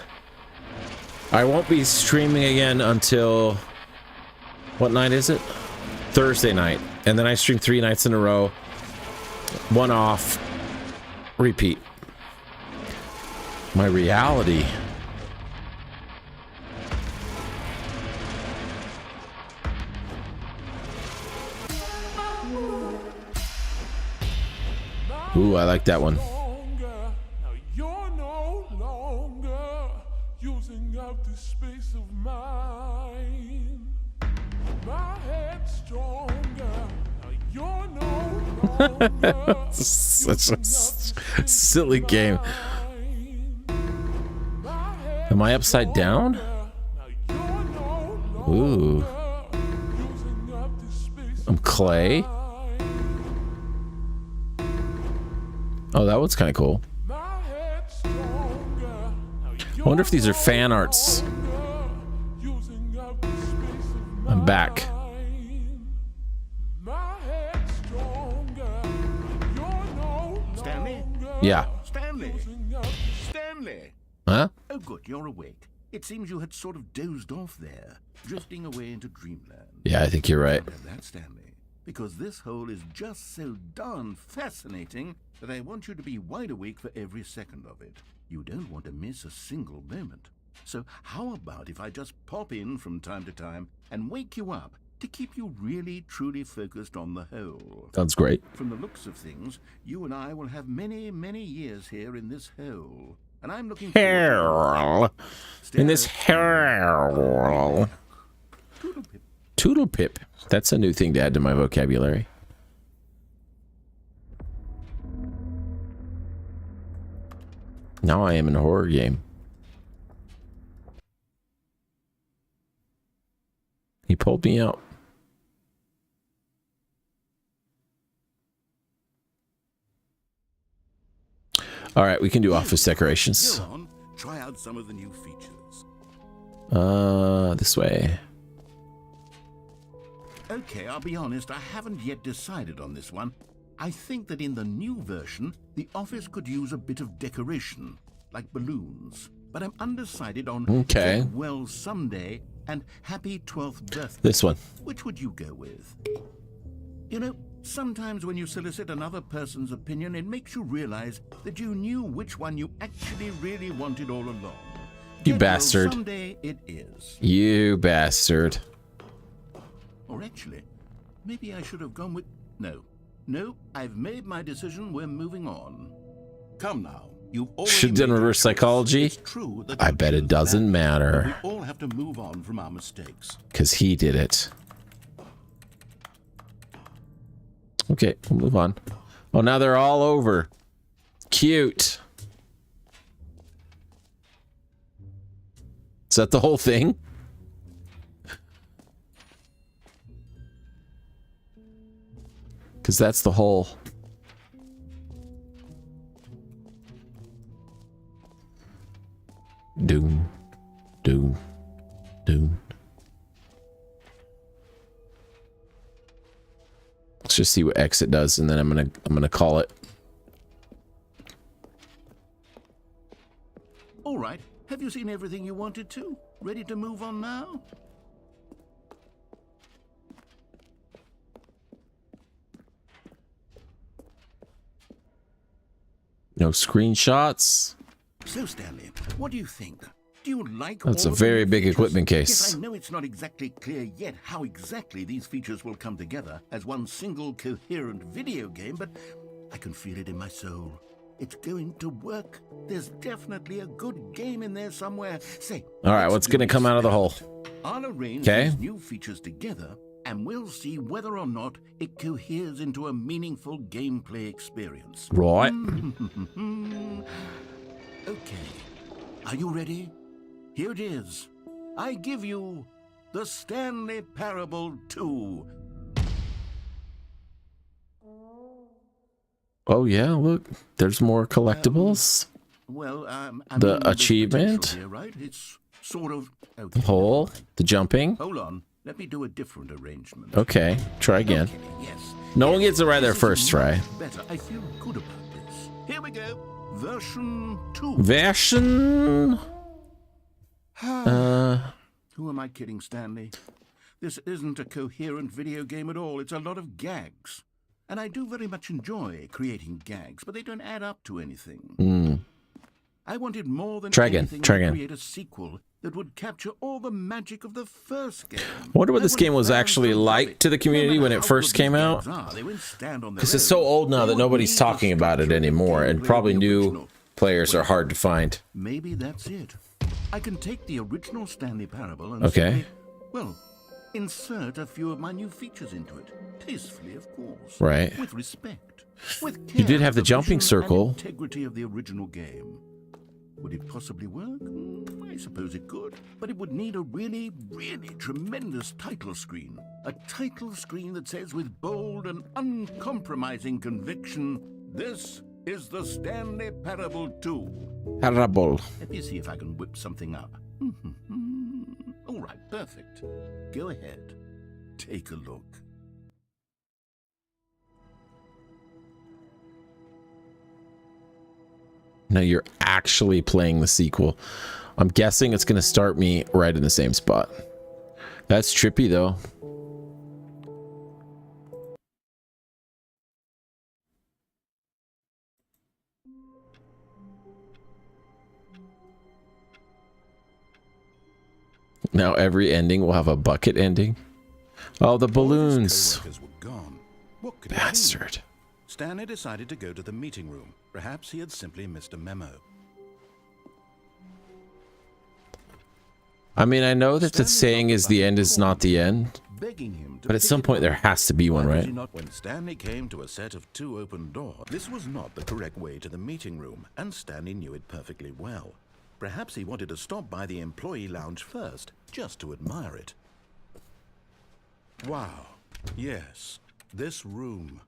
I won't be streaming again until... What night is it? Thursday night. And then I stream 3 nights in a row. One off. Repeat. My reality. Ooh, I like that one. Such a silly game. Am I upside down? Ooh. I'm clay. Oh, that one's kind of cool. I wonder if these are fan arts. I'm back. Stanley? Yeah. Stanley? Stanley? Huh? Oh, good, you're awake. It seems you had sort of dozed off there, drifting away into dreamland. Yeah, I think you're right. Don't have that, Stanley, because this hole is just so darn fascinating that I want you to be wide awake for every second of it. You don't want to miss a single moment. So how about if I just pop in from time to time and wake you up to keep you really, truly focused on the hole? Sounds great. From the looks of things, you and I will have many, many years here in this hole. And I'm looking Hell. In this hell. Toodle pip. That's a new thing to add to my vocabulary. Now I am in a horror game. He pulled me out. All right, we can do office decorations. Go on, try out some of the new features. This way. Okay, I'll be honest, I haven't yet decided on this one. I think that in the new version, the office could use a bit of decoration, like balloons. But I'm undecided on Okay. Get Well Someday and Happy 12th Birthday. This one. Which would you go with? You know, sometimes when you solicit another person's opinion, it makes you realize that you knew which one you actually really wanted all along. You Get bastard. Well Someday it is. You bastard. Or actually, maybe I should have gone with... No, I've made my decision. We're moving on. Come now. You've already Should have done made your reverse choice. psychology. It's true that I you bet it chose doesn't that, matter. but we all have to move on from our mistakes. Because he did it. Okay, we'll move on. Oh, now they're all over. Cute. Is that the whole thing? Because that's the whole... Doom. Doom. Doom. Let's just see what exit does, and then I'm gonna call it. All right. Have you seen everything you wanted to? Ready to move on now? No screenshots. So, Stanley, what do you think? Do you like That's all a of the very new big features? equipment case. Yes, I know it's not exactly clear yet how exactly these features will come together as one single coherent video game, but I can feel it in my soul. It's going to work. There's definitely a good game in there somewhere. Say, All right, let's what's do gonna this come out of the now. hole? I'll arrange Okay. these new features together, and we'll see whether or not it coheres into a meaningful gameplay experience. Right. Okay. Are you ready? Here it is. I give you the Stanley Parable 2. Oh yeah, look. There's more collectibles. Well, I The mean, there's achievement? potential here, right? It's sort of... The Okay. hole. The jumping. Hold on. Let me do a different arrangement. Okay, try again. Okay, yes. No one gets it right their This is first try. much better. I feel good about this. Here we go. Version 2. Version. Who am I kidding, Stanley? This isn't a coherent video game at all. It's a lot of gags. And I do very much enjoy creating gags, but they don't add up to anything. I wanted more than Try again, anything try to again. create a sequel that would capture all the magic of the first game. I wonder what this game was actually like to the community when it first came out. Because it's so old now that nobody's talking about it anymore, and probably new players are hard to find. Maybe that's it. I can take the original Stanley Parable and Okay. simply, well, insert a few of my new features into it. Tastefully, of course. Right. With respect. With care. You did have the for jumping vision and circle. integrity of the original game. Would it possibly work? I suppose it could. But it would need a really, really tremendous title screen. A title screen that says with bold and uncompromising conviction, "This is the Stanley Parable 2. Parable. Let me see if I can whip something up. All right, perfect. Go ahead. Take a look. No, you're actually playing the sequel. I'm guessing it's going to start me right in the same spot. That's trippy, though. Now every ending will have a bucket ending. Oh, the balloons. Co-workers were gone. What could it mean? Bastard. Stanley decided to go to the meeting room. Perhaps he had simply missed a memo. I mean, I know that the saying is the end is not the end, Begging him to but at some pick it point up. there has to be one, Why would right? he not? When Stanley came to a set of 2 open doors, this was not the correct way to the meeting room, and Stanley knew it perfectly well. Perhaps he wanted to stop by the employee lounge first, just to admire it. Wow. Yes, this room.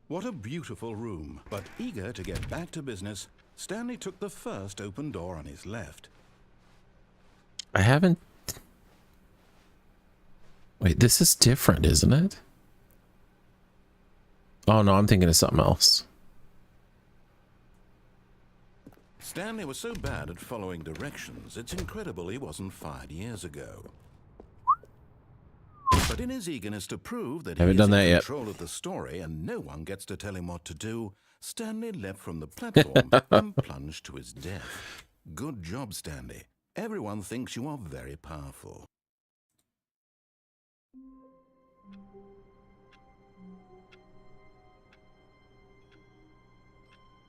What a beautiful room. But eager to get back to business, Stanley took the first open door on his left. I haven't... Wait, this is different, isn't it? Oh, no, I'm thinking of something else. Stanley was so bad at following directions, it's incredible he wasn't fired years ago. But in his eagerness to prove that he Haven't is done in that yet. control of the story and no one gets to tell him what to do, Stanley leapt from the platform and plunged to his death. Good job, Stanley. Everyone thinks you are very powerful.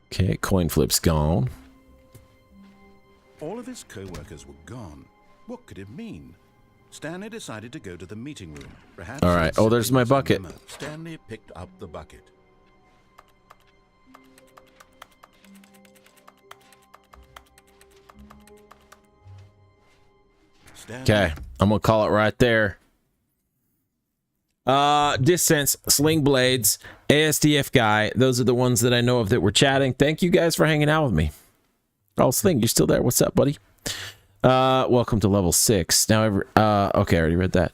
Okay, coin flip's gone. All of his co-workers were gone. What could it mean? Stanley decided to go to the meeting room. Perhaps All he right. had Oh, there's simply my missed a bucket. memo. Stanley picked up the bucket. Okay, I'm gonna call it right there. Distance, Sling Blades, ASDF Guy. Those are the ones that I know of that were chatting. Thank you guys for hanging out with me. Oh, Sling, you're still there. What's up, buddy? Welcome to level 6. Now, okay, I already read that.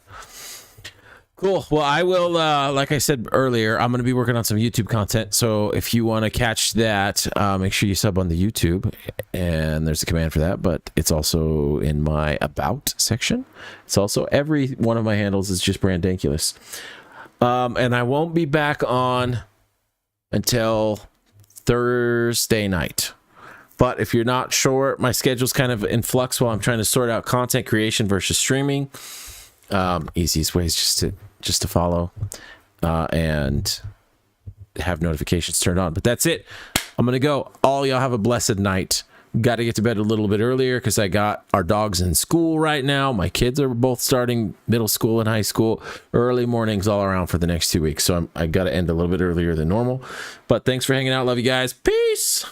Cool. Well, I will, like I said earlier, I'm going to be working on some YouTube content. So if you want to catch that, make sure you sub on the YouTube. And there's a command for that, but it's also in my About section. It's also every one of my handles is just Brandanculus. And I won't be back on until Thursday night. But if you're not sure, my schedule's kind of in flux while I'm trying to sort out content creation versus streaming. Easiest way is just to follow and have notifications turned on. But that's it. I'm gonna go. All y'all have a blessed night. Got to get to bed a little bit earlier because I got our dogs in school right now. My kids are both starting middle school and high school. Early mornings all around for the next 2 weeks. So I got to end a little bit earlier than normal. But thanks for hanging out. Love you guys. Peace.